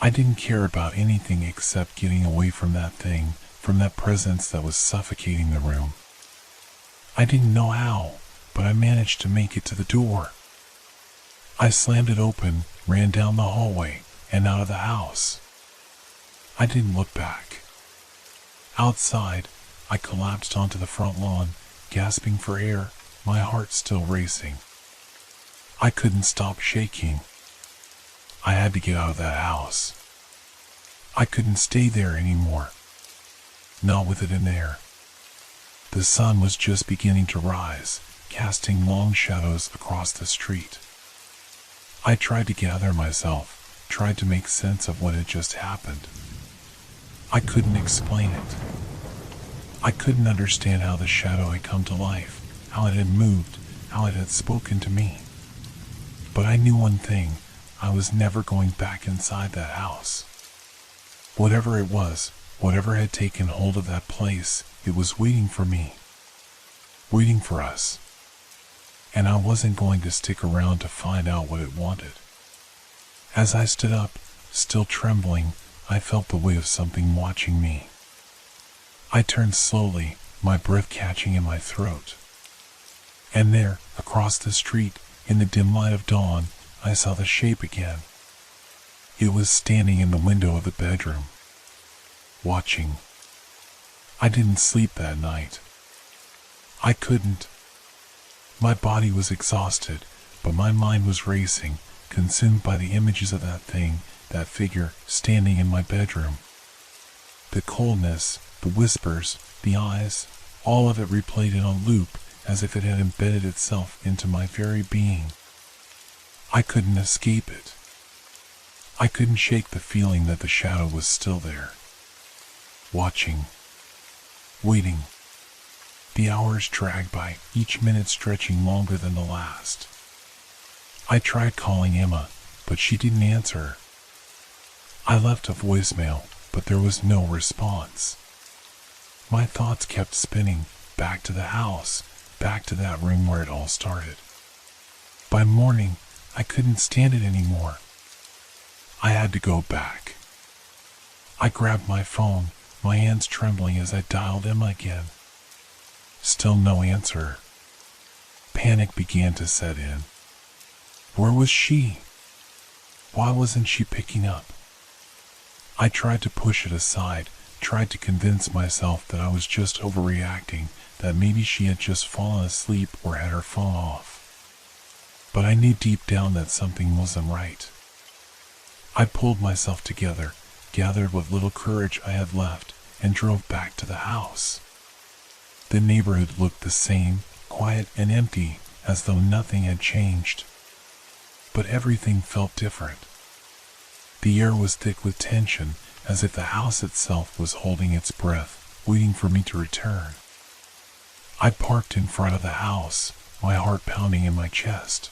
I didn't care about anything except getting away from that thing, from that presence that was suffocating the room. I didn't know how, but I managed to make it to the door. I slammed it open, ran down the hallway, and out of the house. I didn't look back. Outside, I collapsed onto the front lawn, gasping for air, my heart still racing. I couldn't stop shaking. I had to get out of that house. I couldn't stay there anymore. Not with it in there. The sun was just beginning to rise, casting long shadows across the street. I tried to gather myself, tried to make sense of what had just happened. I couldn't explain it. I couldn't understand how the shadow had come to life, how it had moved, how it had spoken to me. But I knew one thing: I was never going back inside that house. Whatever it was, whatever had taken hold of that place, it was waiting for me. Waiting for us. And I wasn't going to stick around to find out what it wanted. As I stood up, still trembling, I felt the weight of something watching me. I turned slowly, my breath catching in my throat. And there, across the street, in the dim light of dawn, I saw the shape again. It was standing in the window of the bedroom, watching. I didn't sleep that night. I couldn't. My body was exhausted, but my mind was racing, consumed by the images of that thing, that figure, standing in my bedroom. The coldness, the whispers, the eyes, all of it replayed in a loop, as if it had embedded itself into my very being. I couldn't escape it. I couldn't shake the feeling that the shadow was still there. Watching. Waiting. The hours dragged by, each minute stretching longer than the last. I tried calling Emma, but she didn't answer. I left a voicemail, but there was no response. My thoughts kept spinning, back to the house, back to that room where it all started. By morning, I couldn't stand it anymore. I had to go back. I grabbed my phone, my hands trembling as I dialed Emma again. Still no answer. Panic began to set in. Where was she? Why wasn't she picking up? I tried to push it aside, tried to convince myself that I was just overreacting, that maybe she had just fallen asleep or had her phone off. But I knew deep down that something wasn't right. I pulled myself together, gathered what little courage I had left, and drove back to the house. The neighborhood looked the same, quiet and empty, as though nothing had changed. But everything felt different. The air was thick with tension, as if the house itself was holding its breath, waiting for me to return. I parked in front of the house, my heart pounding in my chest.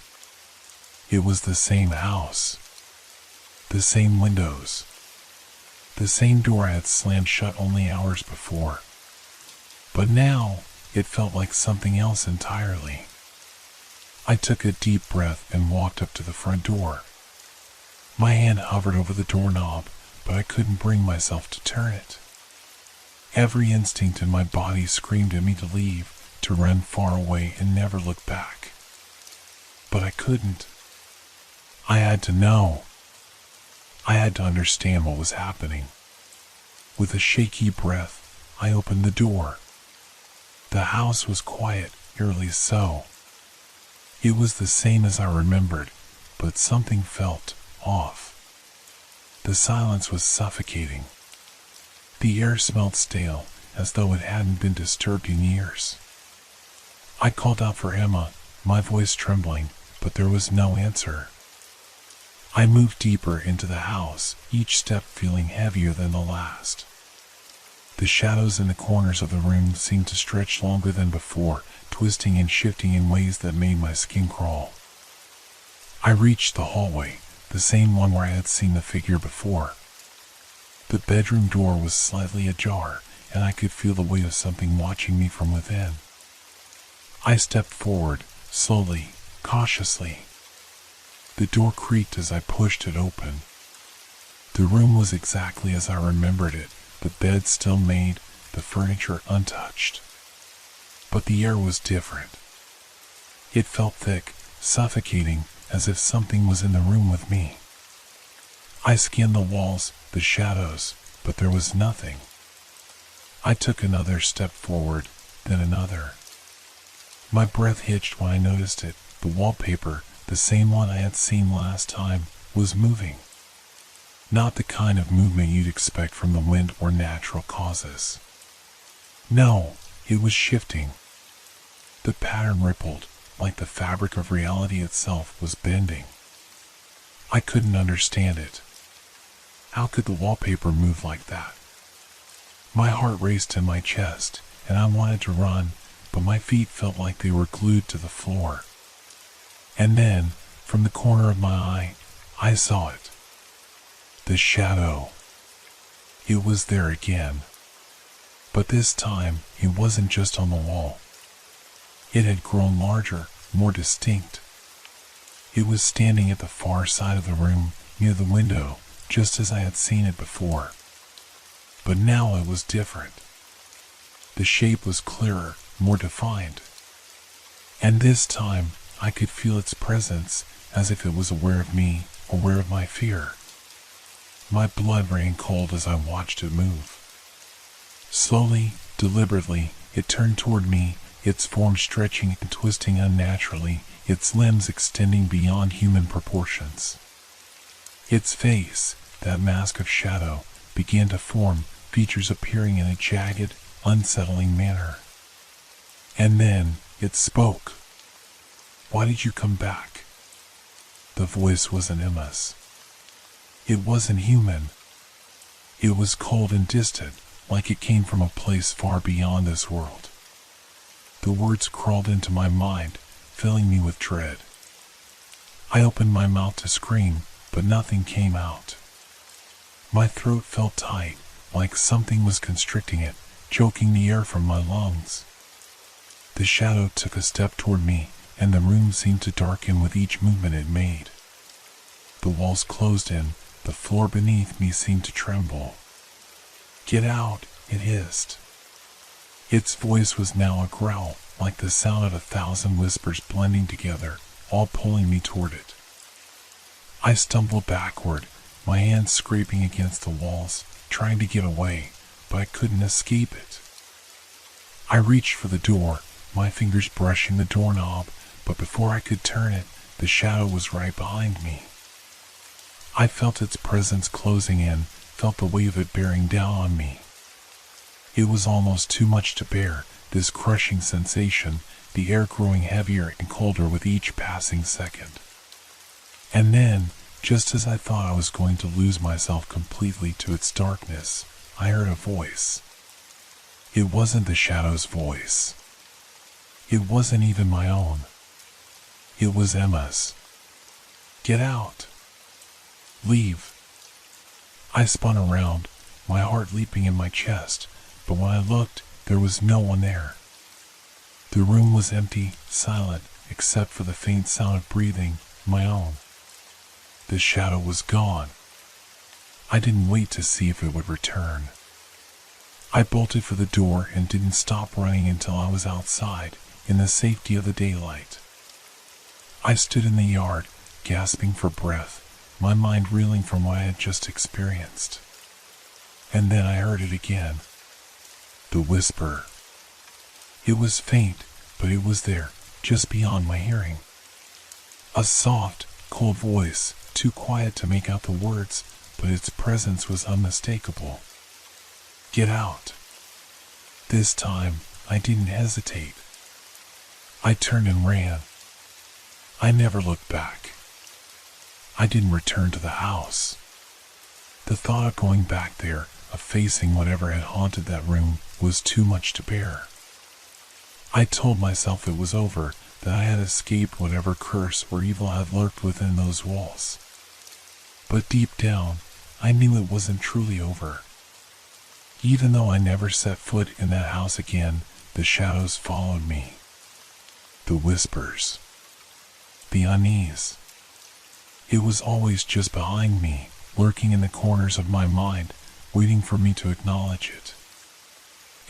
It was the same house. The same windows. The same door I had slammed shut only hours before. But now, it felt like something else entirely. I took a deep breath and walked up to the front door. My hand hovered over the doorknob, but I couldn't bring myself to turn it. Every instinct in my body screamed at me to leave, to run far away and never look back. But I couldn't. I had to know. I had to understand what was happening. With a shaky breath, I opened the door. The house was quiet, eerily so. It was the same as I remembered, but something felt off. The silence was suffocating. The air smelled stale, as though it hadn't been disturbed in years. I called out for Emma, my voice trembling, but there was no answer. I moved deeper into the house, each step feeling heavier than the last. The shadows in the corners of the room seemed to stretch longer than before, twisting and shifting in ways that made my skin crawl. I reached the hallway, the same one where I had seen the figure before. The bedroom door was slightly ajar, and I could feel the weight of something watching me from within. I stepped forward, slowly, cautiously. The door creaked as I pushed it open. The room was exactly as I remembered it, the bed still made, the furniture untouched. But the air was different. It felt thick, suffocating, as if something was in the room with me. I scanned the walls, the shadows, but there was nothing. I took another step forward, then another. My breath hitched when I noticed it. The wallpaper, the same one I had seen last time, was moving. Not the kind of movement you'd expect from the wind or natural causes. No, it was shifting. The pattern rippled, like the fabric of reality itself was bending. I couldn't understand it, How could the wallpaper move like that? My heart raced in my chest, and I wanted to run, but my feet felt like they were glued to the floor. And then, from the corner of my eye, I saw it. The shadow. It was there again. But this time, it wasn't just on the wall. It had grown larger, more distinct. It was standing at the far side of the room, near the window, just as I had seen it before. But now it was different. The shape was clearer, more defined. And this time, I could feel its presence, as if it was aware of me, aware of my fear. My blood ran cold as I watched it move. Slowly, deliberately, it turned toward me, its form stretching and twisting unnaturally, its limbs extending beyond human proportions. Its face, that mask of shadow, began to form, features appearing in a jagged, unsettling manner. And then, it spoke. "Why did you come back?" The voice wasn't Emma's. It wasn't human. It was cold and distant, like it came from a place far beyond this world. The words crawled into my mind, filling me with dread. I opened my mouth to scream, but nothing came out. My throat felt tight, like something was constricting it, choking the air from my lungs. The shadow took a step toward me, and the room seemed to darken with each movement it made. The walls closed in, the floor beneath me seemed to tremble. "Get out," it hissed. Its voice was now a growl, like the sound of 1,000 whispers blending together, all pulling me toward it. I stumbled backward, my hands scraping against the walls, trying to get away, but I couldn't escape it. I reached for the door, my fingers brushing the doorknob, but before I could turn it, the shadow was right behind me. I felt its presence closing in, felt the weight of it bearing down on me. It was almost too much to bear, this crushing sensation, the air growing heavier and colder with each passing second. And then, just as I thought I was going to lose myself completely to its darkness, I heard a voice. It wasn't the shadow's voice. It wasn't even my own. It was Emma's. "Get out. Leave." I spun around, my heart leaping in my chest, but when I looked, there was no one there. The room was empty, silent, except for the faint sound of breathing, my own. The shadow was gone. I didn't wait to see if it would return. I bolted for the door and didn't stop running until I was outside, in the safety of the daylight. I stood in the yard, gasping for breath, my mind reeling from what I had just experienced. And then I heard it again. The whisper. It was faint, but it was there, just beyond my hearing. A soft, cold voice, too quiet to make out the words, but its presence was unmistakable. "Get out." This time, I didn't hesitate. I turned and ran. I never looked back. I didn't return to the house. The thought of going back there, of facing whatever had haunted that room, was too much to bear. I told myself it was over, that I had escaped whatever curse or evil had lurked within those walls. But deep down, I knew it wasn't truly over. Even though I never set foot in that house again, the shadows followed me. The whispers. The unease. It was always just behind me, lurking in the corners of my mind, waiting for me to acknowledge it.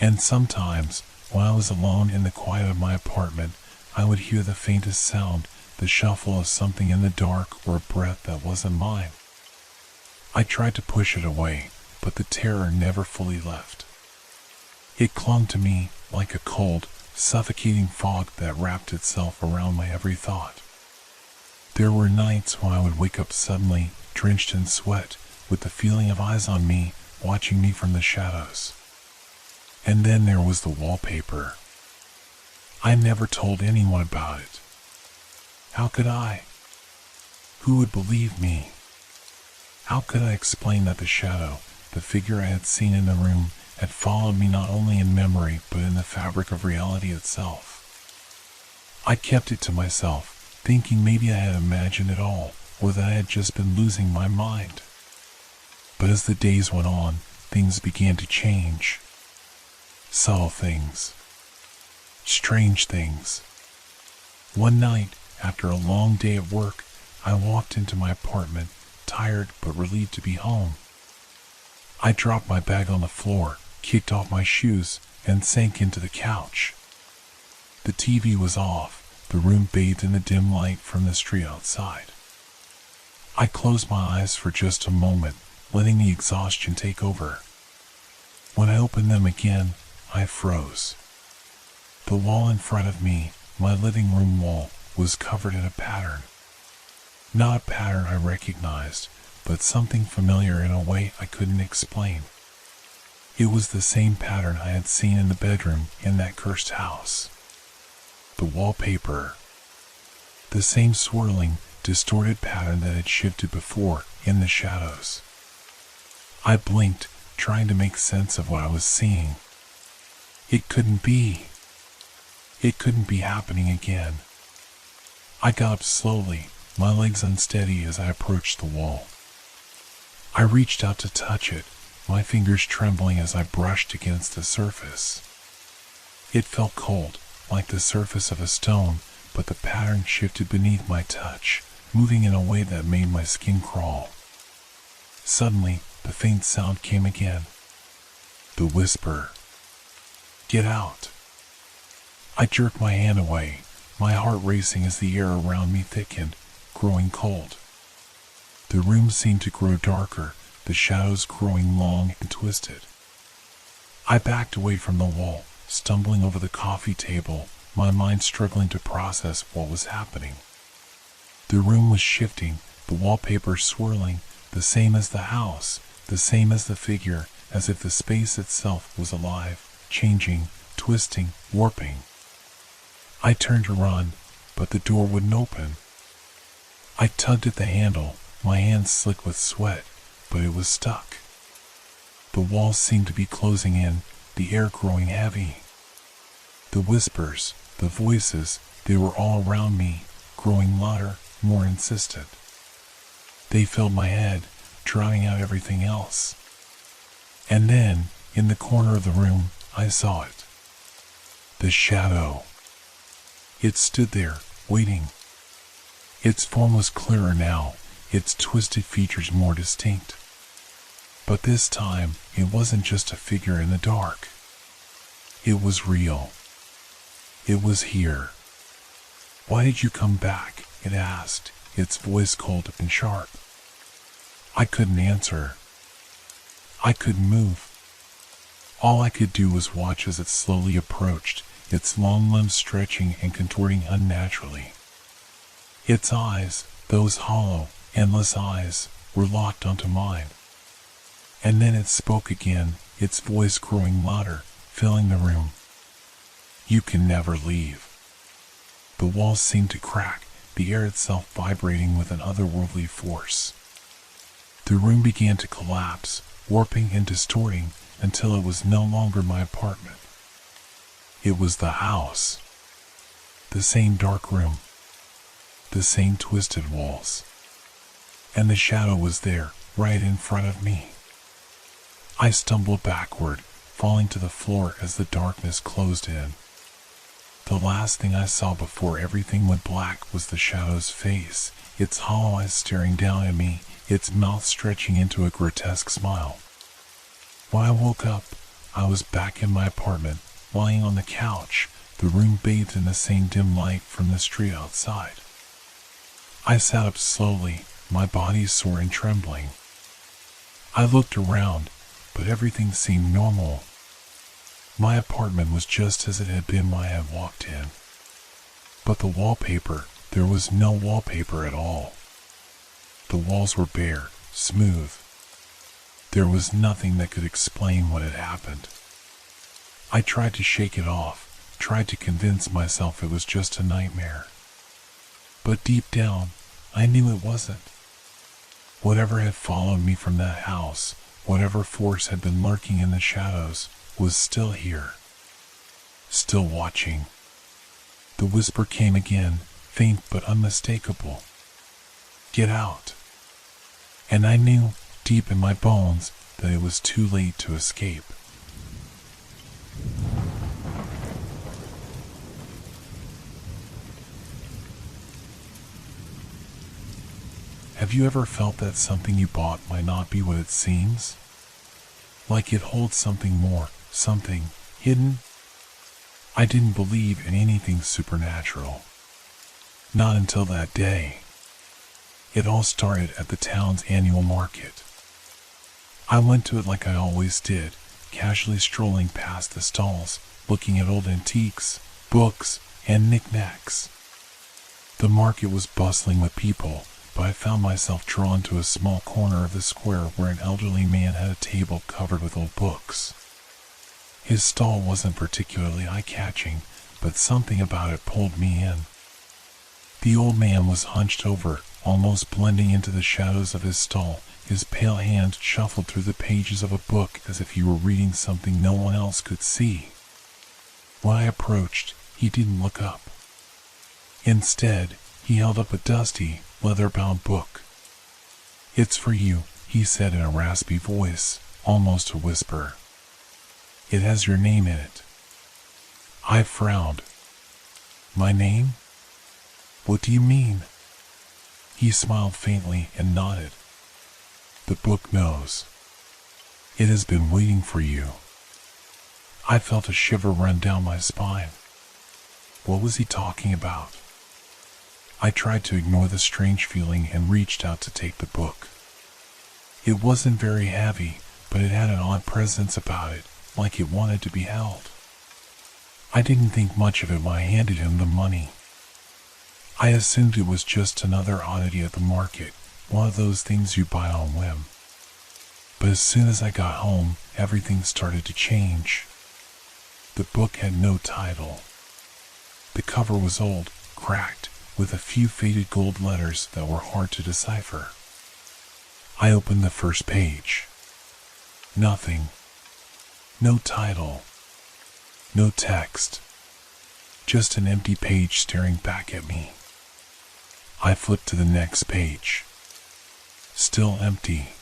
And sometimes, when I was alone in the quiet of my apartment, I would hear the faintest sound, the shuffle of something in the dark or a breath that wasn't mine. I tried to push it away, but the terror never fully left. It clung to me like a cold, suffocating fog that wrapped itself around my every thought. There were nights when I would wake up suddenly, drenched in sweat, with the feeling of eyes on me, watching me from the shadows. And then there was the wallpaper. I never told anyone about it. How could I? Who would believe me? How could I explain that the shadow, the figure I had seen in the room, had followed me not only in memory but in the fabric of reality itself? I kept it to myself, thinking maybe I had imagined it all, or that I had just been losing my mind. But as the days went on, things began to change. Subtle things. Strange things. One night, after a long day at work, I walked into my apartment, tired but relieved to be home. I dropped my bag on the floor, kicked off my shoes, and sank into the couch. The TV was off, the room bathed in the dim light from the street outside. I closed my eyes for just a moment, letting the exhaustion take over. When I opened them again, I froze. The wall in front of me, my living room wall, was covered in a pattern. Not a pattern I recognized, but something familiar in a way I couldn't explain. It was the same pattern I had seen in the bedroom in that cursed house. The wallpaper. The same swirling, distorted pattern that had shifted before in the shadows. I blinked, trying to make sense of what I was seeing. It couldn't be. It couldn't be happening again. I got up slowly, my legs unsteady as I approached the wall. I reached out to touch it, my fingers trembling as I brushed against the surface. It felt cold, like the surface of a stone, but the pattern shifted beneath my touch, moving in a way that made my skin crawl. Suddenly, the faint sound came again. The whisper. "Get out." I jerked my hand away, my heart racing as the air around me thickened, growing cold. The room seemed to grow darker, the shadows growing long and twisted. I backed away from the wall, stumbling over the coffee table, my mind struggling to process what was happening. The room was shifting, the wallpaper swirling, the same as the house, the same as the figure, as if the space itself was alive, changing, twisting, warping. I turned to run, but the door wouldn't open. I tugged at the handle, my hands slick with sweat, but it was stuck. The walls seemed to be closing in, the air growing heavy. The whispers, the voices, they were all around me, growing louder, more insistent. They filled my head, drowning out everything else. And then, in the corner of the room, I saw it. The shadow. It stood there, waiting. Its form was clearer now, its twisted features more distinct. But this time, it wasn't just a figure in the dark. It was real. It was here. "Why did you come back?" it asked, its voice cold and sharp. I couldn't answer. I couldn't move. All I could do was watch as it slowly approached, its long limbs stretching and contorting unnaturally. Its eyes, those hollow, endless eyes, were locked onto mine. And then it spoke again, its voice growing louder, filling the room. "You can never leave." The walls seemed to crack, the air itself vibrating with an otherworldly force. The room began to collapse, warping and distorting, until it was no longer my apartment. It was the house. The same dark room. The same twisted walls. And the shadow was there, right in front of me. I stumbled backward, falling to the floor as the darkness closed in. The last thing I saw before everything went black was the shadow's face, its hollow eyes staring down at me, its mouth stretching into a grotesque smile. When I woke up, I was back in my apartment, lying on the couch, the room bathed in the same dim light from the street outside. I sat up slowly, my body sore and trembling. I looked around, but everything seemed normal. My apartment was just as it had been when I had walked in. But the wallpaper, there was no wallpaper at all. The walls were bare, smooth. There was nothing that could explain what had happened. I tried to shake it off, tried to convince myself it was just a nightmare. But deep down, I knew it wasn't. Whatever had followed me from that house, whatever force had been lurking in the shadows, was still here, still watching. The whisper came again, faint but unmistakable. Get out. And I knew, deep in my bones, that it was too late to escape. Have you ever felt that something you bought might not be what it seems? Like it holds something more, something hidden? I didn't believe in anything supernatural. Not until that day. It all started at the town's annual market. I went to it like I always did, casually strolling past the stalls, looking at old antiques, books, and knickknacks. The market was bustling with people, but I found myself drawn to a small corner of the square where an elderly man had a table covered with old books. His stall wasn't particularly eye-catching, but something about it pulled me in. The old man was hunched over, almost blending into the shadows of his stall. His pale hand shuffled through the pages of a book as if he were reading something no one else could see. When I approached, he didn't look up. Instead, he held up a dusty, leather-bound book. "It's for you," he said in a raspy voice, almost a whisper. "It has your name in it." I frowned. "My name? What do you mean?" He smiled faintly and nodded. "The book knows. It has been waiting for you." I felt a shiver run down my spine. What was he talking about? I tried to ignore the strange feeling and reached out to take the book. It wasn't very heavy, but it had an odd presence about it, like it wanted to be held. I didn't think much of it when I handed him the money. I assumed it was just another oddity at the market, one of those things you buy on whim. But as soon as I got home, everything started to change. The book had no title. The cover was old, cracked, with a few faded gold letters that were hard to decipher. I opened the first page. Nothing. No title. No text. Just an empty page staring back at me. I flipped to the next page. Still empty.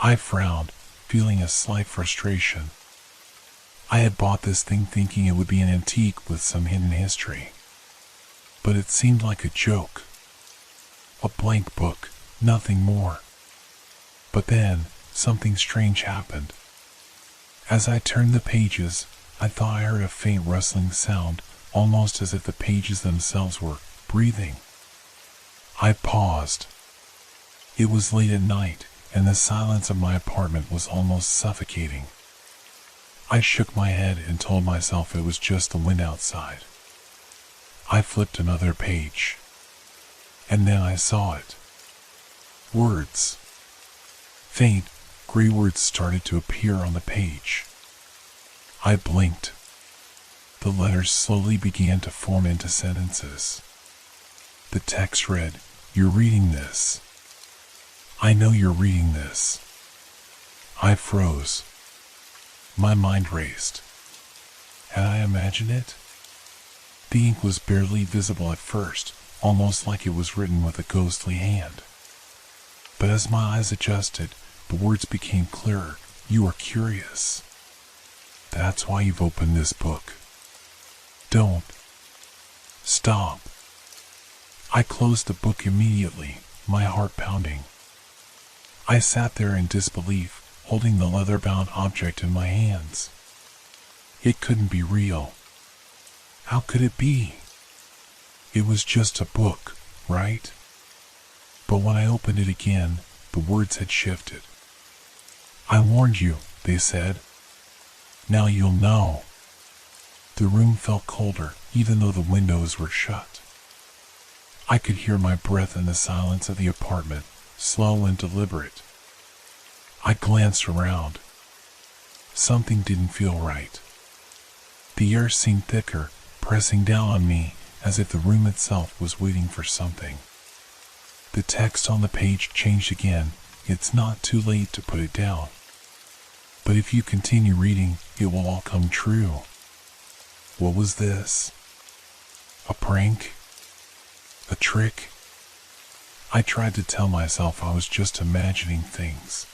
I frowned, feeling a slight frustration. I had bought this thing thinking it would be an antique with some hidden history. But it seemed like a joke. A blank book, nothing more. But then, something strange happened. As I turned the pages, I thought I heard a faint rustling sound, almost as if the pages themselves were breathing. I paused. It was late at night, and the silence of my apartment was almost suffocating. I shook my head and told myself it was just the wind outside. I flipped another page. And then I saw it. Words. Faint, gray words started to appear on the page. I blinked. The letters slowly began to form into sentences. The text read, "You're reading this. I know you're reading this." I froze. My mind raced. Had I imagined it? The ink was barely visible at first, almost like it was written with a ghostly hand. But as my eyes adjusted, the words became clearer. "You are curious. That's why you've opened this book. Don't stop." I closed the book immediately, my heart pounding. I sat there in disbelief, holding the leather-bound object in my hands. It couldn't be real. How could it be? It was just a book, right? But when I opened it again, the words had shifted. "I warned you," they said. "Now you'll know." The room felt colder, even though the windows were shut. I could hear my breath in the silence of the apartment, slow and deliberate. I glanced around. Something didn't feel right. The air seemed thicker, pressing down on me as if the room itself was waiting for something. The text on the page changed again. It's not too late to put it down. But if you continue reading, it will all come true. What was this? A prank? A trick? I tried to tell myself I was just imagining things.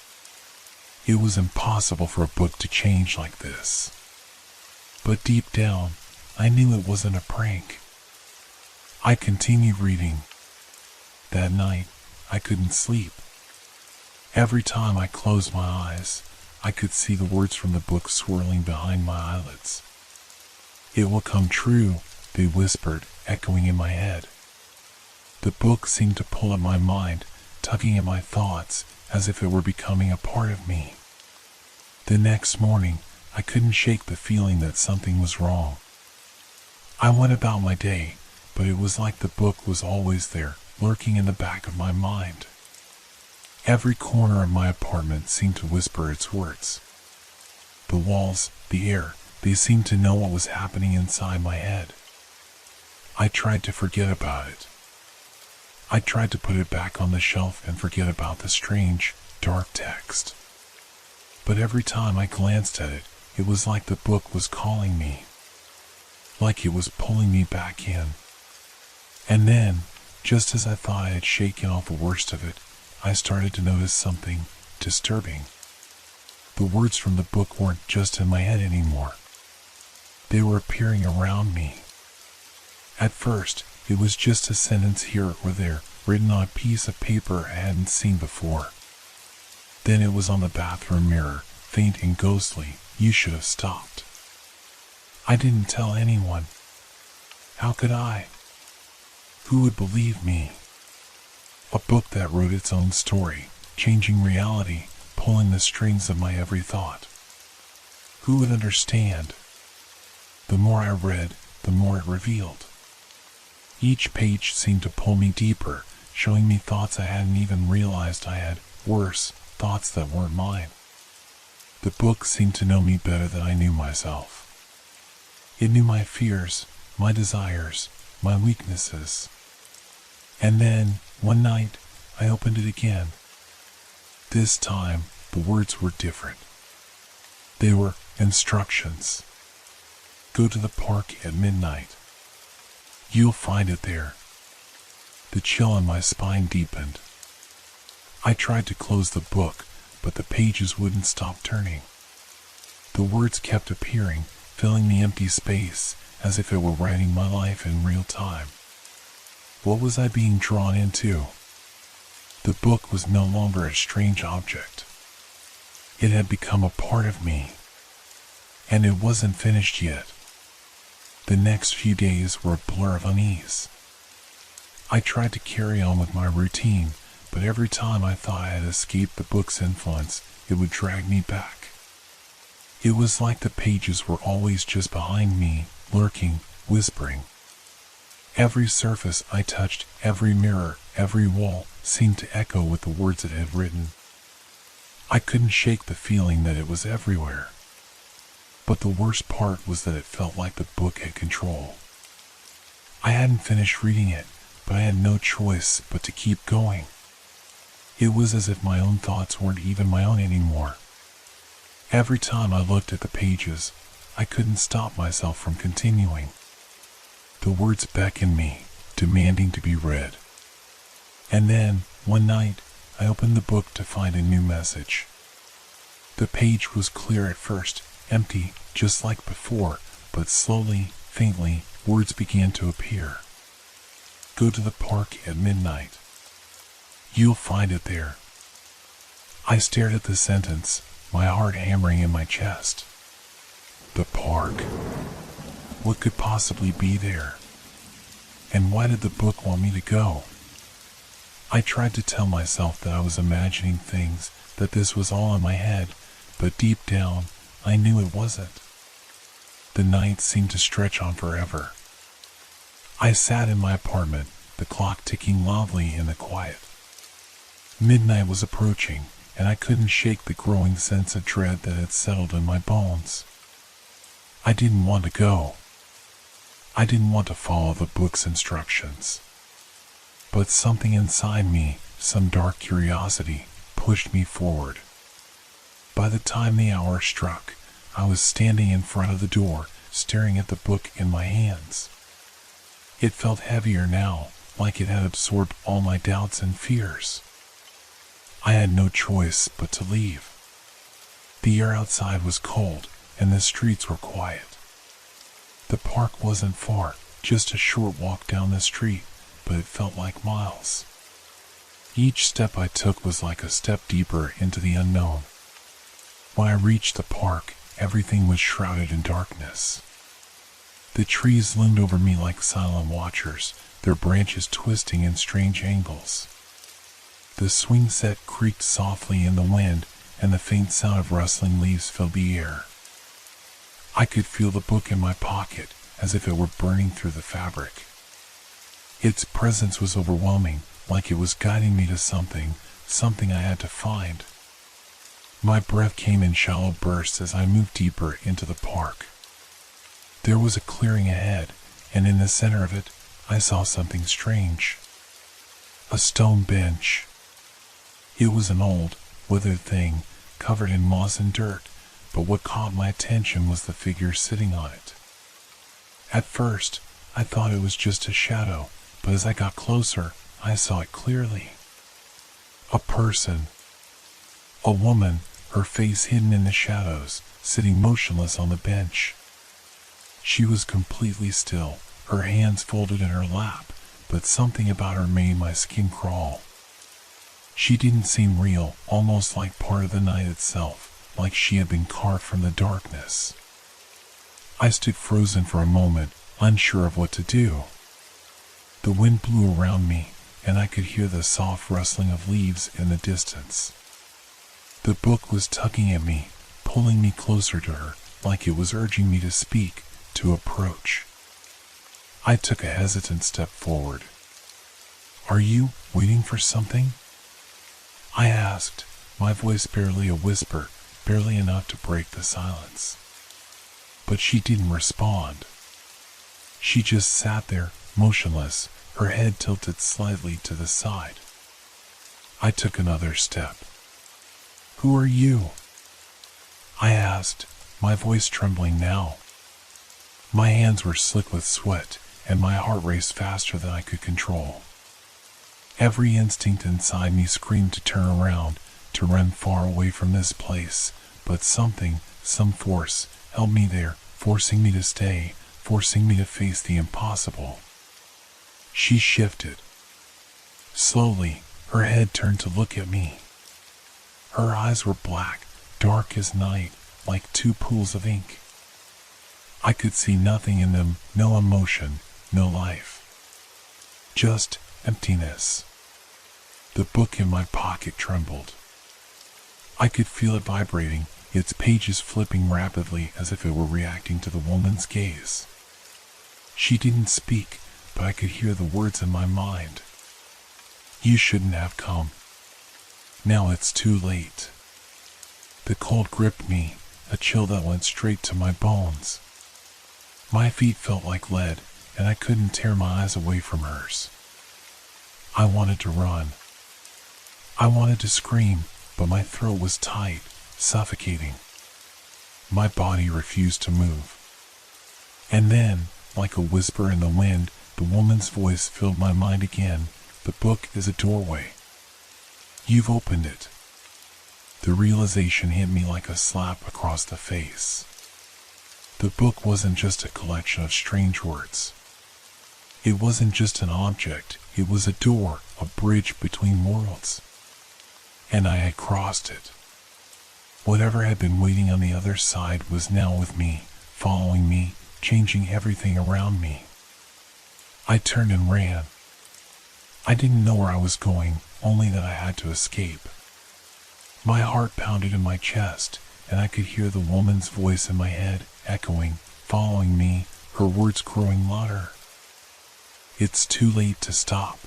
It was impossible for a book to change like this. But deep down, I knew it wasn't a prank. I continued reading. That night, I couldn't sleep. Every time I closed my eyes, I could see the words from the book swirling behind my eyelids. It will come true, they whispered, echoing in my head. The book seemed to pull at my mind, tugging at my thoughts, as if it were becoming a part of me. The next morning, I couldn't shake the feeling that something was wrong. I went about my day, but it was like the book was always there, lurking in the back of my mind. Every corner of my apartment seemed to whisper its words. The walls, the air, they seemed to know what was happening inside my head. I tried to forget about it. I tried to put it back on the shelf and forget about the strange, dark text. But every time I glanced at it, it was like the book was calling me. Like it was pulling me back in. And then, just as I thought I had shaken off the worst of it, I started to notice something disturbing. The words from the book weren't just in my head anymore. They were appearing around me. At first, it was just a sentence here or there, written on a piece of paper I hadn't seen before. Then it was on the bathroom mirror, faint and ghostly. You should have stopped. I didn't tell anyone. How could I? Who would believe me? A book that wrote its own story, changing reality, pulling the strings of my every thought. Who would understand? The more I read, the more it revealed. Each page seemed to pull me deeper, showing me thoughts I hadn't even realized I had, worse, thoughts that weren't mine. The book seemed to know me better than I knew myself. It knew my fears, my desires, my weaknesses. And then, one night, I opened it again. This time, the words were different. They were instructions. Go to the park at midnight. You'll find it there. The chill in my spine deepened. I tried to close the book, but the pages wouldn't stop turning. The words kept appearing, filling the empty space, as if it were writing my life in real time. What was I being drawn into? The book was no longer a strange object. It had become a part of me. And it wasn't finished yet. The next few days were a blur of unease. I tried to carry on with my routine, but every time I thought I had escaped the book's influence, it would drag me back. It was like the pages were always just behind me, lurking, whispering. Every surface I touched, every mirror, every wall, seemed to echo with the words it had written. I couldn't shake the feeling that it was everywhere. But the worst part was that it felt like the book had control. I hadn't finished reading it, but I had no choice but to keep going. It was as if my own thoughts weren't even my own anymore. Every time I looked at the pages, I couldn't stop myself from continuing. The words beckoned me, demanding to be read. And then, one night, I opened the book to find a new message. The page was clear at first, empty, just like before, but slowly, faintly, words began to appear. Go to the park at midnight. You'll find it there. I stared at the sentence, my heart hammering in my chest. The park. What could possibly be there? And why did the book want me to go? I tried to tell myself that I was imagining things, that this was all in my head, but deep down, I knew it wasn't. The night seemed to stretch on forever. I sat in my apartment, the clock ticking loudly in the quiet. Midnight was approaching, and I couldn't shake the growing sense of dread that had settled in my bones. I didn't want to go. I didn't want to follow the book's instructions. But something inside me, some dark curiosity, pushed me forward. By the time the hour struck, I was standing in front of the door, staring at the book in my hands. It felt heavier now, like it had absorbed all my doubts and fears. I had no choice but to leave. The air outside was cold, and the streets were quiet. The park wasn't far, just a short walk down the street, but it felt like miles. Each step I took was like a step deeper into the unknown. When I reached the park, everything was shrouded in darkness. The trees loomed over me like silent watchers, their branches twisting in strange angles. The swing set creaked softly in the wind, and the faint sound of rustling leaves filled the air. I could feel the book in my pocket, as if it were burning through the fabric. Its presence was overwhelming, like it was guiding me to something I had to find. My breath came in shallow bursts as I moved deeper into the park. There was a clearing ahead, and in the center of it, I saw something strange. A stone bench. It was an old, withered thing, covered in moss and dirt, but what caught my attention was the figure sitting on it. At first, I thought it was just a shadow, but as I got closer, I saw it clearly. A person. A woman, her face hidden in the shadows, sitting motionless on the bench. She was completely still, her hands folded in her lap, but something about her made my skin crawl. She didn't seem real, almost like part of the night itself, like she had been carved from the darkness. I stood frozen for a moment, unsure of what to do. The wind blew around me, and I could hear the soft rustling of leaves in the distance. The book was tugging at me, pulling me closer to her, like it was urging me to speak, to approach. I took a hesitant step forward. "Are you waiting for something?" I asked, my voice barely a whisper, barely enough to break the silence. But she didn't respond. She just sat there, motionless, her head tilted slightly to the side. I took another step. "Who are you?" I asked, my voice trembling now. My hands were slick with sweat, and my heart raced faster than I could control. Every instinct inside me screamed to turn around, to run far away from this place, but some force, held me there, forcing me to stay, forcing me to face the impossible. She shifted. Slowly, her head turned to look at me. Her eyes were black, dark as night, like two pools of ink. I could see nothing in them, no emotion, no life. Just emptiness. The book in my pocket trembled. I could feel it vibrating, its pages flipping rapidly as if it were reacting to the woman's gaze. She didn't speak, but I could hear the words in my mind. "You shouldn't have come. Now it's too late." The cold gripped me, a chill that went straight to my bones. My feet felt like lead, and I couldn't tear my eyes away from hers. I wanted to run. I wanted to scream, but my throat was tight, suffocating. My body refused to move. And then, like a whisper in the wind, the woman's voice filled my mind again. "The book is a doorway. You've opened it." The realization hit me like a slap across the face. The book wasn't just a collection of strange words. It wasn't just an object, it was a door, a bridge between worlds. And I had crossed it. Whatever had been waiting on the other side was now with me, following me, changing everything around me. I turned and ran. I didn't know where I was going, only that I had to escape. My heart pounded in my chest, and I could hear the woman's voice in my head, echoing, following me, her words growing louder. "It's too late to stop.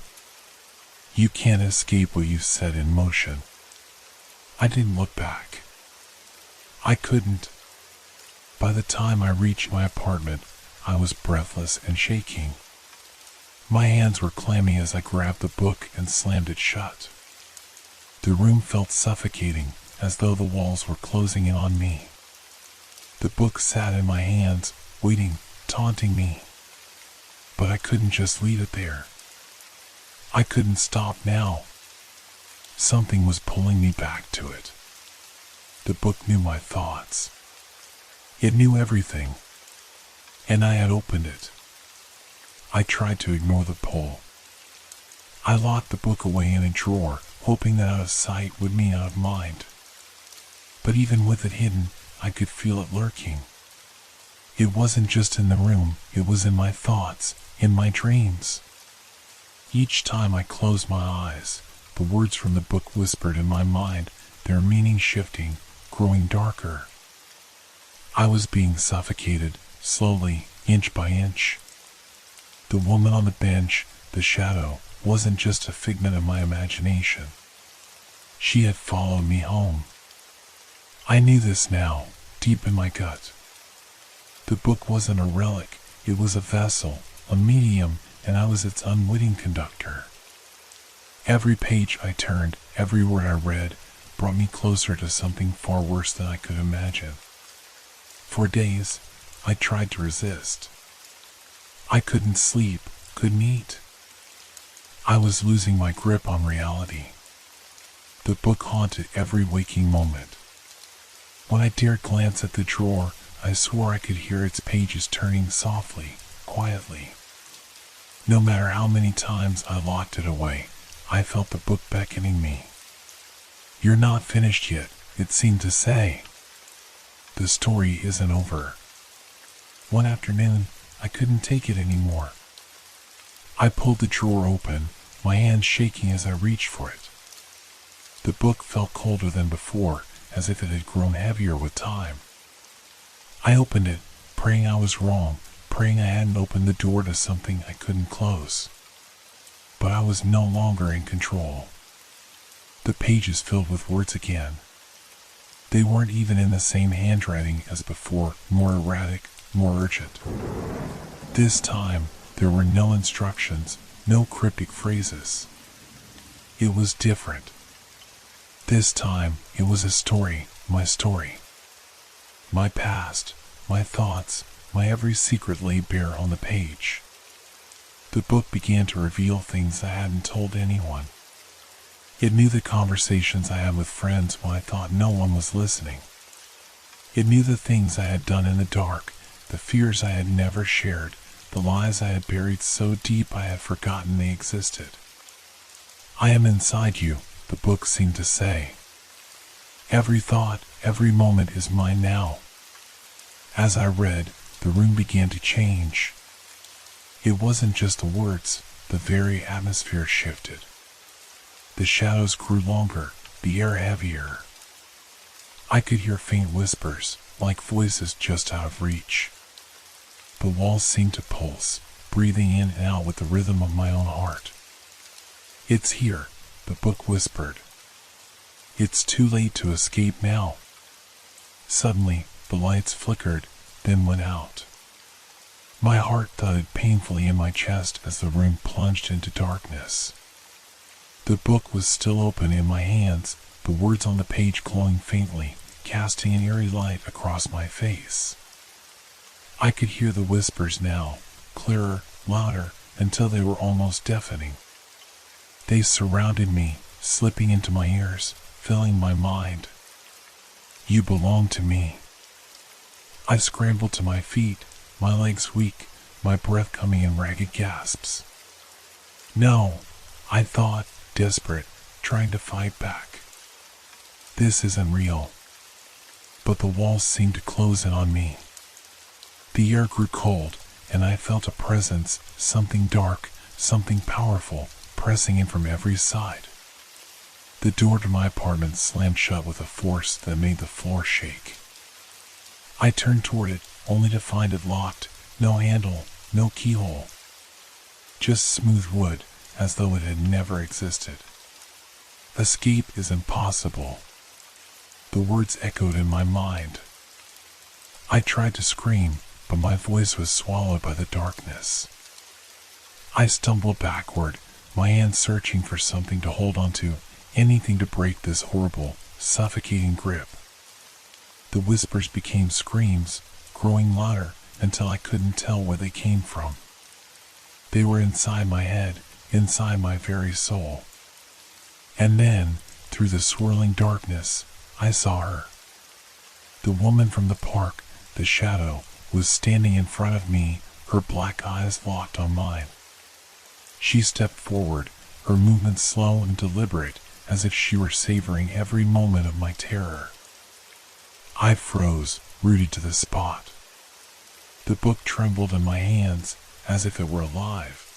You can't escape what you've set in motion." I didn't look back. I couldn't. By the time I reached my apartment, I was breathless and shaking. My hands were clammy as I grabbed the book and slammed it shut. The room felt suffocating, as though the walls were closing in on me. The book sat in my hands, waiting, taunting me. But I couldn't just leave it there. I couldn't stop now. Something was pulling me back to it. The book knew my thoughts. It knew everything. And I had opened it. I tried to ignore the pull. I locked the book away in a drawer, hoping that out of sight would mean out of mind. But even with it hidden, I could feel it lurking. It wasn't just in the room, it was in my thoughts, in my dreams. Each time I closed my eyes, the words from the book whispered in my mind, their meaning shifting, growing darker. I was being suffocated, slowly, inch by inch. The woman on the bench, the shadow, wasn't just a figment of my imagination. She had followed me home. I knew this now, deep in my gut. The book wasn't a relic, it was a vessel, a medium, and I was its unwitting conductor. Every page I turned, every word I read, brought me closer to something far worse than I could imagine. For days, I tried to resist. I couldn't sleep, couldn't eat. I was losing my grip on reality. The book haunted every waking moment. When I dared glance at the drawer, I swore I could hear its pages turning softly, quietly. No matter how many times I locked it away, I felt the book beckoning me. "You're not finished yet," it seemed to say. "The story isn't over." One afternoon, I couldn't take it anymore. I pulled the drawer open, my hands shaking as I reached for it. The book felt colder than before, as if it had grown heavier with time. I opened it, praying I was wrong, praying I hadn't opened the door to something I couldn't close. But I was no longer in control. The pages filled with words again. They weren't even in the same handwriting as before, more erratic, more urgent. This time, there were no instructions, no cryptic phrases. It was different. This time, it was a story, my story. My past, my thoughts, my every secret lay bare on the page. The book began to reveal things I hadn't told anyone. It knew the conversations I had with friends when I thought no one was listening. It knew the things I had done in the dark, the fears I had never shared, the lies I had buried so deep I had forgotten they existed. "I am inside you," the book seemed to say. "Every thought, every moment is mine now." As I read, the room began to change. It wasn't just the words, the very atmosphere shifted. The shadows grew longer, the air heavier. I could hear faint whispers, like voices just out of reach. The walls seemed to pulse, breathing in and out with the rhythm of my own heart. "It's here," the book whispered. "It's too late to escape now." Suddenly, the lights flickered, then went out. My heart thudded painfully in my chest as the room plunged into darkness. The book was still open in my hands, the words on the page glowing faintly, casting an eerie light across my face. I could hear the whispers now, clearer, louder, until they were almost deafening. They surrounded me, slipping into my ears, filling my mind. "You belong to me." I scrambled to my feet, my legs weak, my breath coming in ragged gasps. "No," I thought, desperate, trying to fight back. "This isn't real." But the walls seemed to close in on me. The air grew cold, and I felt a presence, something dark, something powerful, pressing in from every side. The door to my apartment slammed shut with a force that made the floor shake. I turned toward it, only to find it locked, no handle, no keyhole. Just smooth wood, as though it had never existed. "Escape is impossible." The words echoed in my mind. I tried to scream, but my voice was swallowed by the darkness. I stumbled backward, my hands searching for something to hold onto, anything to break this horrible, suffocating grip. The whispers became screams, growing louder until I couldn't tell where they came from. They were inside my head, inside my very soul. And then, through the swirling darkness, I saw her. The woman from the park, the shadow, was standing in front of me, her black eyes locked on mine. She stepped forward, her movements slow and deliberate, as if she were savoring every moment of my terror. I froze, rooted to the spot. The book trembled in my hands, as if it were alive.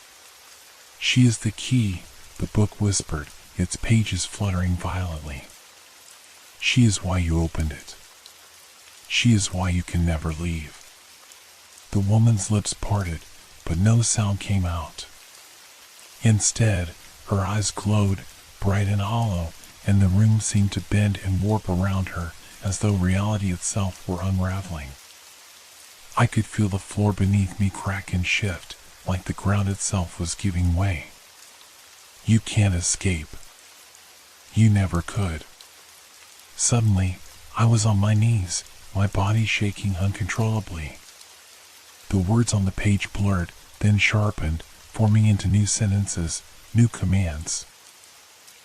"She is the key," the book whispered, its pages fluttering violently. "She is why you opened it. She is why you can never leave." The woman's lips parted, but no sound came out. Instead, her eyes glowed, bright and hollow, and the room seemed to bend and warp around her, as though reality itself were unraveling. I could feel the floor beneath me crack and shift, like the ground itself was giving way. "You can't escape. You never could." Suddenly, I was on my knees, my body shaking uncontrollably. The words on the page blurred, then sharpened, forming into new sentences, new commands.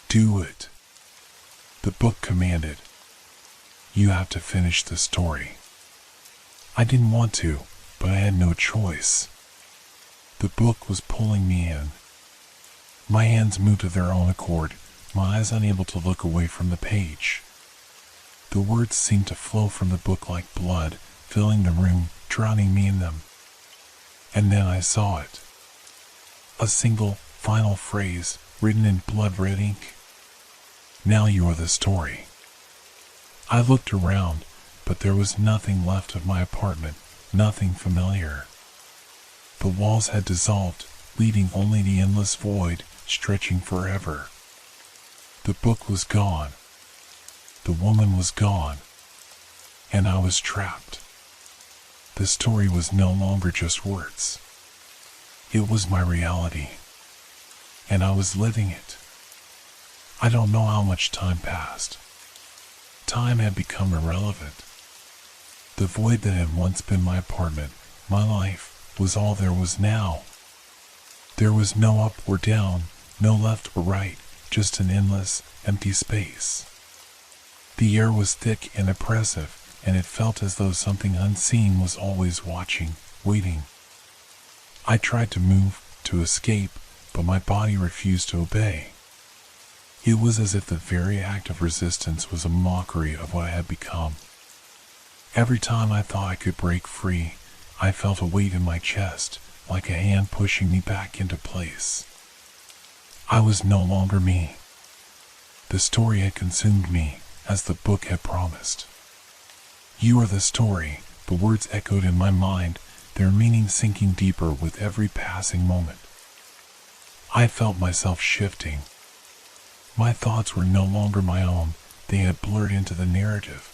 "Do it," the book commanded. "You have to finish the story." I didn't want to, but I had no choice. The book was pulling me in. My hands moved of their own accord, my eyes unable to look away from the page. The words seemed to flow from the book like blood, filling the room, drowning me in them. And then I saw it. A single, final phrase, written in blood-red ink. "Now you are the story." I looked around, but there was nothing left of my apartment, nothing familiar. The walls had dissolved, leaving only the endless void, stretching forever. The book was gone. The woman was gone. And I was trapped. The story was no longer just words. It was my reality. And I was living it. I don't know how much time passed. Time had become irrelevant. The void that had once been my apartment, my life, was all there was now. There was no up or down, no left or right, just an endless, empty space. The air was thick and oppressive, and it felt as though something unseen was always watching, waiting. I tried to move, to escape, but my body refused to obey. It was as if the very act of resistance was a mockery of what I had become. Every time I thought I could break free, I felt a weight in my chest, like a hand pushing me back into place. I was no longer me. The story had consumed me, as the book had promised. "You are the story," the words echoed in my mind, their meaning sinking deeper with every passing moment. I felt myself shifting. My thoughts were no longer my own, they had blurred into the narrative.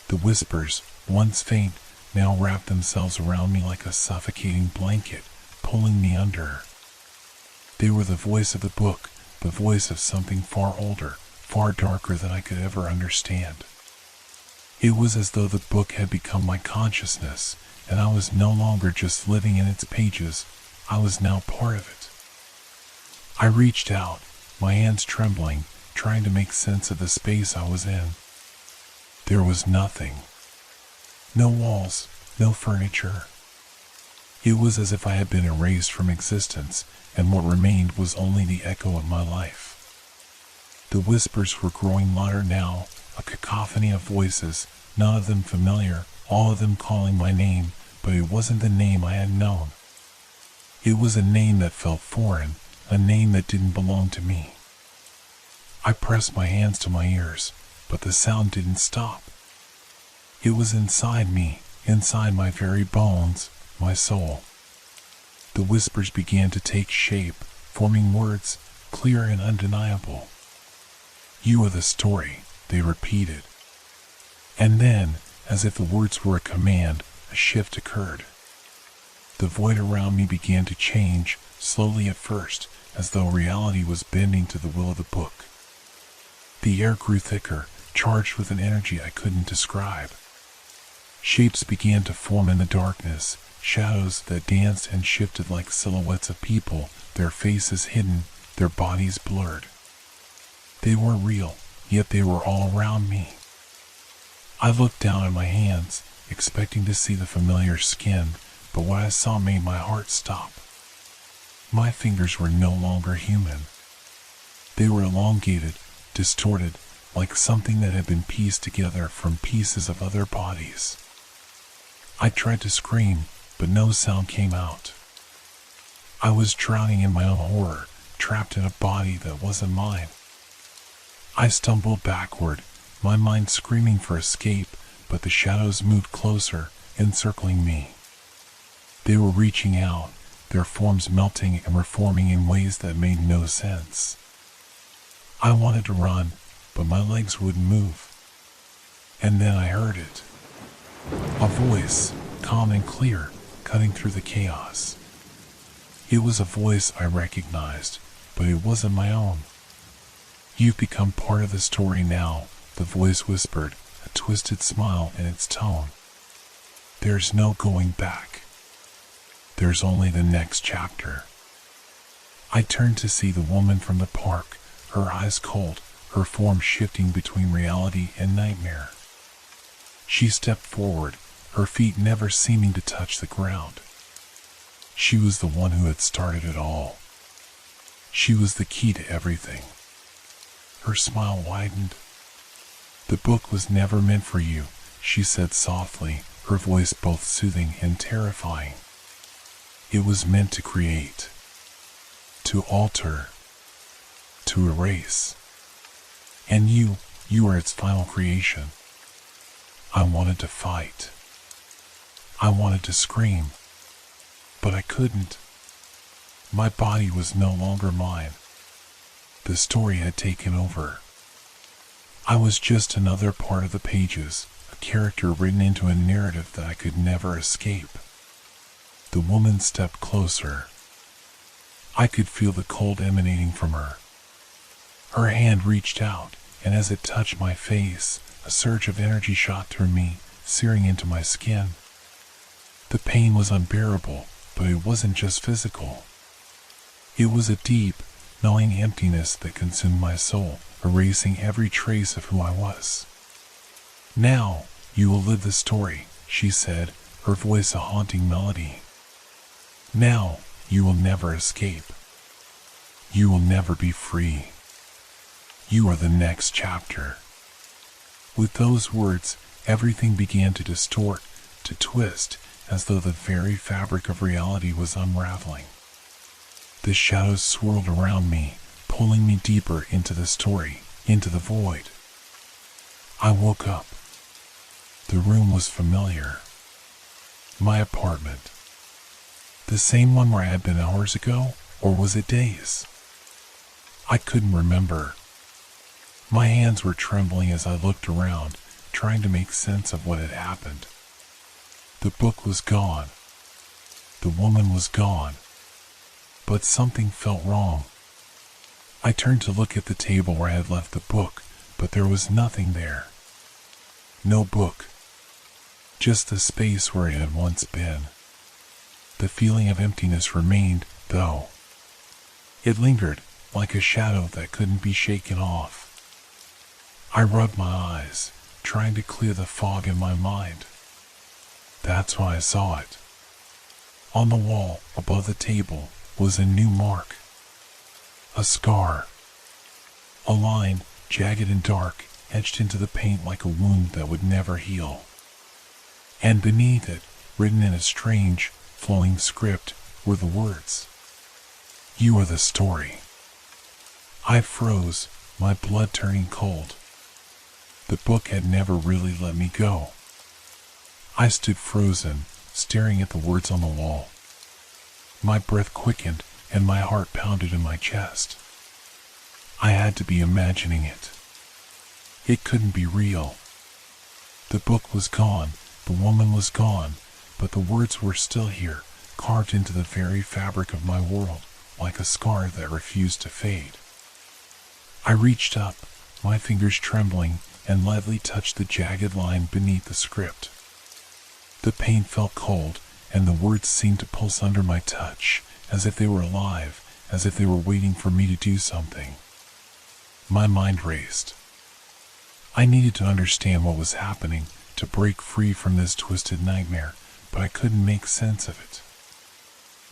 The whispers, once faint, now wrapped themselves around me like a suffocating blanket, pulling me under. They were the voice of the book, the voice of something far older, far darker than I could ever understand. It was as though the book had become my consciousness, and I was no longer just living in its pages, I was now part of it. I reached out, my hands trembling, trying to make sense of the space I was in. There was nothing. No walls, no furniture. It was as if I had been erased from existence, and what remained was only the echo of my life. The whispers were growing louder now, a cacophony of voices, none of them familiar, all of them calling my name, but it wasn't the name I had known. It was a name that felt foreign, a name that didn't belong to me. I pressed my hands to my ears, but the sound didn't stop. It was inside me, inside my very bones, my soul. The whispers began to take shape, forming words, clear and undeniable. "You are the story," they repeated. And then, as if the words were a command, a shift occurred. The void around me began to change, slowly at first, as though reality was bending to the will of the book. The air grew thicker, charged with an energy I couldn't describe. Shapes began to form in the darkness, shadows that danced and shifted like silhouettes of people, their faces hidden, their bodies blurred. They weren't real, yet they were all around me. I looked down at my hands, expecting to see the familiar skin, but what I saw made my heart stop. My fingers were no longer human. They were elongated, distorted, like something that had been pieced together from pieces of other bodies. I tried to scream, but no sound came out. I was drowning in my own horror, trapped in a body that wasn't mine. I stumbled backward, my mind screaming for escape, but the shadows moved closer, encircling me. They were reaching out, their forms melting and reforming in ways that made no sense. I wanted to run, but my legs wouldn't move. And then I heard it. A voice, calm and clear, cutting through the chaos. It was a voice I recognized, but it wasn't my own. "You've become part of the story now," the voice whispered, a twisted smile in its tone. "There's no going back. There's only the next chapter." I turned to see the woman from the park, her eyes cold, her form shifting between reality and nightmare. She stepped forward, her feet never seeming to touch the ground. She was the one who had started it all. She was the key to everything. Her smile widened. "The book was never meant for you," she said softly, her voice both soothing and terrifying. "It was meant to create, to alter, to erase. And you are its final creation." I wanted to fight. I wanted to scream, but I couldn't. My body was no longer mine. The story had taken over. I was just another part of the pages, a character written into a narrative that I could never escape. The woman stepped closer. I could feel the cold emanating from her. Her hand reached out, and as it touched my face, a surge of energy shot through me, searing into my skin. The pain was unbearable, but it wasn't just physical. It was a deep, gnawing emptiness that consumed my soul, erasing every trace of who I was. "Now, you will live the story," she said, her voice a haunting melody. "Now, you will never escape. You will never be free. You are the next chapter." With those words, everything began to distort, to twist, as though the very fabric of reality was unraveling. The shadows swirled around me, pulling me deeper into the story, into the void. I woke up. The room was familiar. My apartment. The same one where I had been hours ago, or was it days? I couldn't remember. My hands were trembling as I looked around, trying to make sense of what had happened. The book was gone. The woman was gone. But something felt wrong. I turned to look at the table where I had left the book, but there was nothing there. No book. Just the space where it had once been. The feeling of emptiness remained, though. It lingered, like a shadow that couldn't be shaken off. I rubbed my eyes, trying to clear the fog in my mind. That's when I saw it. On the wall, above the table, was a new mark. A scar. A line, jagged and dark, etched into the paint like a wound that would never heal. And beneath it, written in a strange, flowing script, were the words, "You are the story." I froze, my blood turning cold. The book had never really let me go. I stood frozen, staring at the words on the wall. My breath quickened, and my heart pounded in my chest. I had to be imagining it. It couldn't be real. The book was gone, the woman was gone, but the words were still here, carved into the very fabric of my world, like a scar that refused to fade. I reached up, my fingers trembling, and lightly touched the jagged line beneath the script. The paint felt cold, and the words seemed to pulse under my touch, as if they were alive, as if they were waiting for me to do something. My mind raced. I needed to understand what was happening, to break free from this twisted nightmare, but I couldn't make sense of it.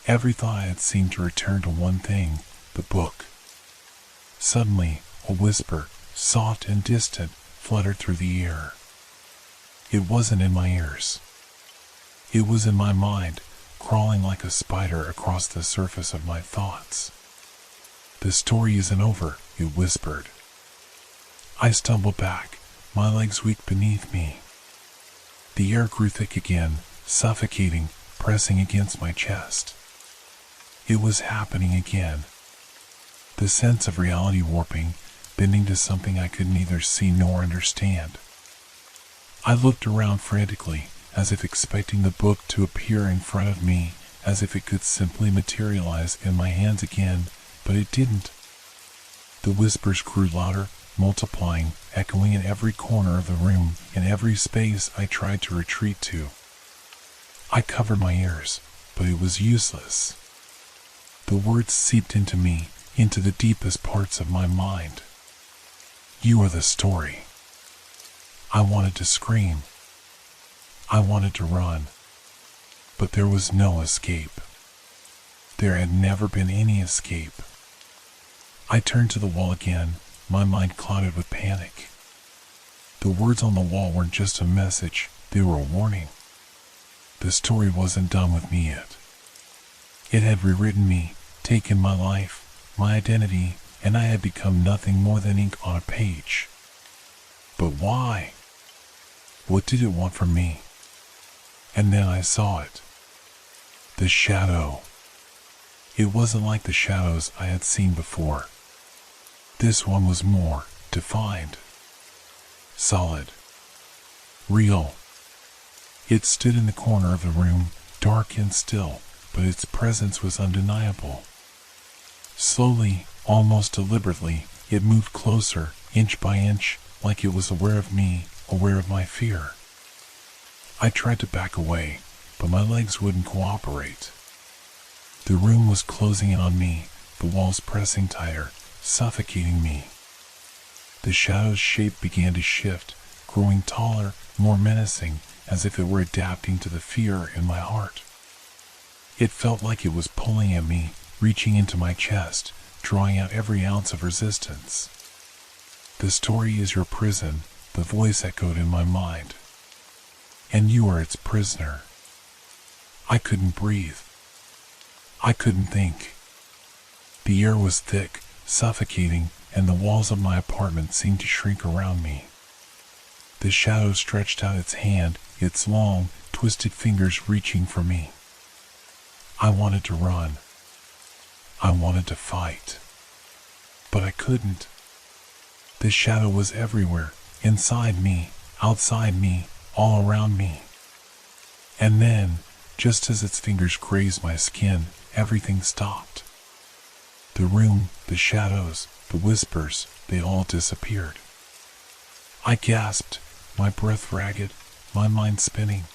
Every thought I had seemed to return to one thing, the book. Suddenly, a whisper, soft and distant, fluttered through the air. It wasn't in my ears. It was in my mind, crawling like a spider across the surface of my thoughts. "The story isn't over," it whispered. I stumbled back, my legs weak beneath me. The air grew thick again, suffocating, pressing against my chest. It was happening again. The sense of reality warping, bending to something I could neither see nor understand. I looked around frantically, as if expecting the book to appear in front of me, as if it could simply materialize in my hands again, but it didn't. The whispers grew louder, multiplying, echoing in every corner of the room, in every space I tried to retreat to. I covered my ears, but it was useless. The words seeped into me, into the deepest parts of my mind. "You are the story." I wanted to scream. I wanted to run. But there was no escape. There had never been any escape. I turned to the wall again, my mind clouded with panic. The words on the wall weren't just a message, they were a warning. The story wasn't done with me yet. It had rewritten me, taken my life, my identity, and I had become nothing more than ink on a page. But why? What did it want from me? And then I saw it. The shadow. It wasn't like the shadows I had seen before. This one was more defined. Solid. Real. It stood in the corner of the room, dark and still, but its presence was undeniable. Slowly, almost deliberately, it moved closer, inch by inch, like it was aware of me, aware of my fear. I tried to back away, but my legs wouldn't cooperate. The room was closing in on me, the walls pressing tighter, suffocating me. The shadow's shape began to shift, growing taller, more menacing, as if it were adapting to the fear in my heart. It felt like it was pulling at me, reaching into my chest, drawing out every ounce of resistance. "The story is your prison," the voice echoed in my mind. "And you are its prisoner." I couldn't breathe. I couldn't think. The air was thick, suffocating, and the walls of my apartment seemed to shrink around me. The shadow stretched out its hand, its long, twisted fingers reaching for me. I wanted to run. I wanted to fight. But I couldn't. The shadow was everywhere, inside me, outside me, all around me. And then, just as its fingers grazed my skin, everything stopped. The room, the shadows, the whispers, they all disappeared. I gasped, my breath ragged, my mind spinning.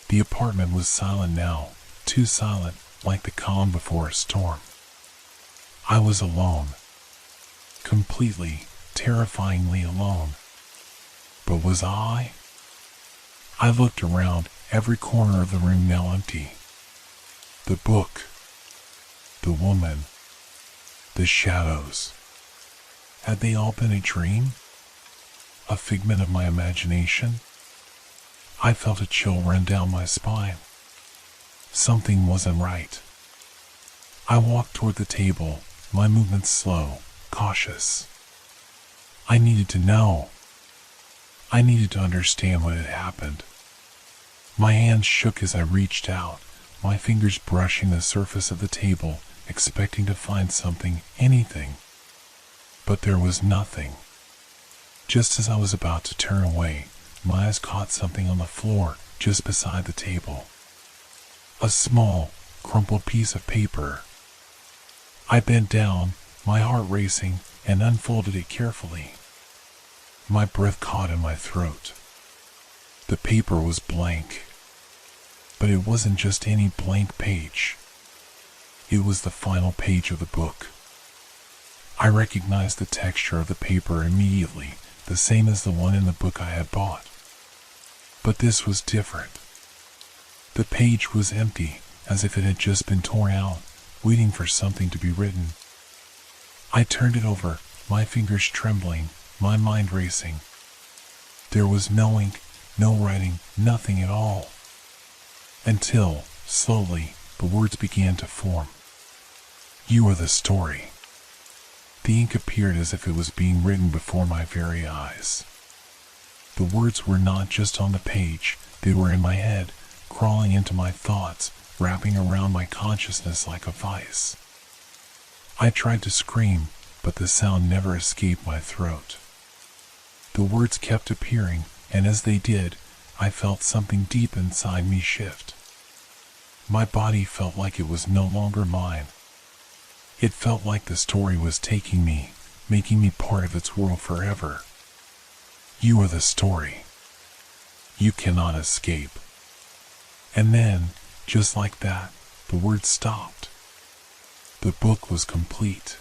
The apartment was silent now, too silent, like the calm before a storm. I was alone. Completely, terrifyingly alone. But was I? I looked around, every corner of the room now empty. The book. The woman. The shadows. Had they all been a dream? A figment of my imagination? I felt a chill run down my spine. Something wasn't right. I walked toward the table, my movements slow, cautious. I needed to know. I needed to understand what had happened. My hands shook as I reached out, my fingers brushing the surface of the table, expecting to find something, anything. But there was nothing. Just as I was about to turn away, my eyes caught something on the floor just beside the table. A small, crumpled piece of paper. I bent down, my heart racing, and unfolded it carefully. My breath caught in my throat. The paper was blank. But it wasn't just any blank page. It was the final page of the book. I recognized the texture of the paper immediately, the same as the one in the book I had bought. But this was different. The page was empty, as if it had just been torn out, waiting for something to be written. I turned it over, my fingers trembling, my mind racing. There was no ink, no writing, nothing at all. Until, slowly, the words began to form. You are the story. The ink appeared as if it was being written before my very eyes. The words were not just on the page, they were in my head, crawling into my thoughts, wrapping around my consciousness like a vice. I tried to scream, but the sound never escaped my throat. The words kept appearing, and as they did, I felt something deep inside me shift. My body felt like it was no longer mine. It felt like the story was taking me, making me part of its world forever. You are the story. You cannot escape. And then, just like that, the words stopped. The book was complete.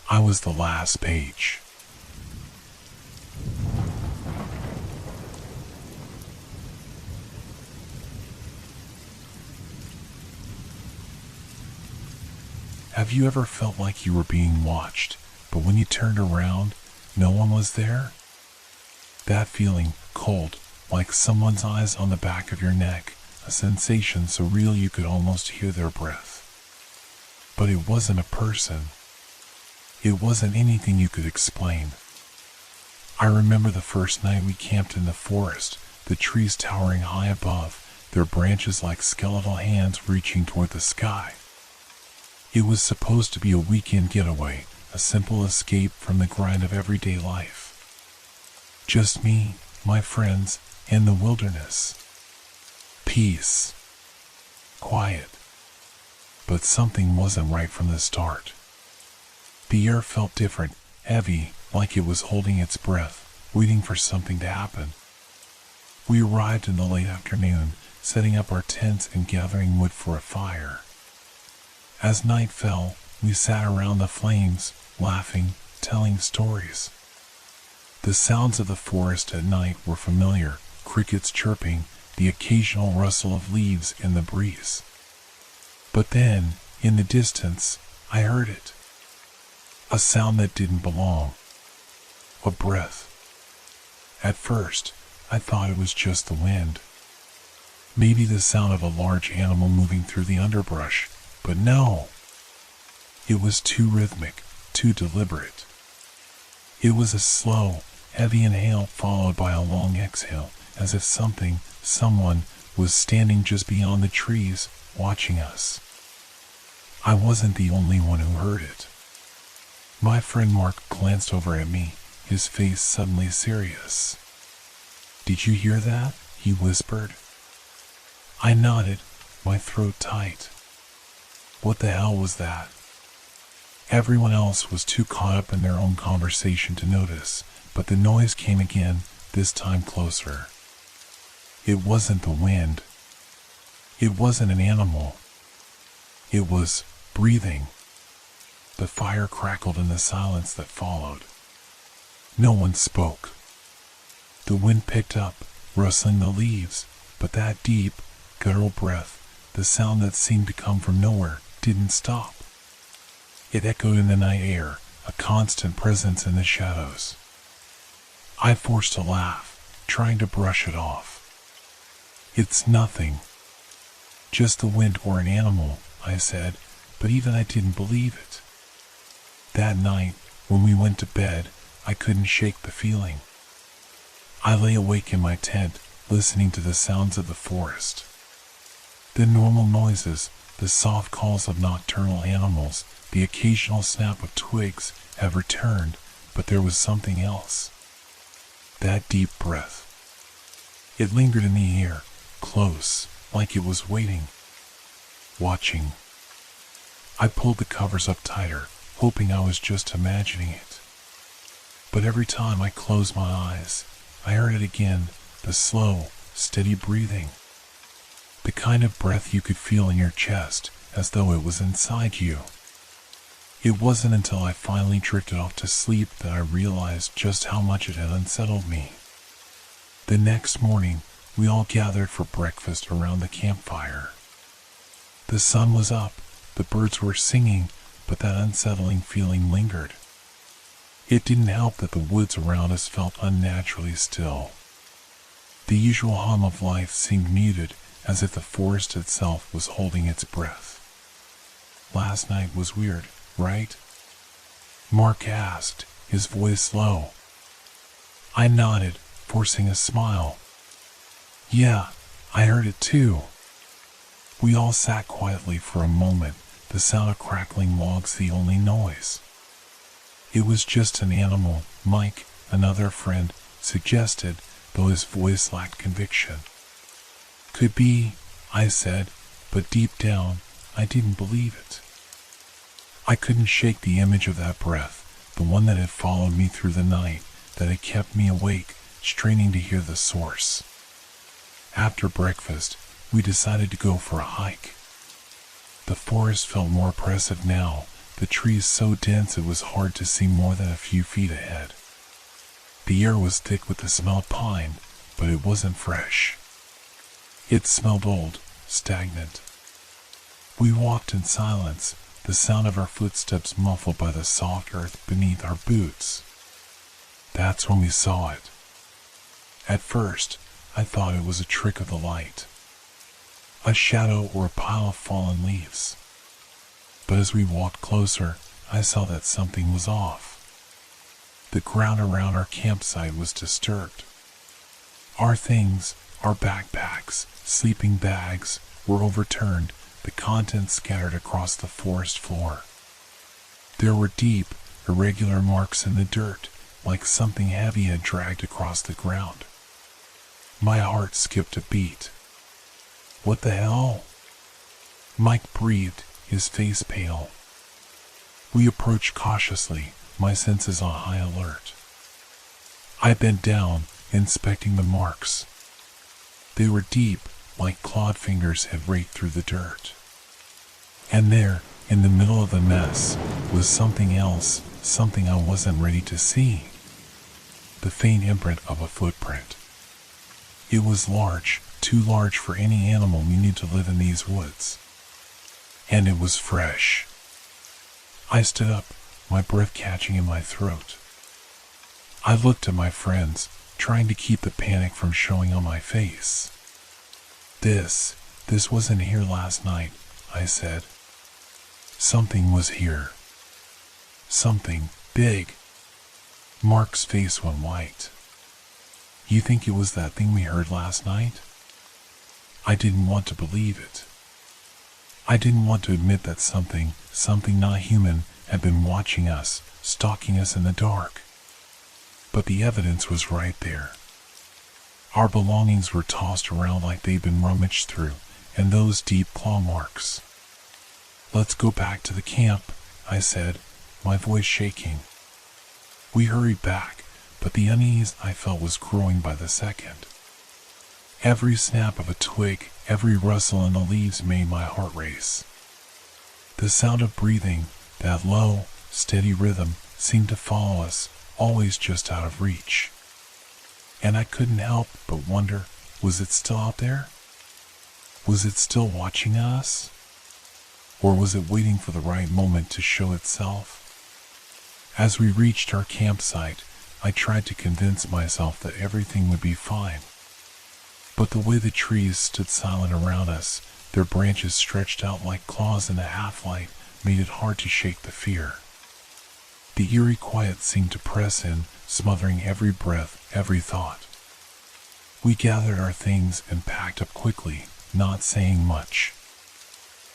I was the last page. Have you ever felt like you were being watched, but when you turned around, no one was there? That feeling, cold, like someone's eyes on the back of your neck, a sensation so real you could almost hear their breath. But it wasn't a person. It wasn't anything you could explain. I remember the first night we camped in the forest, the trees towering high above, their branches like skeletal hands reaching toward the sky. It was supposed to be a weekend getaway, a simple escape from the grind of everyday life. Just me, my friends, and the wilderness. Peace. Quiet. But something wasn't right from the start. The air felt different, heavy, like it was holding its breath, waiting for something to happen. We arrived in the late afternoon, setting up our tents and gathering wood for a fire. As night fell, we sat around the flames, laughing, telling stories. The sounds of the forest at night were familiar, crickets chirping, the occasional rustle of leaves in the breeze. But then, in the distance, I heard it. A sound that didn't belong. A breath. At first, I thought it was just the wind. Maybe the sound of a large animal moving through the underbrush. But no, it was too rhythmic, too deliberate. It was a slow, heavy inhale followed by a long exhale, as if someone was standing just beyond the trees, watching us. I wasn't the only one who heard it. My friend Mark glanced over at me, his face suddenly serious. "Did you hear that?" he whispered. I nodded, my throat tight. What the hell was that? Everyone else was too caught up in their own conversation to notice, but the noise came again, this time closer. It wasn't the wind. It wasn't an animal. It was breathing. The fire crackled in the silence that followed. No one spoke. The wind picked up, rustling the leaves, but that deep, guttural breath, the sound that seemed to come from nowhere, didn't stop. It echoed in the night air, a constant presence in the shadows. I forced a laugh, trying to brush it off. "It's nothing. Just the wind or an animal," I said, but even I didn't believe it. That night, when we went to bed, I couldn't shake the feeling. I lay awake in my tent, listening to the sounds of the forest. The normal noises, the soft calls of nocturnal animals, the occasional snap of twigs have returned, but there was something else. That deep breath. It lingered in the air, close, like it was waiting, watching. I pulled the covers up tighter, hoping I was just imagining it. But every time I closed my eyes, I heard it again, the slow, steady breathing. The kind of breath you could feel in your chest, as though it was inside you. It wasn't until I finally drifted off to sleep that I realized just how much it had unsettled me. The next morning, we all gathered for breakfast around the campfire. The sun was up, the birds were singing, but that unsettling feeling lingered. It didn't help that the woods around us felt unnaturally still. The usual hum of life seemed muted, as if the forest itself was holding its breath. Last night was weird, right? Mark asked, his voice low. I nodded, forcing a smile. Yeah, I heard it too. We all sat quietly for a moment, the sound of crackling logs the only noise. It was just an animal, Mike, another friend, suggested, though his voice lacked conviction. Could be, I said, but deep down, I didn't believe it. I couldn't shake the image of that breath, the one that had followed me through the night, that had kept me awake, straining to hear the source. After breakfast, we decided to go for a hike. The forest felt more oppressive now, the trees so dense it was hard to see more than a few feet ahead. The air was thick with the smell of pine, but it wasn't fresh. It smelled old, stagnant. We walked in silence, the sound of our footsteps muffled by the soft earth beneath our boots. That's when we saw it. At first, I thought it was a trick of the light, a shadow or a pile of fallen leaves. But as we walked closer, I saw that something was off. The ground around our campsite was disturbed. Our things, our backpacks, sleeping bags, were overturned, the contents scattered across the forest floor. There were deep, irregular marks in the dirt, like something heavy had dragged across the ground. My heart skipped a beat. What the hell? Mike breathed, his face pale. We approached cautiously, my senses on high alert. I bent down, inspecting the marks. They were deep, like clawed fingers had raked through the dirt. And there, in the middle of the mess, was something else, something I wasn't ready to see. The faint imprint of a footprint. It was large, too large for any animal needed to live in these woods. And it was fresh. I stood up, my breath catching in my throat. I looked at my friends, trying to keep the panic from showing on my face. This wasn't here last night, I said. Something was here. Something big. Mark's face went white. You think it was that thing we heard last night? I didn't want to believe it. I didn't want to admit that something not human, had been watching us, stalking us in the dark. But the evidence was right there. Our belongings were tossed around like they'd been rummaged through, and those deep claw marks. Let's go back to the camp, I said, my voice shaking. We hurried back, but the unease I felt was growing by the second. Every snap of a twig, every rustle in the leaves made my heart race. The sound of breathing, that low, steady rhythm, seemed to follow us, always just out of reach. And I couldn't help but wonder, was it still out there? Was it still watching us? Or was it waiting for the right moment to show itself? As we reached our campsite, I tried to convince myself that everything would be fine. But the way the trees stood silent around us, their branches stretched out like claws in the half-light, made it hard to shake the fear. The eerie quiet seemed to press in, smothering every breath, every thought. We gathered our things and packed up quickly, not saying much.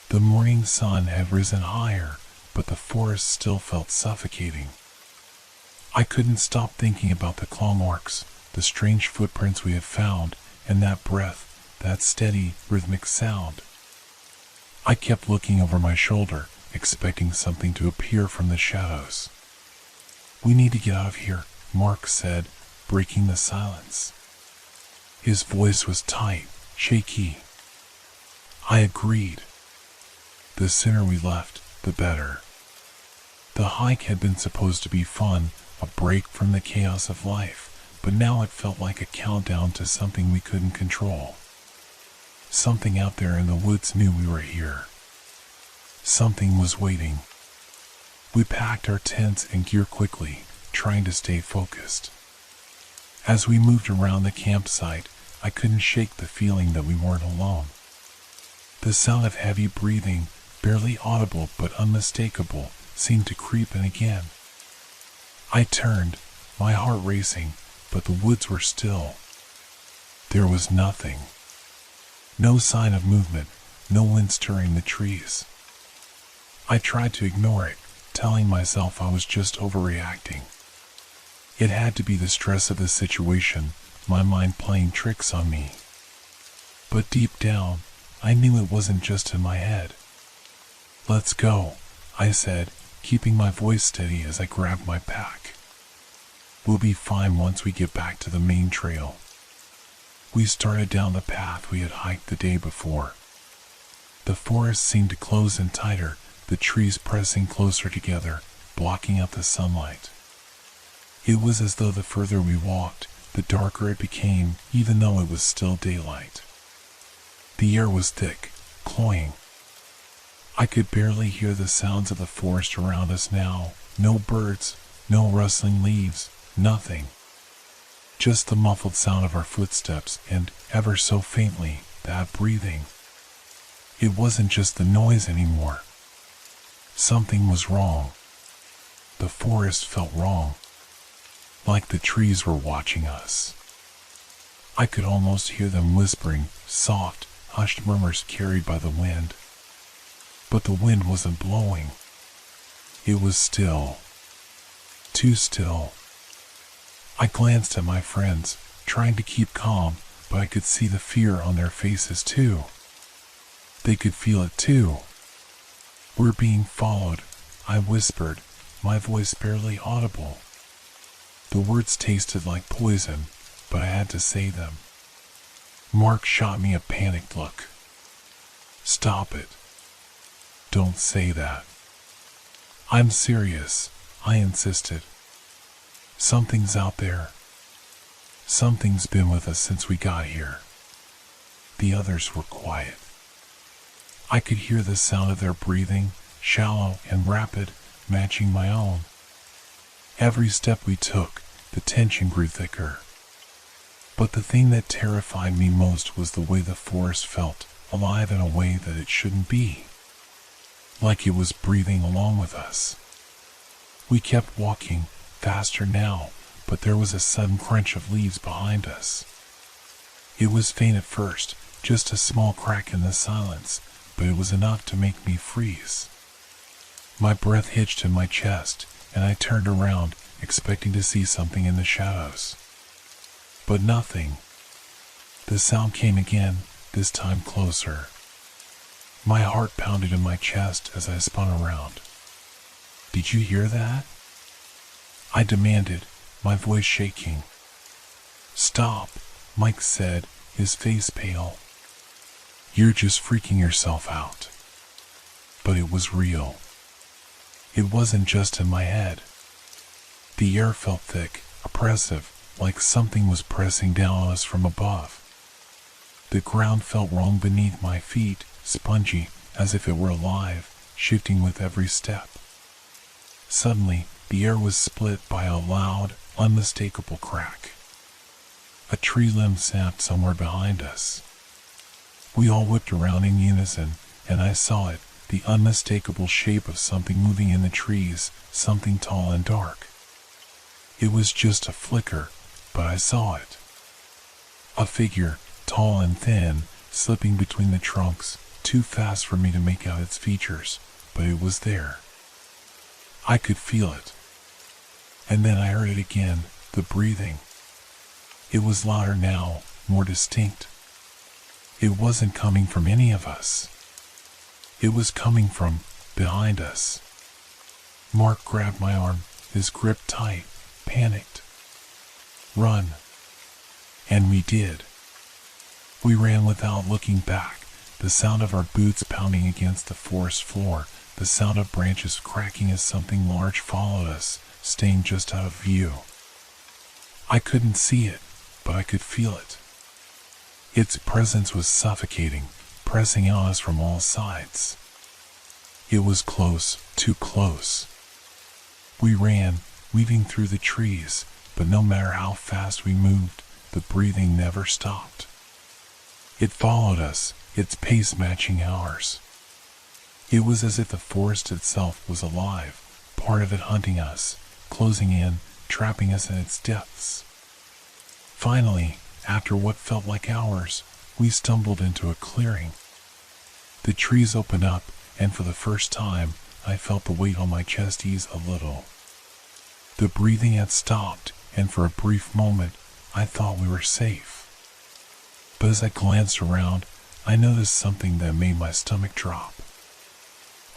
The morning sun had risen higher, but the forest still felt suffocating. I couldn't stop thinking about the claw marks, the strange footprints we had found, and that breath that steady, rhythmic sound. I kept looking over my shoulder, expecting something to appear from the shadows. "We need to get out of here," Mark said, breaking the silence. His voice was tight, shaky. I agreed. The sooner we left, the better. The hike had been supposed to be fun, a break from the chaos of life, but now it felt like a countdown to something we couldn't control. Something out there in the woods knew we were here. Something was waiting. We packed our tents and gear quickly, trying to stay focused. As we moved around the campsite, I couldn't shake the feeling that we weren't alone. The sound of heavy breathing, barely audible but unmistakable, seemed to creep in again. I turned, my heart racing, but the woods were still. There was nothing. No sign of movement, no wind stirring the trees. I tried to ignore it, telling myself I was just overreacting. It had to be the stress of the situation, my mind playing tricks on me. But deep down, I knew it wasn't just in my head. "Let's go," I said, keeping my voice steady as I grabbed my pack. "We'll be fine once we get back to the main trail." We started down the path we had hiked the day before. The forest seemed to close in tighter, the trees pressing closer together, blocking out the sunlight. It was as though the further we walked, the darker it became, even though it was still daylight. The air was thick, cloying. I could barely hear the sounds of the forest around us now. No birds, no rustling leaves, nothing. Just the muffled sound of our footsteps and, ever so faintly, that breathing. It wasn't just the noise anymore. Something was wrong. The forest felt wrong. Like the trees were watching us. I could almost hear them whispering, soft, hushed murmurs carried by the wind. But the wind wasn't blowing. It was still. Too still. I glanced at my friends, trying to keep calm, but I could see the fear on their faces too. They could feel it too. "We're being followed," I whispered, my voice barely audible. The words tasted like poison, but I had to say them. Mark shot me a panicked look. "Stop it. Don't say that." "I'm serious," I insisted. "Something's out there. Something's been with us since we got here." The others were quiet. I could hear the sound of their breathing, shallow and rapid, matching my own. Every step we took, the tension grew thicker. But the thing that terrified me most was the way the forest felt, alive in a way that it shouldn't be. Like it was breathing along with us. We kept walking, faster now, but there was a sudden crunch of leaves behind us. It was faint at first, just a small crack in the silence, but it was enough to make me freeze. My breath hitched in my chest, and I turned around, expecting to see something in the shadows. But nothing. The sound came again, this time closer. My heart pounded in my chest as I spun around. "Did you hear that?" I demanded, my voice shaking. "Stop," Mike said, his face pale. "You're just freaking yourself out." But it was real. It wasn't just in my head. The air felt thick, oppressive, like something was pressing down on us from above. The ground felt wrong beneath my feet, spongy, as if it were alive, shifting with every step. Suddenly, the air was split by a loud, unmistakable crack. A tree limb snapped somewhere behind us. We all whipped around in unison, and I saw it, the unmistakable shape of something moving in the trees, something tall and dark. It was just a flicker, but I saw it. A figure, tall and thin, slipping between the trunks, too fast for me to make out its features, but it was there. I could feel it. And then I heard it again, the breathing. It was louder now, more distinct. It wasn't coming from any of us. It was coming from behind us. Mark grabbed my arm, his grip tight, panicked. Run. And we did. We ran without looking back, the sound of our boots pounding against the forest floor, the sound of branches cracking as something large followed us, staying just out of view. I couldn't see it, but I could feel it. Its presence was suffocating, pressing on us from all sides. It was close, too close. We ran, weaving through the trees, but no matter how fast we moved, the breathing never stopped. It followed us, its pace matching ours. It was as if the forest itself was alive, part of it hunting us, closing in, trapping us in its depths. Finally, after what felt like hours, we stumbled into a clearing. The trees opened up, and for the first time, I felt the weight on my chest ease a little. The breathing had stopped, and for a brief moment, I thought we were safe. But as I glanced around, I noticed something that made my stomach drop.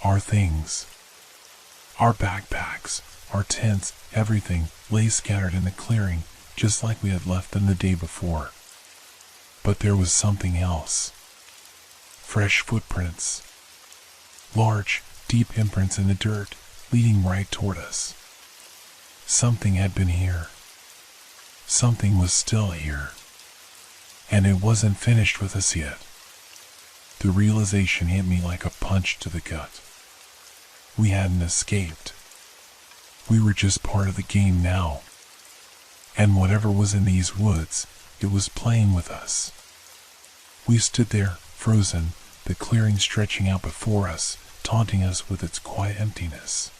Our things. Our backpacks, our tents, everything lay scattered in the clearing, just like we had left them the day before. But there was something else. Fresh footprints. Large, deep imprints in the dirt, leading right toward us. Something had been here. Something was still here. And it wasn't finished with us yet. The realization hit me like a punch to the gut. We hadn't escaped. We were just part of the game now. And whatever was in these woods, it was playing with us. We stood there, frozen, the clearing stretching out before us, taunting us with its quiet emptiness.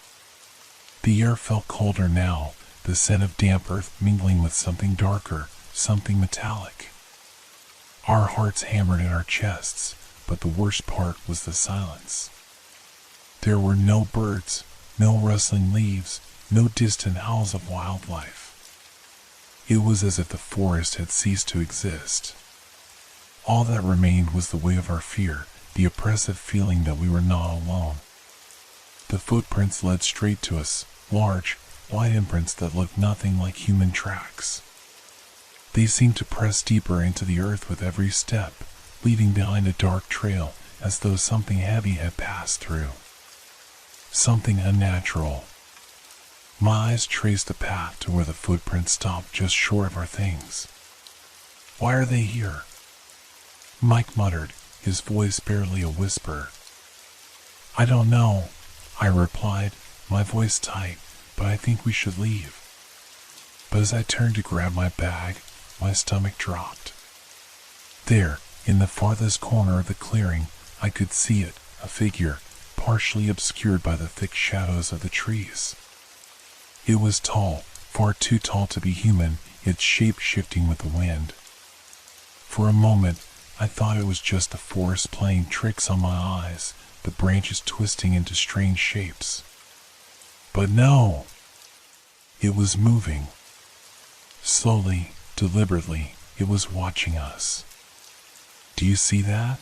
The air felt colder now, the scent of damp earth mingling with something darker, something metallic. Our hearts hammered in our chests, but the worst part was the silence. There were no birds, no rustling leaves, no distant howls of wildlife. It was as if the forest had ceased to exist. All that remained was the weight of our fear, the oppressive feeling that we were not alone. The footprints led straight to us, large, wide imprints that looked nothing like human tracks. They seemed to press deeper into the earth with every step, leaving behind a dark trail as though something heavy had passed through. Something unnatural. My eyes traced the path to where the footprints stopped just short of our things. Why are they here? Mike muttered, his voice barely a whisper. I don't know, I replied, my voice tight, but I think we should leave. But as I turned to grab my bag, my stomach dropped. There, in the farthest corner of the clearing, I could see it, a figure, partially obscured by the thick shadows of the trees. It was tall, far too tall to be human, its shape shifting with the wind. For a moment, I thought it was just the forest playing tricks on my eyes, the branches twisting into strange shapes. But no! It was moving. Slowly, deliberately, it was watching us. Do you see that?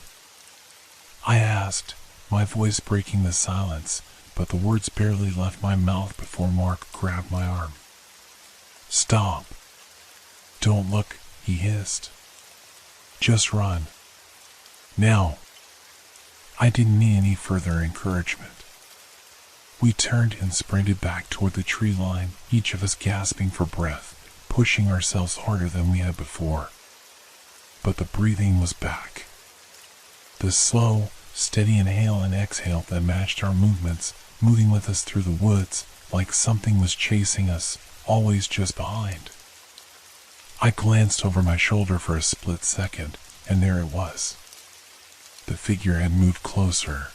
I asked, my voice breaking the silence, but the words barely left my mouth before Mark grabbed my arm. Stop. Don't look, he hissed. Just run. Now. I didn't need any further encouragement. We turned and sprinted back toward the tree line, each of us gasping for breath, pushing ourselves harder than we had before. But the breathing was back. The slow, steady inhale and exhale that matched our movements, moving with us through the woods, like something was chasing us, always just behind. I glanced over my shoulder for a split second, and there it was. The figure had moved closer.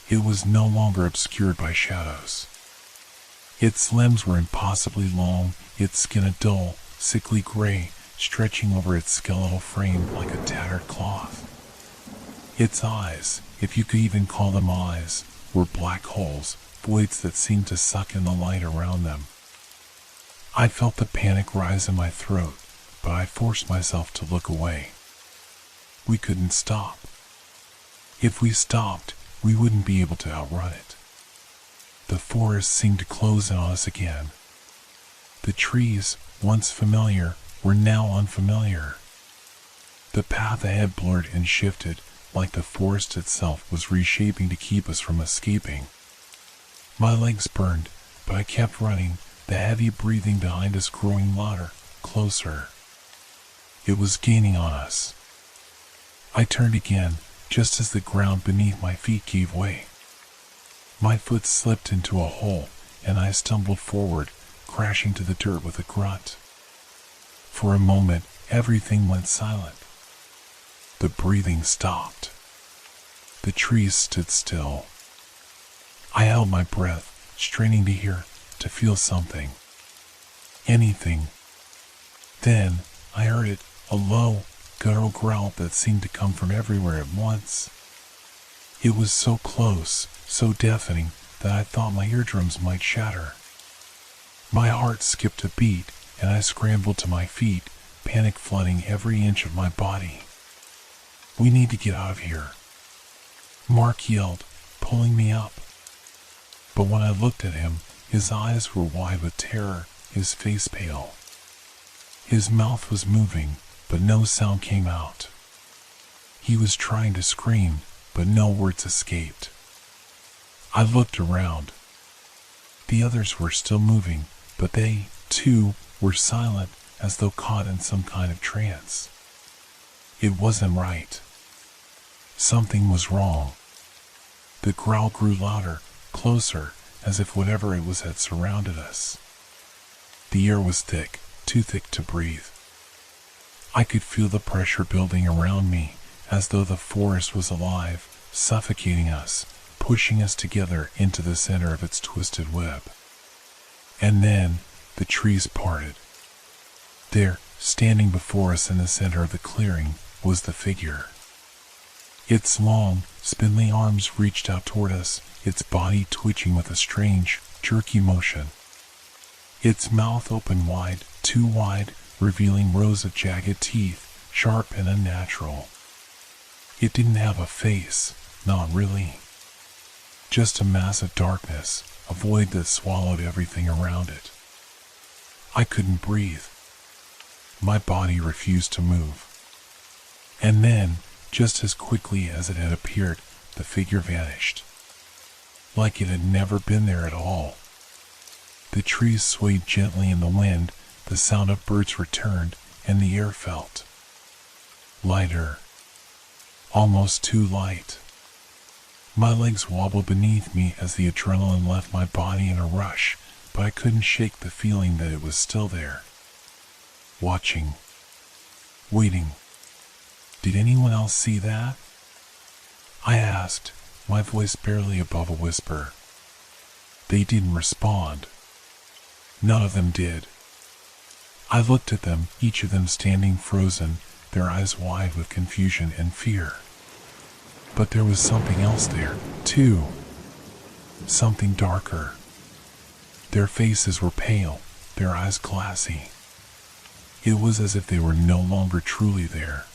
It was no longer obscured by shadows. Its limbs were impossibly long, its skin a dull, sickly gray, stretching over its skeletal frame like a tattered cloth. Its eyes, if you could even call them eyes, were black holes, voids that seemed to suck in the light around them. I felt the panic rise in my throat, but I forced myself to look away. We couldn't stop. If we stopped, we wouldn't be able to outrun it. The forest seemed to close in on us again. The trees, once familiar, were now unfamiliar. The path ahead blurred and shifted, like the forest itself was reshaping to keep us from escaping. My legs burned, but I kept running, the heavy breathing behind us growing louder, closer. It was gaining on us. I turned again, just as the ground beneath my feet gave way. My foot slipped into a hole, and I stumbled forward, crashing to the dirt with a grunt. For a moment, everything went silent. The breathing stopped. The trees stood still. I held my breath, straining to hear, to feel something. Anything. Then, I heard it, a low, guttural growl that seemed to come from everywhere at once. It was so close, so deafening, that I thought my eardrums might shatter. My heart skipped a beat, and I scrambled to my feet, panic flooding every inch of my body. "We need to get out of here," Mark yelled, pulling me up. But when I looked at him, his eyes were wide with terror, his face pale. His mouth was moving, but no sound came out. He was trying to scream, but no words escaped. I looked around. The others were still moving, but they, too, were silent, as though caught in some kind of trance. It wasn't right. Something was wrong. The growl grew louder, closer, as if whatever it was had surrounded us. The air was thick, too thick to breathe. I could feel the pressure building around me, as though the forest was alive, suffocating us, pushing us together into the center of its twisted web. And then, the trees parted. There, standing before us in the center of the clearing, was the figure. Its long, spindly arms reached out toward us, its body twitching with a strange, jerky motion. Its mouth opened wide, too wide, revealing rows of jagged teeth, sharp and unnatural. It didn't have a face, not really. Just a mass of darkness, a void that swallowed everything around it. I couldn't breathe. My body refused to move. And then, just as quickly as it had appeared, the figure vanished. Like it had never been there at all. The trees swayed gently in the wind, the sound of birds returned, and the air felt lighter. Almost too light. My legs wobbled beneath me as the adrenaline left my body in a rush, but I couldn't shake the feeling that it was still there. Watching. Waiting. Did anyone else see that? I asked, my voice barely above a whisper. They didn't respond. None of them did. I looked at them, each of them standing frozen, their eyes wide with confusion and fear. But there was something else there, too. Something darker. Their faces were pale, their eyes glassy. It was as if they were no longer truly there.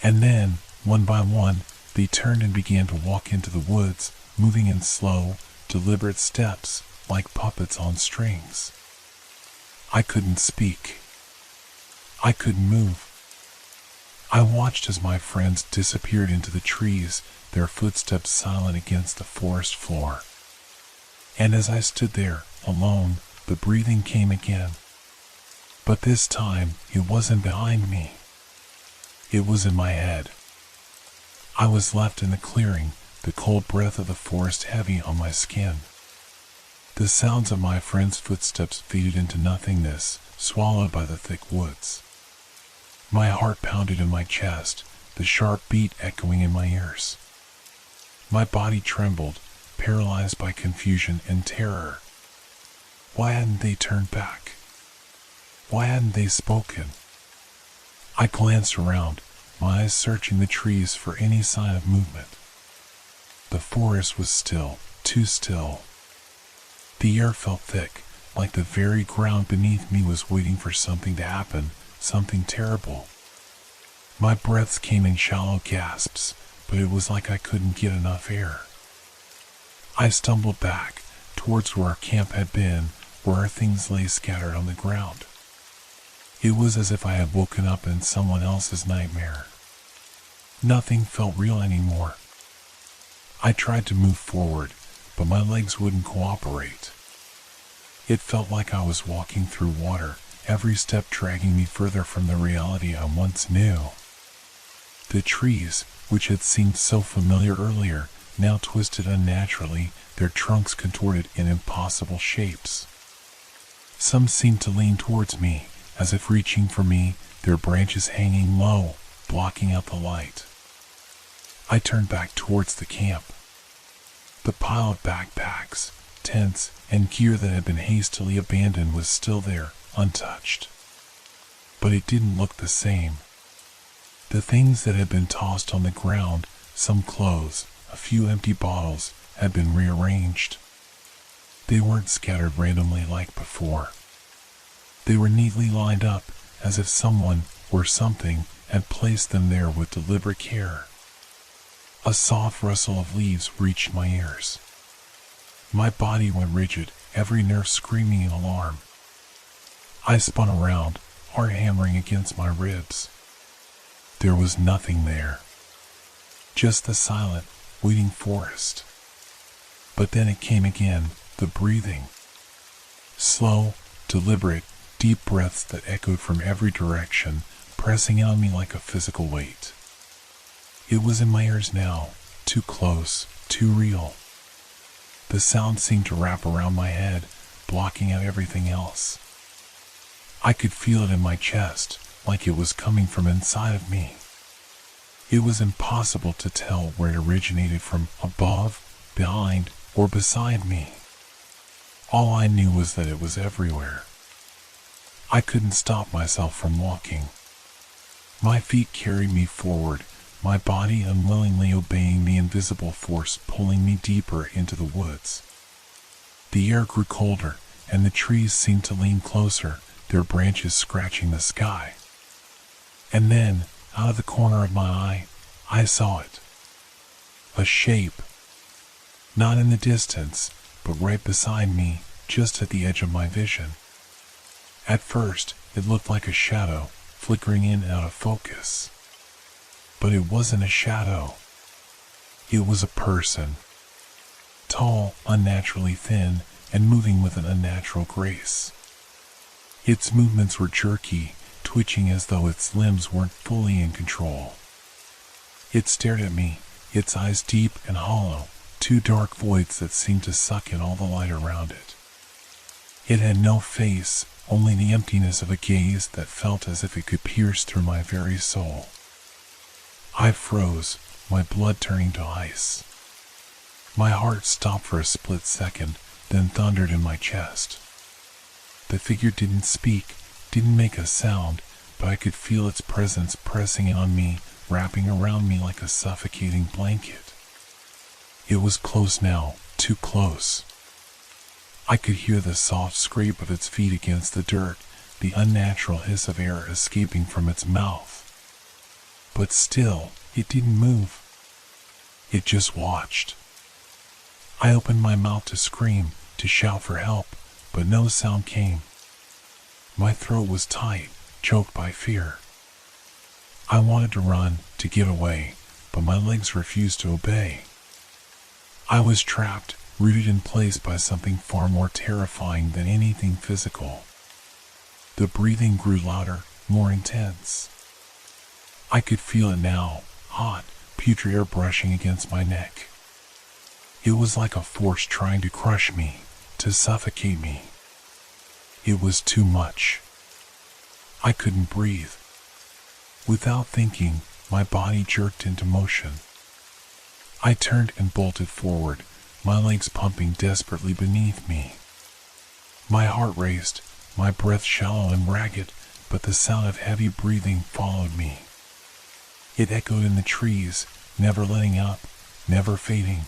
And then, one by one, they turned and began to walk into the woods, moving in slow, deliberate steps, like puppets on strings. I couldn't speak. I couldn't move. I watched as my friends disappeared into the trees, their footsteps silent against the forest floor. And as I stood there, alone, the breathing came again. But this time, it wasn't behind me. It was in my head. I was left in the clearing, the cold breath of the forest heavy on my skin. The sounds of my friends' footsteps faded into nothingness, swallowed by the thick woods. My heart pounded in my chest, the sharp beat echoing in my ears. My body trembled, paralyzed by confusion and terror. Why hadn't they turned back? Why hadn't they spoken? I glanced around, my eyes searching the trees for any sign of movement. The forest was still, too still. The air felt thick, like the very ground beneath me was waiting for something to happen, something terrible. My breaths came in shallow gasps, but it was like I couldn't get enough air. I stumbled back, towards where our camp had been, where our things lay scattered on the ground. It was as if I had woken up in someone else's nightmare. Nothing felt real anymore. I tried to move forward, but my legs wouldn't cooperate. It felt like I was walking through water, every step dragging me further from the reality I once knew. The trees, which had seemed so familiar earlier, now twisted unnaturally, their trunks contorted in impossible shapes. Some seemed to lean towards me, as if reaching for me, their branches hanging low, blocking out the light. I turned back towards the camp. The pile of backpacks, tents, and gear that had been hastily abandoned was still there, untouched. But it didn't look the same. The things that had been tossed on the ground, some clothes, a few empty bottles, had been rearranged. They weren't scattered randomly like before. They were neatly lined up, as if someone, or something, had placed them there with deliberate care. A soft rustle of leaves reached my ears. My body went rigid, every nerve screaming in alarm. I spun around, heart hammering against my ribs. There was nothing there. Just the silent, waiting forest. But then it came again, the breathing. Slow, deliberate, deep breaths that echoed from every direction, pressing on me like a physical weight. It was in my ears now, too close, too real. The sound seemed to wrap around my head, blocking out everything else. I could feel it in my chest, like it was coming from inside of me. It was impossible to tell where it originated from, above, behind, or beside me. All I knew was that it was everywhere. I couldn't stop myself from walking. My feet carried me forward, my body unwillingly obeying the invisible force pulling me deeper into the woods. The air grew colder, and the trees seemed to lean closer, their branches scratching the sky. And then, out of the corner of my eye, I saw it. A shape. Not in the distance, but right beside me, just at the edge of my vision. At first, it looked like a shadow, flickering in and out of focus. But it wasn't a shadow. It was a person. Tall, unnaturally thin, and moving with an unnatural grace. Its movements were jerky, twitching as though its limbs weren't fully in control. It stared at me, its eyes deep and hollow, two dark voids that seemed to suck in all the light around it. It had no face, only the emptiness of a gaze that felt as if it could pierce through my very soul. I froze, my blood turning to ice. My heart stopped for a split second, then thundered in my chest. The figure didn't speak, didn't make a sound, but I could feel its presence pressing in on me, wrapping around me like a suffocating blanket. It was close now, too close. I could hear the soft scrape of its feet against the dirt, the unnatural hiss of air escaping from its mouth. But still, it didn't move. It just watched. I opened my mouth to scream, to shout for help, but no sound came. My throat was tight, choked by fear. I wanted to run, to get away, but my legs refused to obey. I was trapped, rooted in place by something far more terrifying than anything physical. The breathing grew louder, more intense. I could feel it now, hot, putrid air brushing against my neck. It was like a force trying to crush me, to suffocate me. It was too much. I couldn't breathe. Without thinking, my body jerked into motion. I turned and bolted forward, my legs pumping desperately beneath me. My heart raced, my breath shallow and ragged, but the sound of heavy breathing followed me. It echoed in the trees, never letting up, never fading.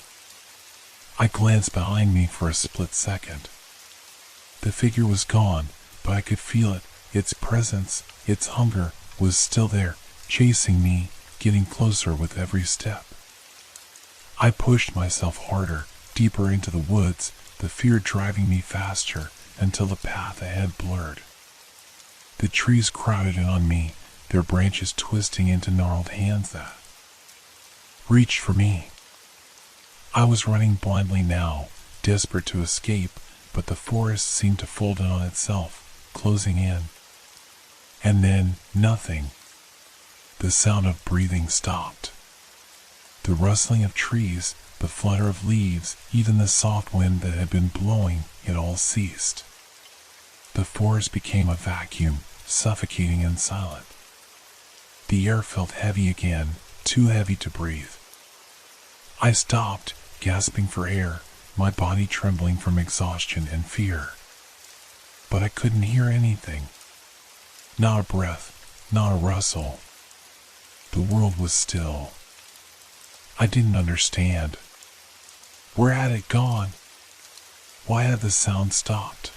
I glanced behind me for a split second. The figure was gone, but I could feel it, its presence, its hunger, was still there, chasing me, getting closer with every step. I pushed myself harder, deeper into the woods, the fear driving me faster until the path ahead blurred. The trees crowded in on me, their branches twisting into gnarled hands that reached for me. I was running blindly now, desperate to escape, but the forest seemed to fold in on itself, closing in. And then, nothing. The sound of breathing stopped. The rustling of trees, the flutter of leaves, even the soft wind that had been blowing, it all ceased. The forest became a vacuum, suffocating and silent. The air felt heavy again, too heavy to breathe. I stopped, gasping for air, my body trembling from exhaustion and fear. But I couldn't hear anything. Not a breath, not a rustle. The world was still. I didn't understand. Where had it gone? Why had the sound stopped?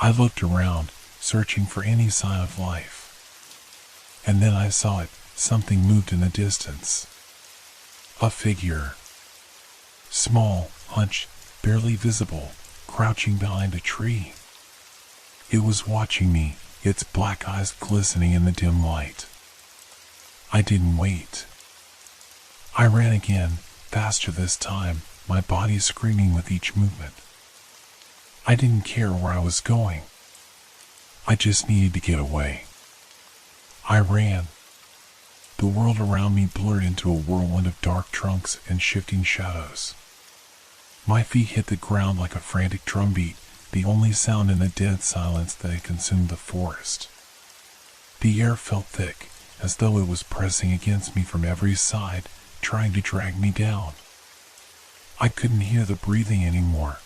I looked around, searching for any sign of life. And then I saw it. Something moved in the distance. A figure. Small, hunched, barely visible, crouching behind a tree. It was watching me, its black eyes glistening in the dim light. I didn't wait. I ran again, faster this time, my body screaming with each movement. I didn't care where I was going. I just needed to get away. I ran. The world around me blurred into a whirlwind of dark trunks and shifting shadows. My feet hit the ground like a frantic drumbeat, the only sound in the dead silence that had consumed the forest. The air felt thick, as though it was pressing against me from every side, trying to drag me down. I couldn't hear the breathing anymore.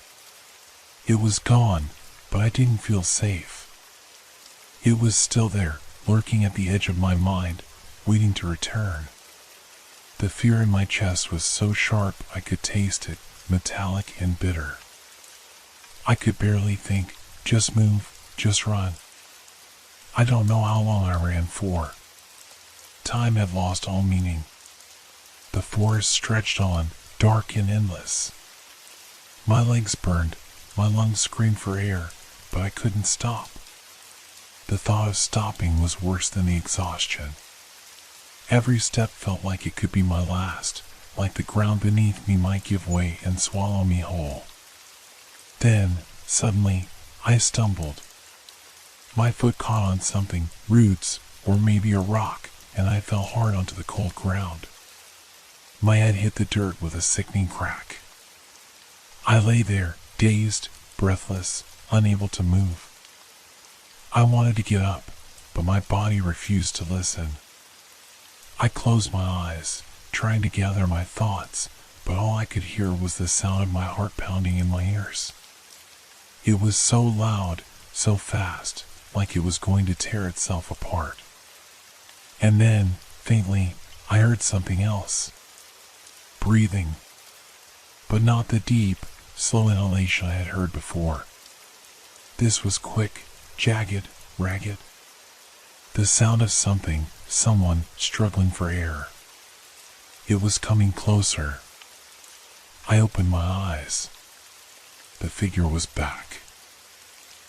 It was gone, but I didn't feel safe. It was still there, lurking at the edge of my mind, waiting to return. The fear in my chest was so sharp I could taste it, metallic and bitter. I could barely think, just move, just run. I don't know how long I ran for. Time had lost all meaning. The forest stretched on, dark and endless. My legs burned, my lungs screamed for air, but I couldn't stop. The thought of stopping was worse than the exhaustion. Every step felt like it could be my last, like the ground beneath me might give way and swallow me whole. Then, suddenly, I stumbled. My foot caught on something, roots, or maybe a rock, and I fell hard onto the cold ground. My head hit the dirt with a sickening crack. I lay there, dazed, breathless, unable to move. I wanted to get up, but my body refused to listen. I closed my eyes, trying to gather my thoughts, but all I could hear was the sound of my heart pounding in my ears. It was so loud, so fast, like it was going to tear itself apart. And then, faintly, I heard something else. Breathing. But not the deep, slow inhalation I had heard before. This was quick, jagged, ragged. The sound of something, someone, struggling for air. It was coming closer. I opened my eyes. The figure was back.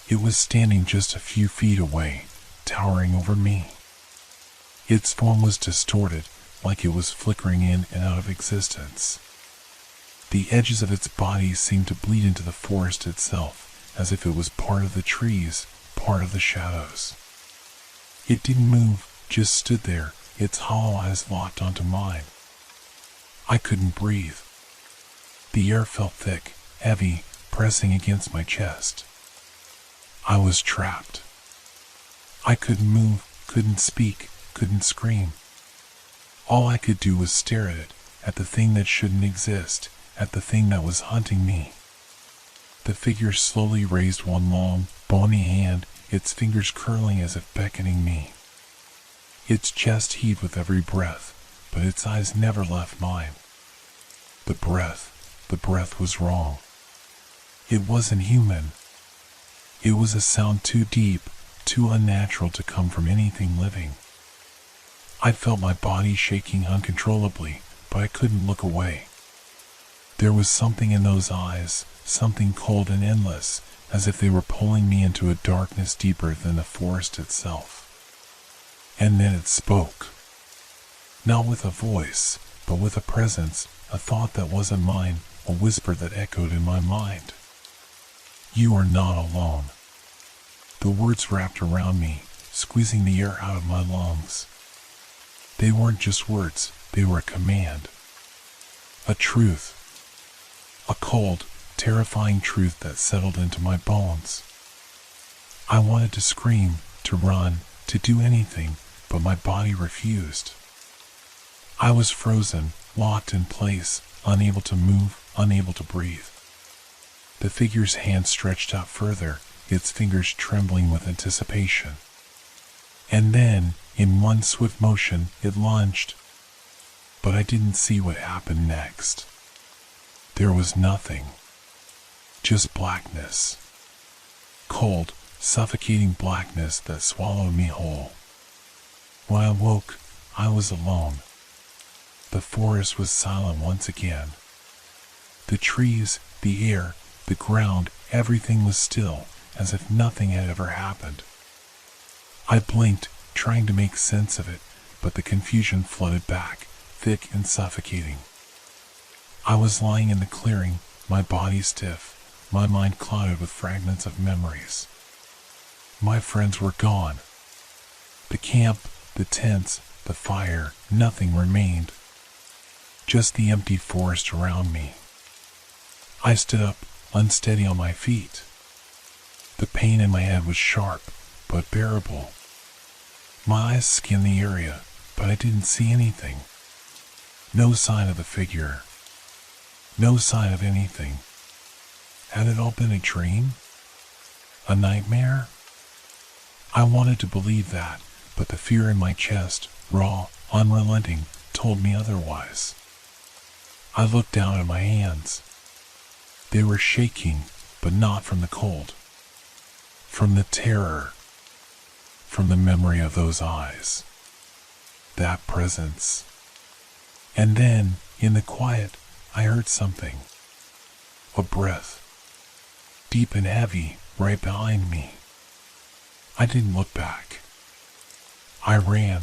It was standing just a few feet away, towering over me. Its form was distorted, like it was flickering in and out of existence. The edges of its body seemed to bleed into the forest itself, as if it was part of the trees, part of the shadows. It didn't move, just stood there, its hollow eyes locked onto mine. I couldn't breathe. The air felt thick, heavy, pressing against my chest. I was trapped. I couldn't move, couldn't speak, couldn't scream. All I could do was stare at it, at the thing that shouldn't exist, at the thing that was hunting me. The figure slowly raised one long, bony hand, its fingers curling as if beckoning me. Its chest heaved with every breath, but its eyes never left mine. The breath was wrong. It wasn't human. It was a sound too deep, too unnatural to come from anything living. I felt my body shaking uncontrollably, but I couldn't look away. There was something in those eyes, something cold and endless, as if they were pulling me into a darkness deeper than the forest itself. And then it spoke. Not with a voice, but with a presence, a thought that wasn't mine, a whisper that echoed in my mind. You are not alone. The words wrapped around me, squeezing the air out of my lungs. They weren't just words, they were a command. A truth. A cold, terrifying truth that settled into my bones. I wanted to scream, to run, to do anything, but my body refused. I was frozen, locked in place, unable to move, unable to breathe. The figure's hand stretched out further, its fingers trembling with anticipation. And then, in one swift motion, it lunged. But I didn't see what happened next. There was nothing. Just blackness. Cold, suffocating blackness that swallowed me whole. When I woke, I was alone. The forest was silent once again. The trees, the air, the ground, everything was still, as if nothing had ever happened. I blinked, trying to make sense of it, but the confusion flooded back, thick and suffocating. I was lying in the clearing, my body stiff, my mind clouded with fragments of memories. My friends were gone. The camp, the tents, the fire, nothing remained. Just the empty forest around me. I stood up, unsteady on my feet. The pain in my head was sharp, but bearable. My eyes scanned the area, but I didn't see anything. No sign of the figure. No sign of anything. Had it all been a dream? A nightmare? I wanted to believe that, but the fear in my chest, raw, unrelenting, told me otherwise. I looked down at my hands. They were shaking, but not from the cold. From the terror. From the memory of those eyes. That presence. And then, in the quiet, I heard something. A breath. Deep and heavy, right behind me. I didn't look back. I ran.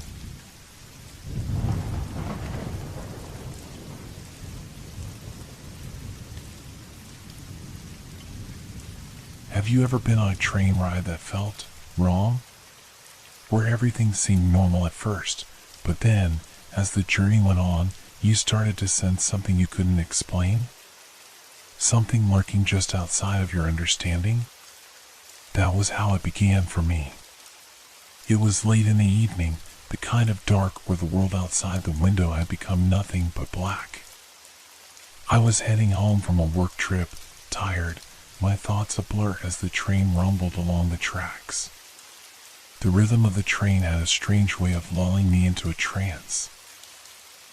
Have you ever been on a train ride that felt wrong? Where everything seemed normal at first, but then, as the journey went on, you started to sense something you couldn't explain? Something lurking just outside of your understanding? That was how it began for me. It was late in the evening, the kind of dark where the world outside the window had become nothing but black. I was heading home from a work trip, tired, my thoughts a blur as the train rumbled along the tracks. The rhythm of the train had a strange way of lulling me into a trance.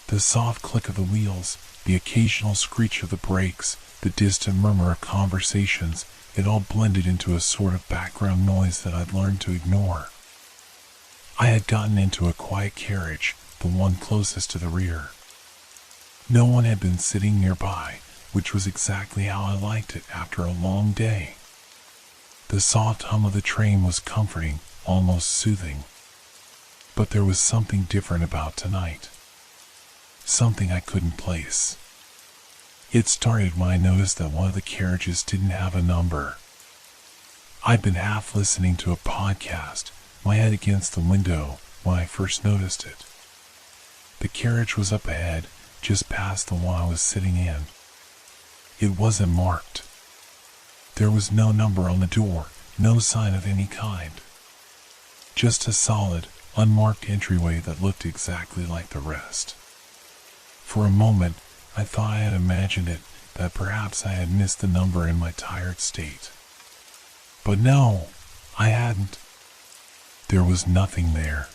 The soft click of the wheels, the occasional screech of the brakes, the distant murmur of conversations, it all blended into a sort of background noise that I'd learned to ignore. I had gotten into a quiet carriage, the one closest to the rear. No one had been sitting nearby, which was exactly how I liked it after a long day. The soft hum of the train was comforting, almost soothing. But there was something different about tonight. Something I couldn't place. It started when I noticed that one of the carriages didn't have a number. I'd been half listening to a podcast, my head against the window, when I first noticed it. The carriage was up ahead, just past the one I was sitting in. It wasn't marked. There was no number on the door, no sign of any kind. Just a solid, unmarked entryway that looked exactly like the rest. For a moment, I thought I had imagined it, that perhaps I had missed the number in my tired state. But no, I hadn't. There was nothing there.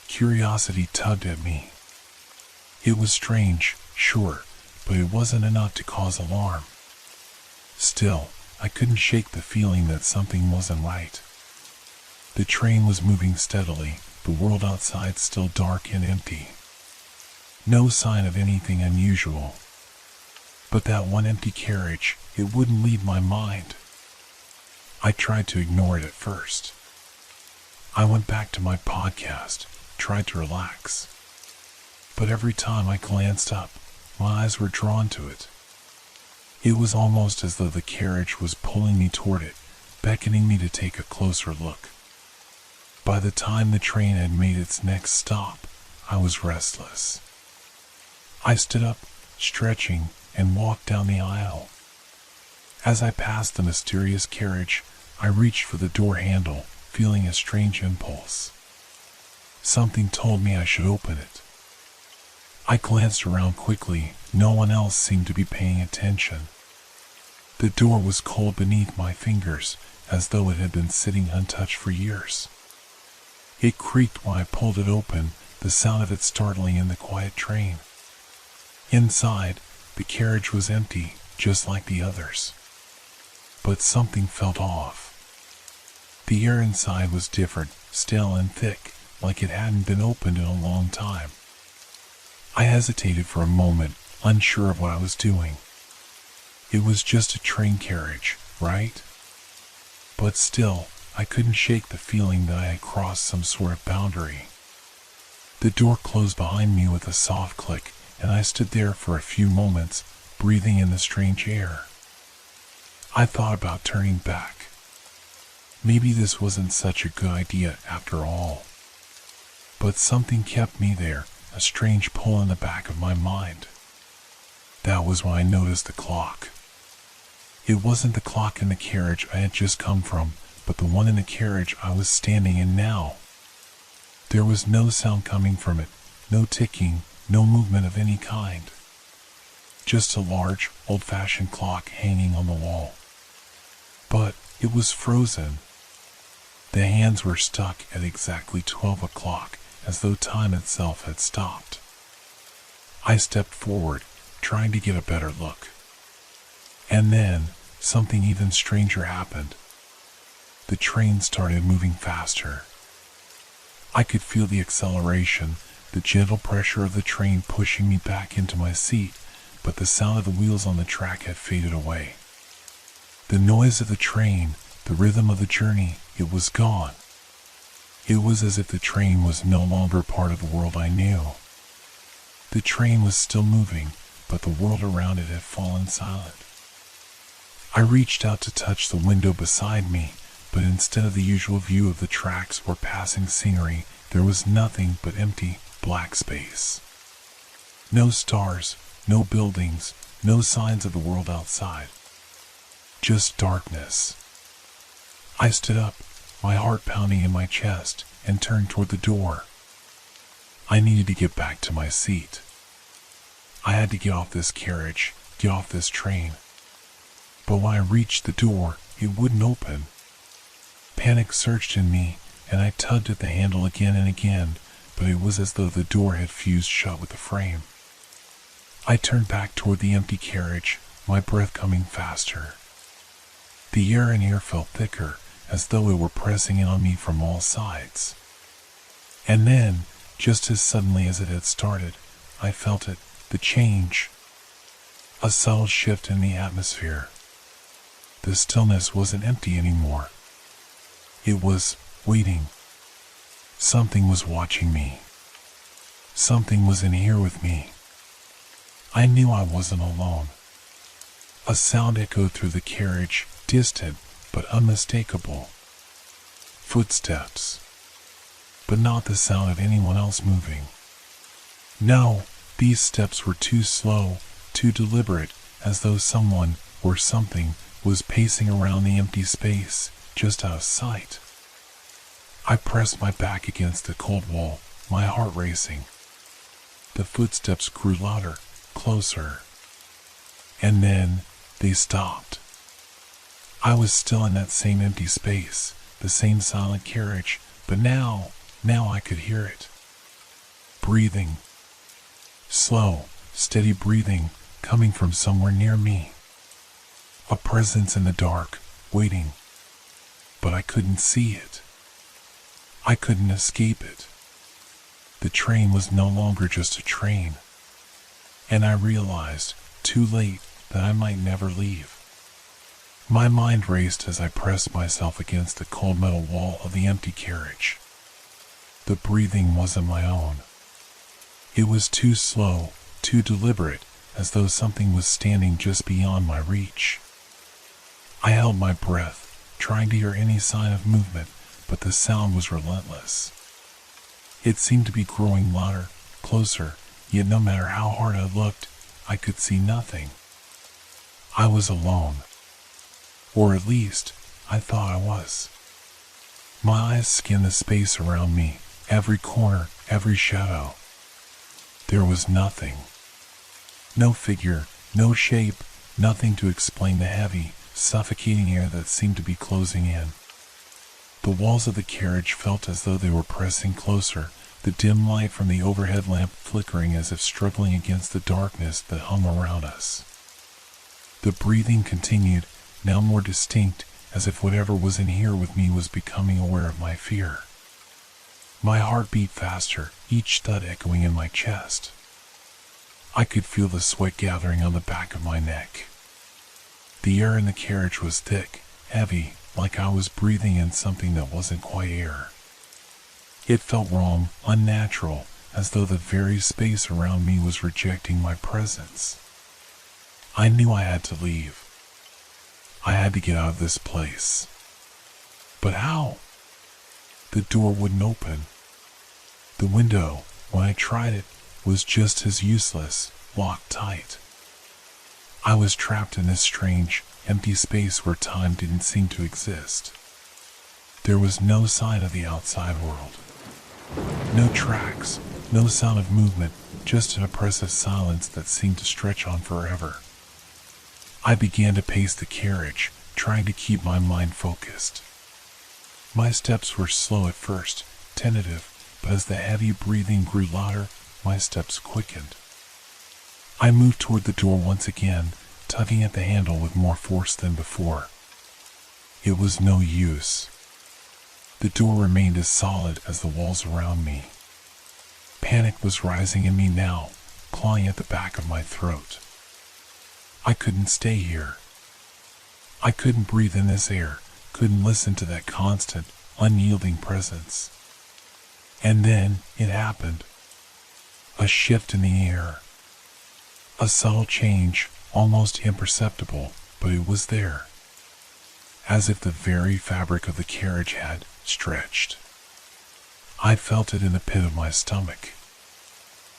Curiosity tugged at me. It was strange, sure, but it wasn't enough to cause alarm. Still, I couldn't shake the feeling that something wasn't right. The train was moving steadily, the world outside still dark and empty. No sign of anything unusual. But that one empty carriage, it wouldn't leave my mind. I tried to ignore it at first. I went back to my podcast, tried to relax. But every time I glanced up, my eyes were drawn to it. It was almost as though the carriage was pulling me toward it, beckoning me to take a closer look. By the time the train had made its next stop, I was restless. I stood up, stretching, and walked down the aisle. As I passed the mysterious carriage, I reached for the door handle, feeling a strange impulse. Something told me I should open it. I glanced around quickly. No one else seemed to be paying attention. The door was cold beneath my fingers, as though it had been sitting untouched for years. It creaked when I pulled it open, the sound of it startling in the quiet train. Inside, the carriage was empty, just like the others. But something felt off. The air inside was different, stale and thick, like it hadn't been opened in a long time. I hesitated for a moment, unsure of what I was doing. It was just a train carriage, right? But still, I couldn't shake the feeling that I had crossed some sort of boundary. The door closed behind me with a soft click, and I stood there for a few moments, breathing in the strange air. I thought about turning back. Maybe this wasn't such a good idea after all. But something kept me there, a strange pull in the back of my mind. That was when I noticed the clock. It wasn't the clock in the carriage I had just come from, but the one in the carriage I was standing in now. There was no sound coming from it, no ticking, no movement of any kind. Just a large, old-fashioned clock hanging on the wall. But it was frozen. The hands were stuck at exactly 12 o'clock, as though time itself had stopped. I stepped forward, trying to get a better look. And then, something even stranger happened. The train started moving faster. I could feel the acceleration, the gentle pressure of the train pushing me back into my seat, but the sound of the wheels on the track had faded away. The noise of the train, the rhythm of the journey, it was gone. It was as if the train was no longer part of the world I knew. The train was still moving, but the world around it had fallen silent. I reached out to touch the window beside me, but instead of the usual view of the tracks or passing scenery, there was nothing but empty, black space. No stars, no buildings, no signs of the world outside. Just darkness. I stood up, my heart pounding in my chest, and turned toward the door. I needed to get back to my seat. I had to get off this carriage, get off this train. But when I reached the door, it wouldn't open. Panic surged in me, and I tugged at the handle again and again, but it was as though the door had fused shut with the frame. I turned back toward the empty carriage, my breath coming faster. The air in here felt thicker, as though it were pressing in on me from all sides. And then, just as suddenly as it had started, I felt it, the change. A subtle shift in the atmosphere. The stillness wasn't empty anymore. It was waiting. Something was watching me. Something was in here with me. I knew I wasn't alone. A sound echoed through the carriage, distant but unmistakable. Footsteps. But not the sound of anyone else moving. No, these steps were too slow, too deliberate, as though someone, or something, was pacing around the empty space, just out of sight. I pressed my back against the cold wall, my heart racing. The footsteps grew louder, closer. And then, they stopped. I was still in that same empty space, the same silent carriage, but now I could hear it. Breathing. Slow, steady breathing, coming from somewhere near me. A presence in the dark, waiting. But I couldn't see it. I couldn't escape it. The train was no longer just a train, and I realized, too late, that I might never leave. My mind raced as I pressed myself against the cold metal wall of the empty carriage. The breathing wasn't my own. It was too slow, too deliberate, as though something was standing just beyond my reach. I held my breath, trying to hear any sign of movement, but the sound was relentless. It seemed to be growing louder, closer, yet no matter how hard I looked, I could see nothing. I was alone. Or at least, I thought I was. My eyes scanned the space around me, every corner, every shadow. There was nothing. No figure, no shape, nothing to explain the heavy, suffocating air that seemed to be closing in. The walls of the carriage felt as though they were pressing closer, the dim light from the overhead lamp flickering as if struggling against the darkness that hung around us. The breathing continued, now more distinct, as if whatever was in here with me was becoming aware of my fear. My heart beat faster, each thud echoing in my chest. I could feel the sweat gathering on the back of my neck. The air in the carriage was thick, heavy, like I was breathing in something that wasn't quite air. It felt wrong, unnatural, as though the very space around me was rejecting my presence. I knew I had to leave. I had to get out of this place. But how? The door wouldn't open. The window, when I tried it, was just as useless, locked tight. I was trapped in this strange, empty space where time didn't seem to exist. There was no sign of the outside world. No tracks, no sound of movement, just an oppressive silence that seemed to stretch on forever. I began to pace the carriage, trying to keep my mind focused. My steps were slow at first, tentative, but as the heavy breathing grew louder, my steps quickened. I moved toward the door once again, tugging at the handle with more force than before. It was no use. The door remained as solid as the walls around me. Panic was rising in me now, clawing at the back of my throat. I couldn't stay here. I couldn't breathe in this air, couldn't listen to that constant, unyielding presence. And then it happened. A shift in the air. A subtle change, almost imperceptible, but it was there. As if the very fabric of the carriage had stretched. I felt it in the pit of my stomach.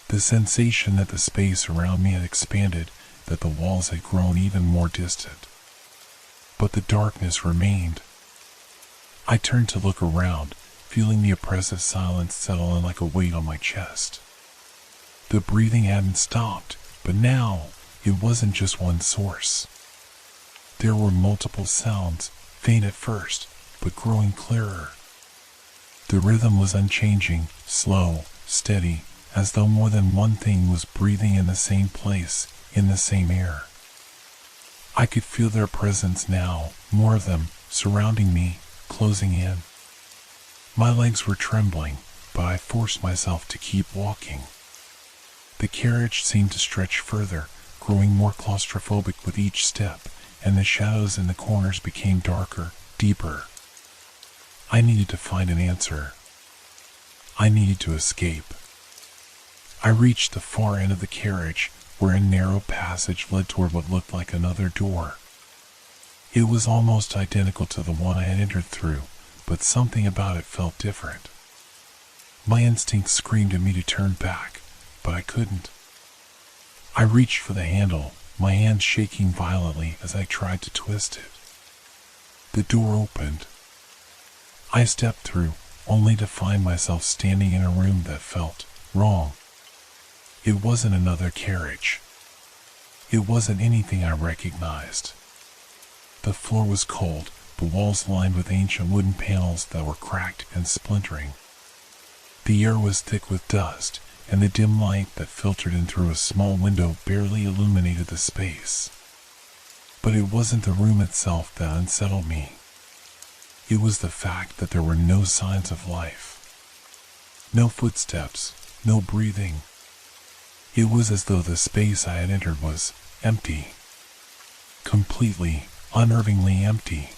The sensation that the space around me had expanded, that the walls had grown even more distant. But the darkness remained. I turned to look around, feeling the oppressive silence settle in like a weight on my chest. The breathing hadn't stopped, but now it wasn't just one source. There were multiple sounds, faint at first, but growing clearer. The rhythm was unchanging, slow, steady, as though more than one thing was breathing in the same place, in the same air. I could feel their presence now, more of them, surrounding me, closing in. My legs were trembling, but I forced myself to keep walking. The carriage seemed to stretch further, growing more claustrophobic with each step, and the shadows in the corners became darker, deeper. I needed to find an answer. I needed to escape. I reached the far end of the carriage, where a narrow passage led toward what looked like another door. It was almost identical to the one I had entered through, but something about it felt different. My instinct screamed at me to turn back, but I couldn't. I reached for the handle, my hands shaking violently as I tried to twist it. The door opened. I stepped through, only to find myself standing in a room that felt wrong. It wasn't another carriage. It wasn't anything I recognized. The floor was cold, the walls lined with ancient wooden panels that were cracked and splintering. The air was thick with dust, and the dim light that filtered in through a small window barely illuminated the space. But it wasn't the room itself that unsettled me. It was the fact that there were no signs of life. No footsteps, no breathing. It was as though the space I had entered was empty. Completely, unnervingly empty.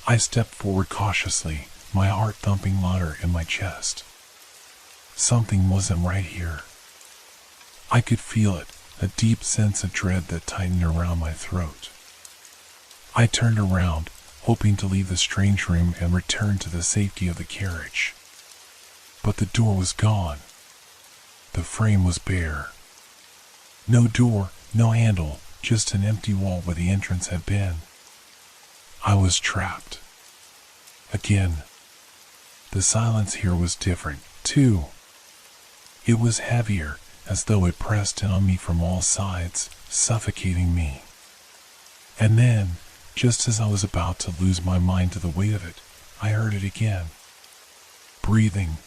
I stepped forward cautiously, my heart thumping louder in my chest. Something wasn't right here. I could feel it, a deep sense of dread that tightened around my throat. I turned around, hoping to leave the strange room and return to the safety of the carriage. But the door was gone. The frame was bare. No door, no handle, just an empty wall where the entrance had been. I was trapped. Again. The silence here was different, too. It was heavier, as though it pressed in on me from all sides, suffocating me. And then, just as I was about to lose my mind to the weight of it, I heard it again. Breathing.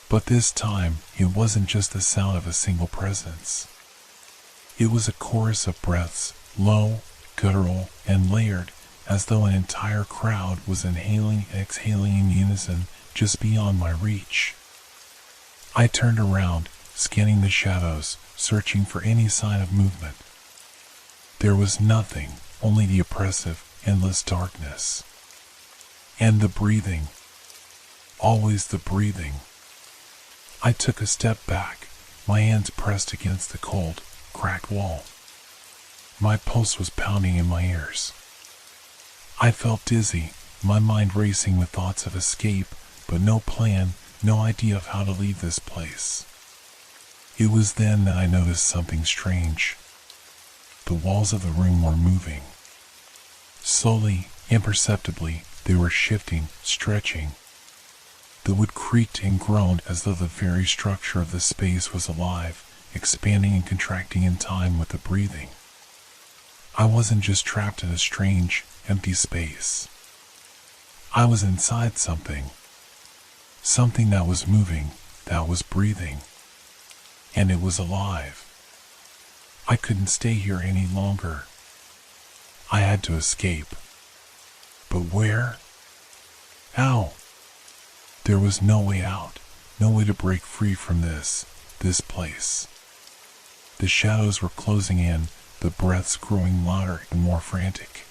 But this time, it wasn't just the sound of a single presence. It was a chorus of breaths, low, guttural, and layered, as though an entire crowd was inhaling and exhaling in unison just beyond my reach. I turned around, scanning the shadows, searching for any sign of movement. There was nothing, only the oppressive, endless darkness. And the breathing. Always the breathing. I took a step back, my hands pressed against the cold, cracked wall. My pulse was pounding in my ears. I felt dizzy, my mind racing with thoughts of escape, but no plan, no idea of how to leave this place. It was then that I noticed something strange. The walls of the room were moving. Slowly, imperceptibly, they were shifting, stretching. The wood creaked and groaned as though the very structure of the space was alive, expanding and contracting in time with the breathing. I wasn't just trapped in a strange, empty space. I was inside something. Something that was moving, that was breathing. And it was alive. I couldn't stay here any longer. I had to escape. But where? How? There was no way out, no way to break free from this place. The shadows were closing in, the breaths growing louder and more frantic.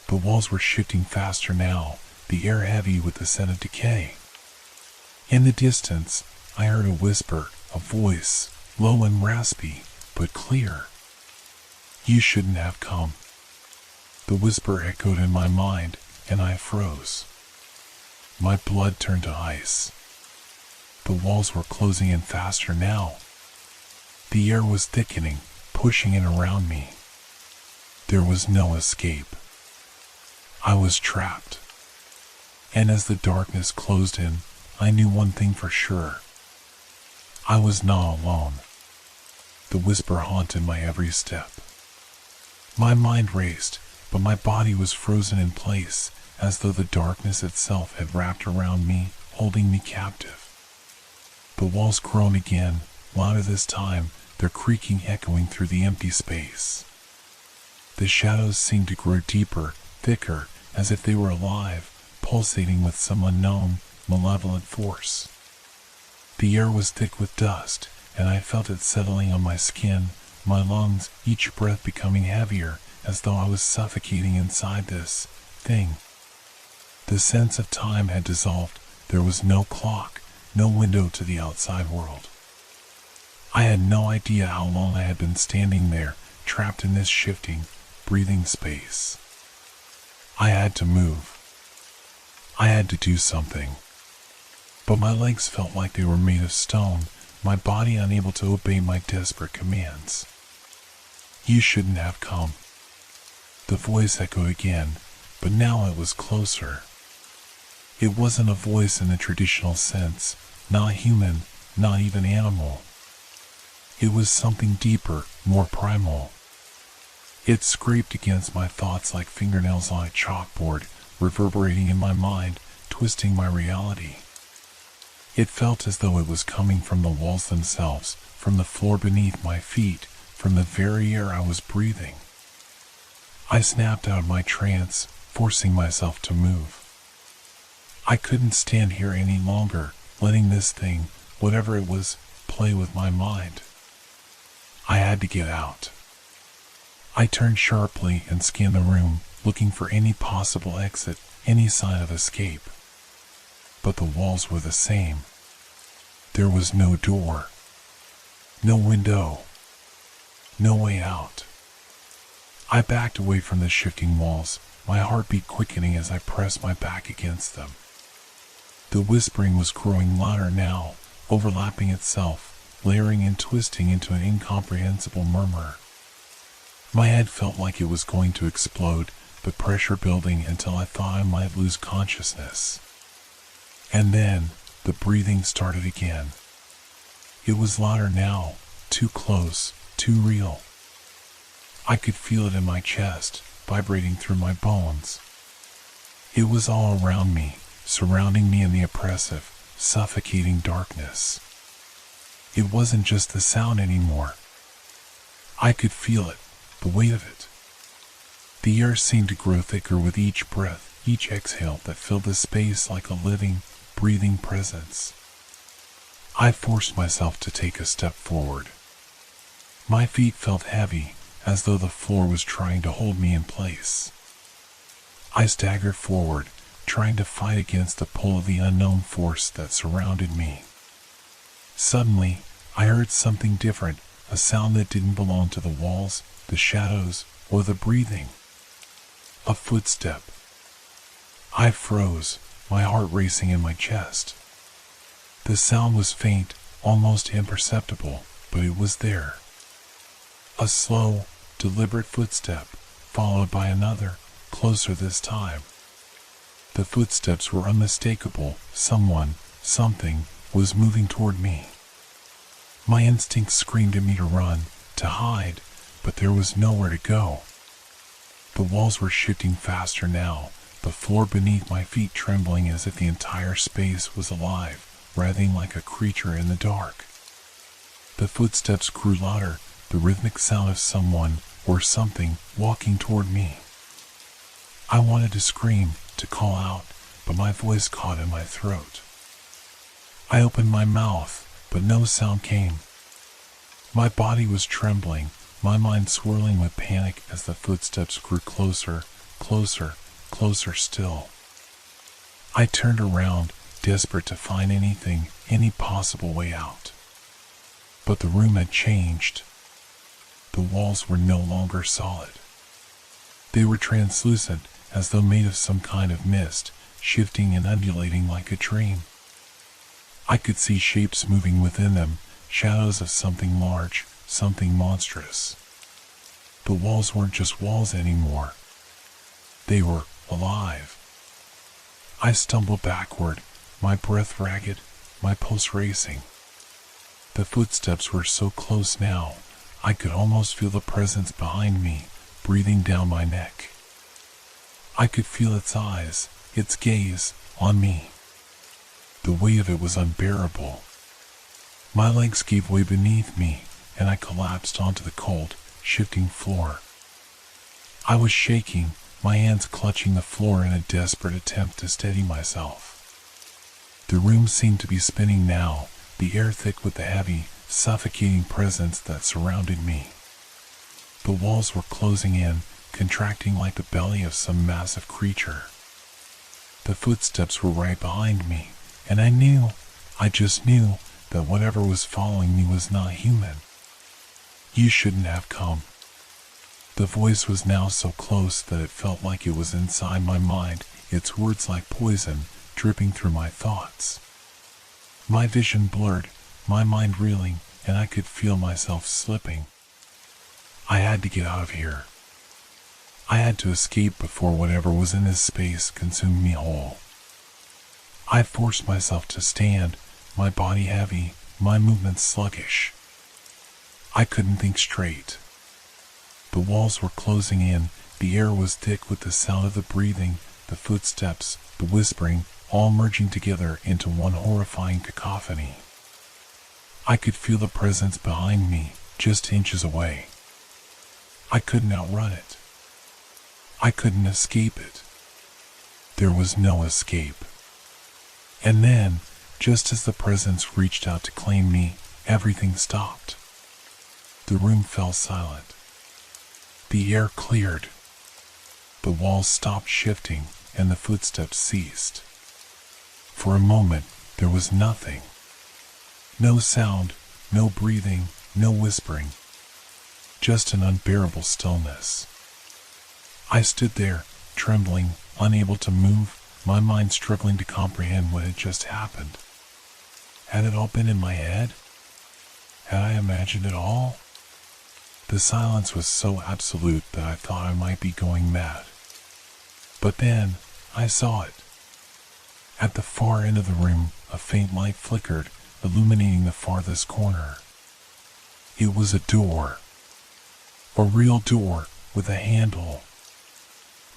The walls were shifting faster now, the air heavy with the scent of decay. In the distance, I heard a whisper, a voice, low and raspy, but clear. You shouldn't have come. The whisper echoed in my mind, and I froze. My blood turned to ice. The walls were closing in faster now. The air was thickening, pushing in around me. There was no escape. I was trapped. And as the darkness closed in, I knew one thing for sure. I was not alone. The whisper haunted my every step. My mind raced, but my body was frozen in place, as though the darkness itself had wrapped around me, holding me captive. The walls groaned again, louder this time, their creaking echoing through the empty space. The shadows seemed to grow deeper, thicker, as if they were alive, pulsating with some unknown, malevolent force. The air was thick with dust, and I felt it settling on my skin, my lungs, each breath becoming heavier, as though I was suffocating inside this thing. The sense of time had dissolved. There was no clock, no window to the outside world. I had no idea how long I had been standing there, trapped in this shifting, breathing space. I had to move. I had to do something. But my legs felt like they were made of stone, my body unable to obey my desperate commands. You shouldn't have come. The voice echoed again, but now it was closer. It wasn't a voice in the traditional sense, not human, not even animal. It was something deeper, more primal. It scraped against my thoughts like fingernails on a chalkboard, reverberating in my mind, twisting my reality. It felt as though it was coming from the walls themselves, from the floor beneath my feet, from the very air I was breathing. I snapped out of my trance, forcing myself to move. I couldn't stand here any longer, letting this thing, whatever it was, play with my mind. I had to get out. I turned sharply and scanned the room, looking for any possible exit, any sign of escape. But the walls were the same. There was no door, no window, no way out. I backed away from the shifting walls, my heartbeat quickening as I pressed my back against them. The whispering was growing louder now, overlapping itself, layering and twisting into an incomprehensible murmur. My head felt like it was going to explode, the pressure building until I thought I might lose consciousness. And then, the breathing started again. It was louder now, too close, too real. I could feel it in my chest, vibrating through my bones. It was all around me, surrounding me in the oppressive, suffocating darkness. It wasn't just the sound anymore. I could feel it, the weight of it. The air seemed to grow thicker with each breath, each exhale that filled the space like a living, breathing presence. I forced myself to take a step forward. My feet felt heavy, as though the floor was trying to hold me in place. I staggered forward, trying to fight against the pull of the unknown force that surrounded me. Suddenly, I heard something different, a sound that didn't belong to the walls, the shadows, or the breathing. A footstep. I froze, my heart racing in my chest. The sound was faint, almost imperceptible, but it was there. A slow, deliberate footstep, followed by another, closer this time. The footsteps were unmistakable. Someone, something, was moving toward me. My instincts screamed at me to run, to hide, but there was nowhere to go. The walls were shifting faster now, the floor beneath my feet trembling as if the entire space was alive, writhing like a creature in the dark. The footsteps grew louder, the rhythmic sound of someone, or something, walking toward me. I wanted to scream, to call out, but my voice caught in my throat. I opened my mouth, but no sound came. My body was trembling, my mind swirling with panic as the footsteps grew closer, closer, closer still. I turned around, desperate to find anything, any possible way out. But the room had changed. The walls were no longer solid. They were translucent, as though made of some kind of mist, shifting and undulating like a dream. I could see shapes moving within them, shadows of something large, something monstrous. The walls weren't just walls anymore. They were alive. I stumbled backward, my breath ragged, my pulse racing. The footsteps were so close now, I could almost feel the presence behind me, breathing down my neck. I could feel its eyes, its gaze, on me. The weight of it was unbearable. My legs gave way beneath me, and I collapsed onto the cold, shifting floor. I was shaking, my hands clutching the floor in a desperate attempt to steady myself. The room seemed to be spinning now, the air thick with the heavy, suffocating presence that surrounded me. The walls were closing in, contracting like the belly of some massive creature. The footsteps were right behind me, and I just knew, that whatever was following me was not human. You shouldn't have come. The voice was now so close that it felt like it was inside my mind, its words like poison, dripping through my thoughts. My vision blurred, my mind reeling, and I could feel myself slipping. I had to get out of here. I had to escape before whatever was in this space consumed me whole. I forced myself to stand, my body heavy, my movements sluggish. I couldn't think straight. The walls were closing in, the air was thick with the sound of the breathing, the footsteps, the whispering, all merging together into one horrifying cacophony. I could feel the presence behind me, just inches away. I couldn't outrun it. I couldn't escape it. There was no escape. And then, Just as the presence reached out to claim me, everything stopped. The room fell silent. The air cleared. The walls stopped shifting, and the footsteps ceased. For a moment, there was nothing. No sound, no breathing, no whispering. Just an unbearable stillness. I stood there, trembling, unable to move, my mind struggling to comprehend what had just happened. Had it all been in my head? Had I imagined it all? The silence was so absolute that I thought I might be going mad. But then, I saw it. At the far end of the room, a faint light flickered, illuminating the farthest corner. It was a door. A real door, with a handle.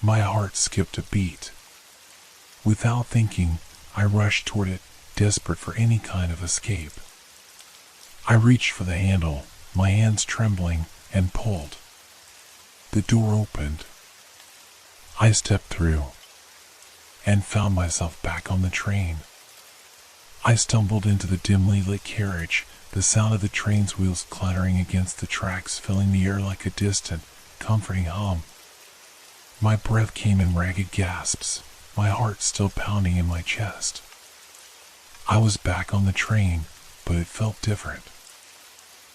My heart skipped a beat. Without thinking, I rushed toward it, desperate for any kind of escape. I reached for the handle, my hands trembling, and pulled. The door opened. I stepped through, and found myself back on the train. I stumbled into the dimly lit carriage, the sound of the train's wheels clattering against the tracks filling the air like a distant, comforting hum. My breath came in ragged gasps, my heart still pounding in my chest. I was back on the train, but it felt different.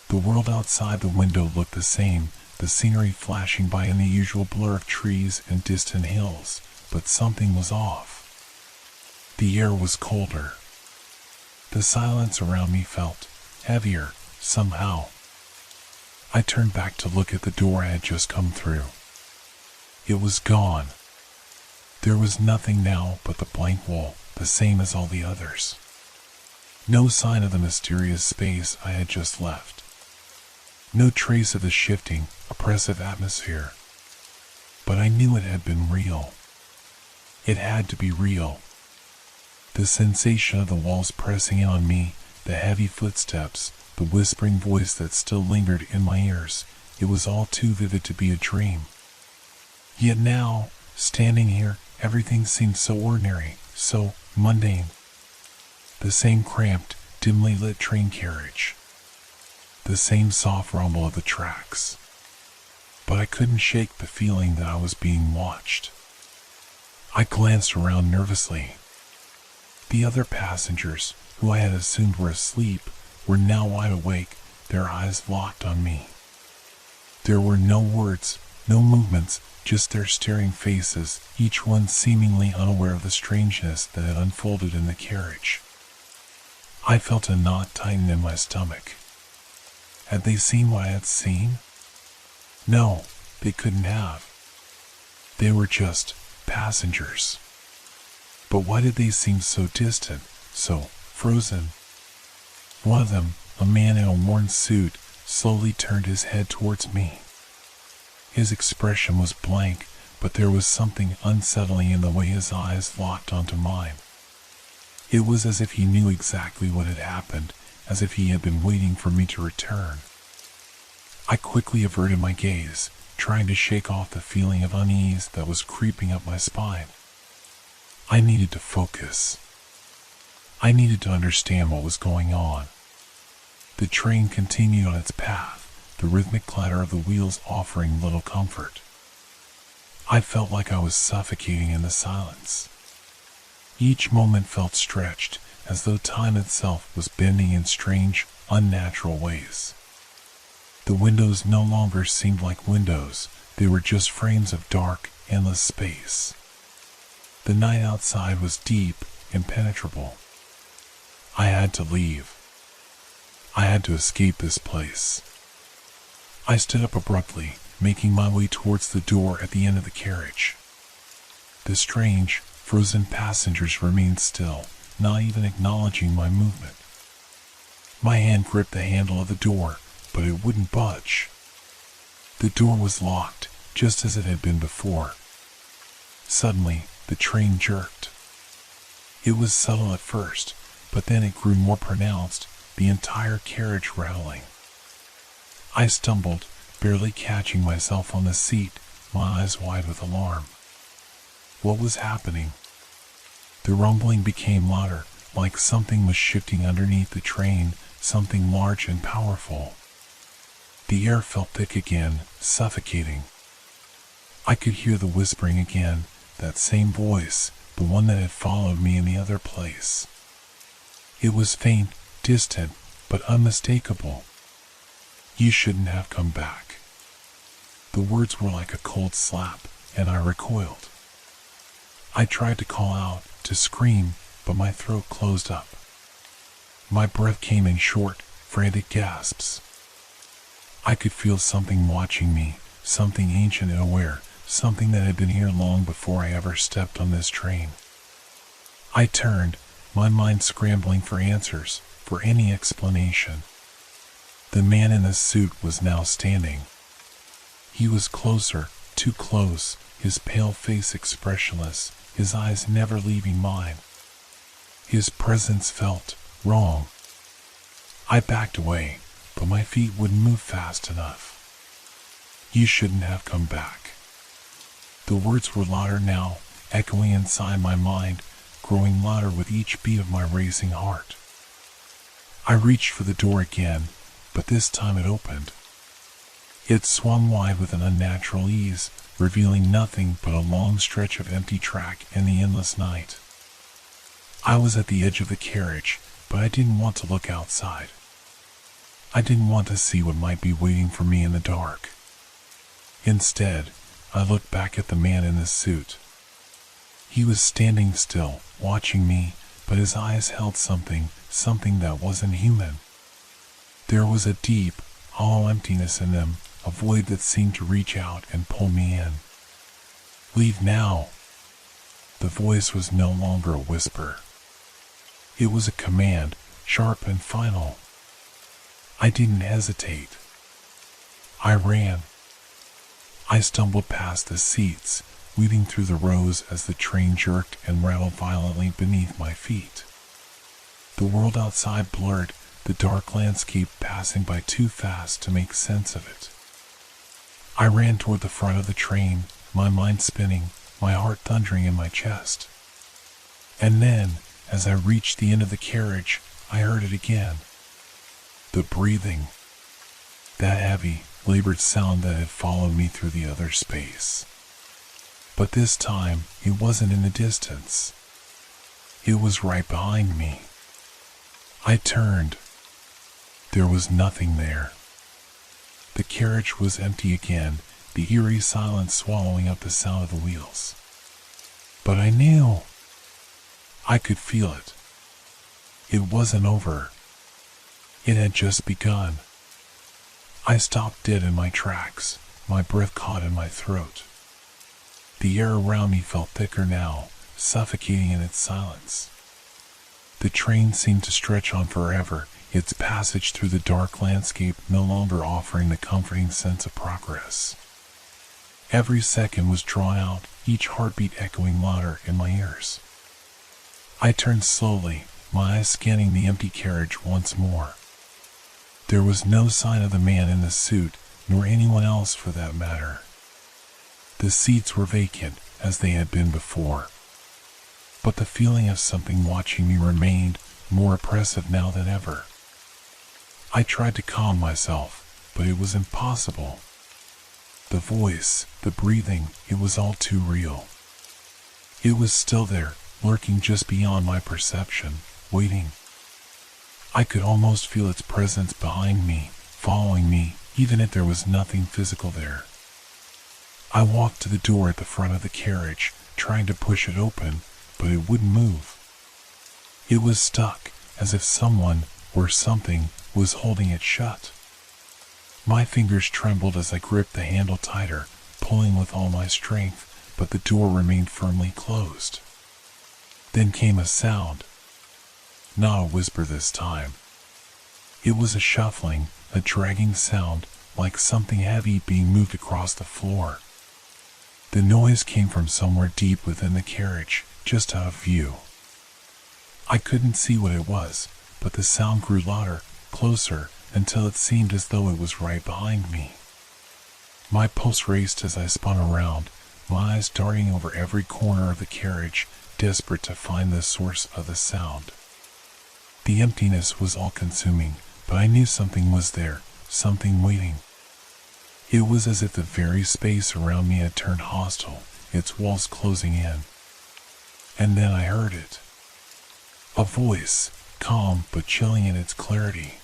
The world outside the window looked the same, the scenery flashing by in the usual blur of trees and distant hills, but something was off. The air was colder. The silence around me felt heavier, somehow. I turned back to look at the door I had just come through. It was gone. There was nothing now but the blank wall, the same as all the others. No sign of the mysterious space I had just left. No trace of the shifting, oppressive atmosphere. But I knew it had been real. It had to be real. The sensation of the walls pressing in on me, the heavy footsteps, the whispering voice that still lingered in my ears, it was all too vivid to be a dream. Yet now, standing here, everything seemed so ordinary, so mundane. The same cramped, dimly lit train carriage. The same soft rumble of the tracks. But I couldn't shake the feeling that I was being watched. I glanced around nervously. The other passengers, who I had assumed were asleep, were now wide awake, their eyes locked on me. There were no words, no movements, just their staring faces, each one seemingly unaware of the strangeness that had unfolded in the carriage. I felt a knot tighten in my stomach. Had they seen what I had seen? No, they couldn't have. They were just passengers. But why did they seem so distant, so frozen? One of them, a man in a worn suit, slowly turned his head towards me. His expression was blank, but there was something unsettling in the way his eyes locked onto mine. It was as if he knew exactly what had happened, as if he had been waiting for me to return. I quickly averted my gaze, trying to shake off the feeling of unease that was creeping up my spine. I needed to focus. I needed to understand what was going on. The train continued on its path, the rhythmic clatter of the wheels offering little comfort. I felt like I was suffocating in the silence. Each moment felt stretched, as though time itself was bending in strange, unnatural ways. The windows no longer seemed like windows, they were just frames of dark, endless space. The night outside was deep, impenetrable. I had to leave. I had to escape this place. I stood up abruptly, making my way towards the door at the end of the carriage. The strange, frozen passengers remained still, not even acknowledging my movement. My hand gripped the handle of the door, but it wouldn't budge. The door was locked, just as it had been before. Suddenly, the train jerked. It was subtle at first, but then it grew more pronounced, the entire carriage rattling. I stumbled, barely catching myself on the seat, my eyes wide with alarm. What was happening? The rumbling became louder, like something was shifting underneath the train, something large and powerful. The air felt thick again, suffocating. I could hear the whispering again, that same voice, the one that had followed me in the other place. It was faint, distant, but unmistakable. "You shouldn't have come back." The words were like a cold slap, and I recoiled. I tried to call out, to scream, but my throat closed up. My breath came in short, frantic gasps. I could feel something watching me, something ancient and aware, something that had been here long before I ever stepped on this train. I turned, my mind scrambling for answers, for any explanation. The man in the suit was now standing. He was closer, too close, his pale face expressionless, his eyes never leaving mine. His presence felt wrong. I backed away, but my feet wouldn't move fast enough. "You shouldn't have come back." The words were louder now, echoing inside my mind, growing louder with each beat of my racing heart. I reached for the door again, but this time it opened. It swung wide with an unnatural ease, revealing nothing but a long stretch of empty track in the endless night. I was at the edge of the carriage, but I didn't want to look outside. I didn't want to see what might be waiting for me in the dark. Instead, I looked back at the man in the suit. He was standing still, watching me, but his eyes held something that wasn't human. There was a deep, hollow emptiness in them, a void that seemed to reach out and pull me in. "Leave now." The voice was no longer a whisper. It was a command, sharp and final. I didn't hesitate. I ran. I stumbled past the seats, weaving through the rows as the train jerked and rattled violently beneath my feet. The world outside blurred, the dark landscape passing by too fast to make sense of it. I ran toward the front of the train, my mind spinning, my heart thundering in my chest. And then, as I reached the end of the carriage, I heard it again. The breathing. That heavy, labored sound that had followed me through the other space. But this time, it wasn't in the distance. It was right behind me. I turned. There was nothing there. The carriage was empty again, the eerie silence swallowing up the sound of the wheels. But I knew. I could feel it. It wasn't over. It had just begun. I stopped dead in my tracks, my breath caught in my throat. The air around me felt thicker now, suffocating in its silence. The train seemed to stretch on forever, its passage through the dark landscape no longer offering the comforting sense of progress. Every second was drawn out, each heartbeat echoing louder in my ears. I turned slowly, my eyes scanning the empty carriage once more. There was no sign of the man in the suit, nor anyone else for that matter. The seats were vacant, as they had been before. But the feeling of something watching me remained, more oppressive now than ever. I tried to calm myself, but it was impossible. The voice, the breathing, it was all too real. It was still there, lurking just beyond my perception, waiting. I could almost feel its presence behind me, following me, even if there was nothing physical there. I walked to the door at the front of the carriage, trying to push it open, but it wouldn't move. It was stuck, as if someone, or something, was holding it shut. My fingers trembled as I gripped the handle tighter, pulling with all my strength, but the door remained firmly closed. Then came a sound. Not a whisper this time. It was a shuffling, a dragging sound, like something heavy being moved across the floor. The noise came from somewhere deep within the carriage, just out of view. I couldn't see what it was, but the sound grew louder, closer, until it seemed as though it was right behind me. My pulse raced as I spun around, my eyes darting over every corner of the carriage, desperate to find the source of the sound. The emptiness was all-consuming, but I knew something was there, something waiting. It was as if the very space around me had turned hostile, its walls closing in. And then I heard it. A voice, calm but chilling in its clarity.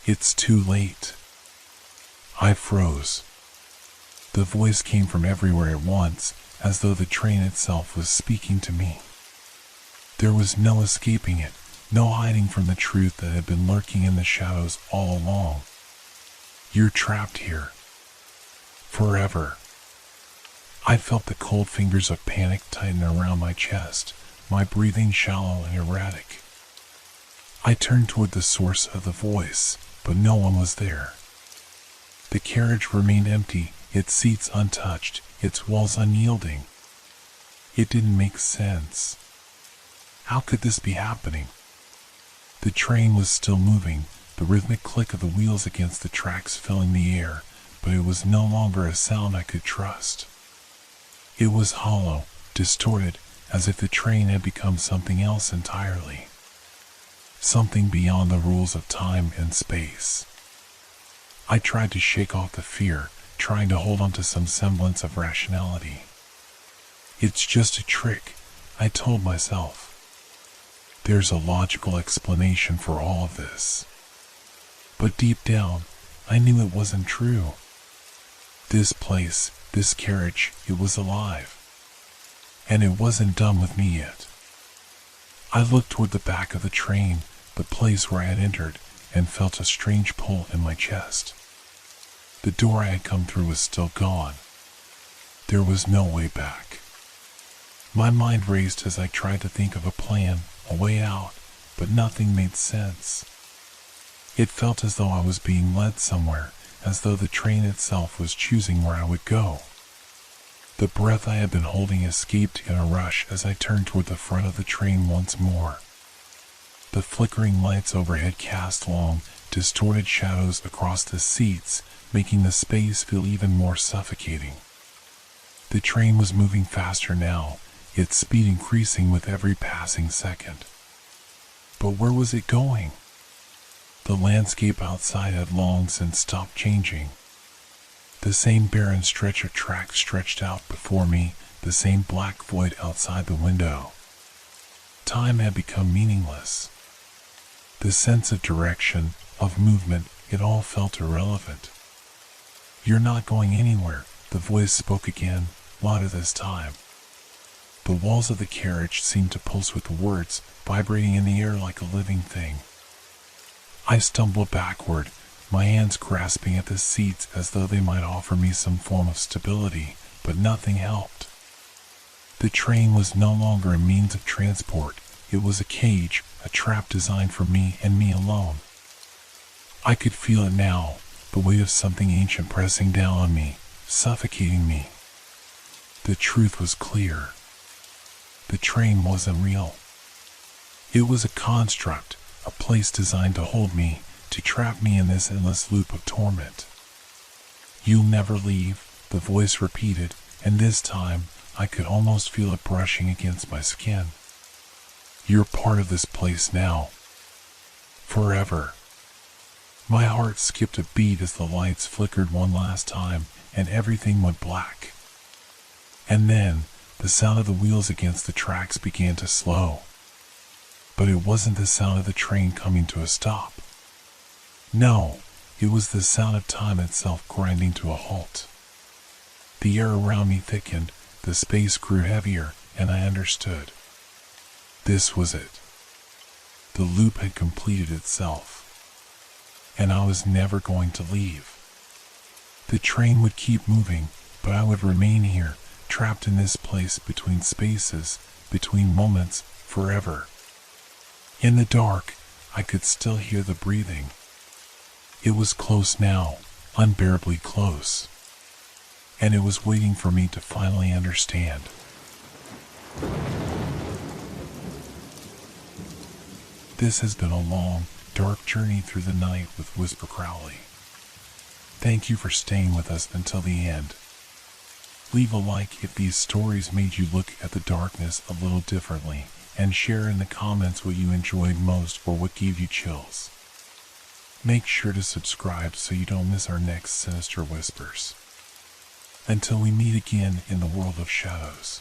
"It's too late." I froze. The voice came from everywhere at once, as though the train itself was speaking to me. There was no escaping it, no hiding from the truth that had been lurking in the shadows all along. "You're trapped here. Forever." I felt the cold fingers of panic tighten around my chest, my breathing shallow and erratic. I turned toward the source of the voice, but no one was there. The carriage remained empty, its seats untouched, its walls unyielding. It didn't make sense. How could this be happening? The train was still moving, the rhythmic click of the wheels against the tracks filling the air, but it was no longer a sound I could trust. It was hollow, distorted, as if the train had become something else entirely. Something beyond the rules of time and space. I tried to shake off the fear, trying to hold on to some semblance of rationality. "It's just a trick," I told myself. "There's a logical explanation for all of this." But deep down, I knew it wasn't true. This place, this carriage, it was alive. And it wasn't done with me yet. I looked toward the back of the train, the place where I had entered, and felt a strange pull in my chest. The door I had come through was still gone. There was no way back. My mind raced as I tried to think of a plan, a way out, but nothing made sense. It felt as though I was being led somewhere, as though the train itself was choosing where I would go. The breath I had been holding escaped in a rush as I turned toward the front of the train once more. The flickering lights overhead cast long, distorted shadows across the seats, making the space feel even more suffocating. The train was moving faster now, its speed increasing with every passing second. But where was it going? The landscape outside had long since stopped changing. The same barren stretch of track stretched out before me, the same black void outside the window. Time had become meaningless. The sense of direction, of movement, it all felt irrelevant. "You're not going anywhere," the voice spoke again, louder this time. The walls of the carriage seemed to pulse with the words, vibrating in the air like a living thing. I stumbled backward, my hands grasping at the seats as though they might offer me some form of stability, but nothing helped. The train was no longer a means of transport, it was a cage, a trap designed for me and me alone. I could feel it now, the weight of something ancient pressing down on me, suffocating me. The truth was clear. The train wasn't real. It was a construct, a place designed to hold me, to trap me in this endless loop of torment. "You'll never leave," the voice repeated, and this time I could almost feel it brushing against my skin. "You're part of this place now. Forever." My heart skipped a beat as the lights flickered one last time, and everything went black. And then, the sound of the wheels against the tracks began to slow. But it wasn't the sound of the train coming to a stop. No, it was the sound of time itself grinding to a halt. The air around me thickened, the space grew heavier, and I understood. This was it. The loop had completed itself. And I was never going to leave. The train would keep moving, but I would remain here, trapped in this place between spaces, between moments, forever. In the dark, I could still hear the breathing. It was close now, unbearably close. And it was waiting for me to finally understand. This has been a long, dark journey through the night with Whisper Crowley. Thank you for staying with us until the end. Leave a like if these stories made you look at the darkness a little differently, and share in the comments what you enjoyed most or what gave you chills. Make sure to subscribe so you don't miss our next Sinister Whispers. Until we meet again in the world of shadows.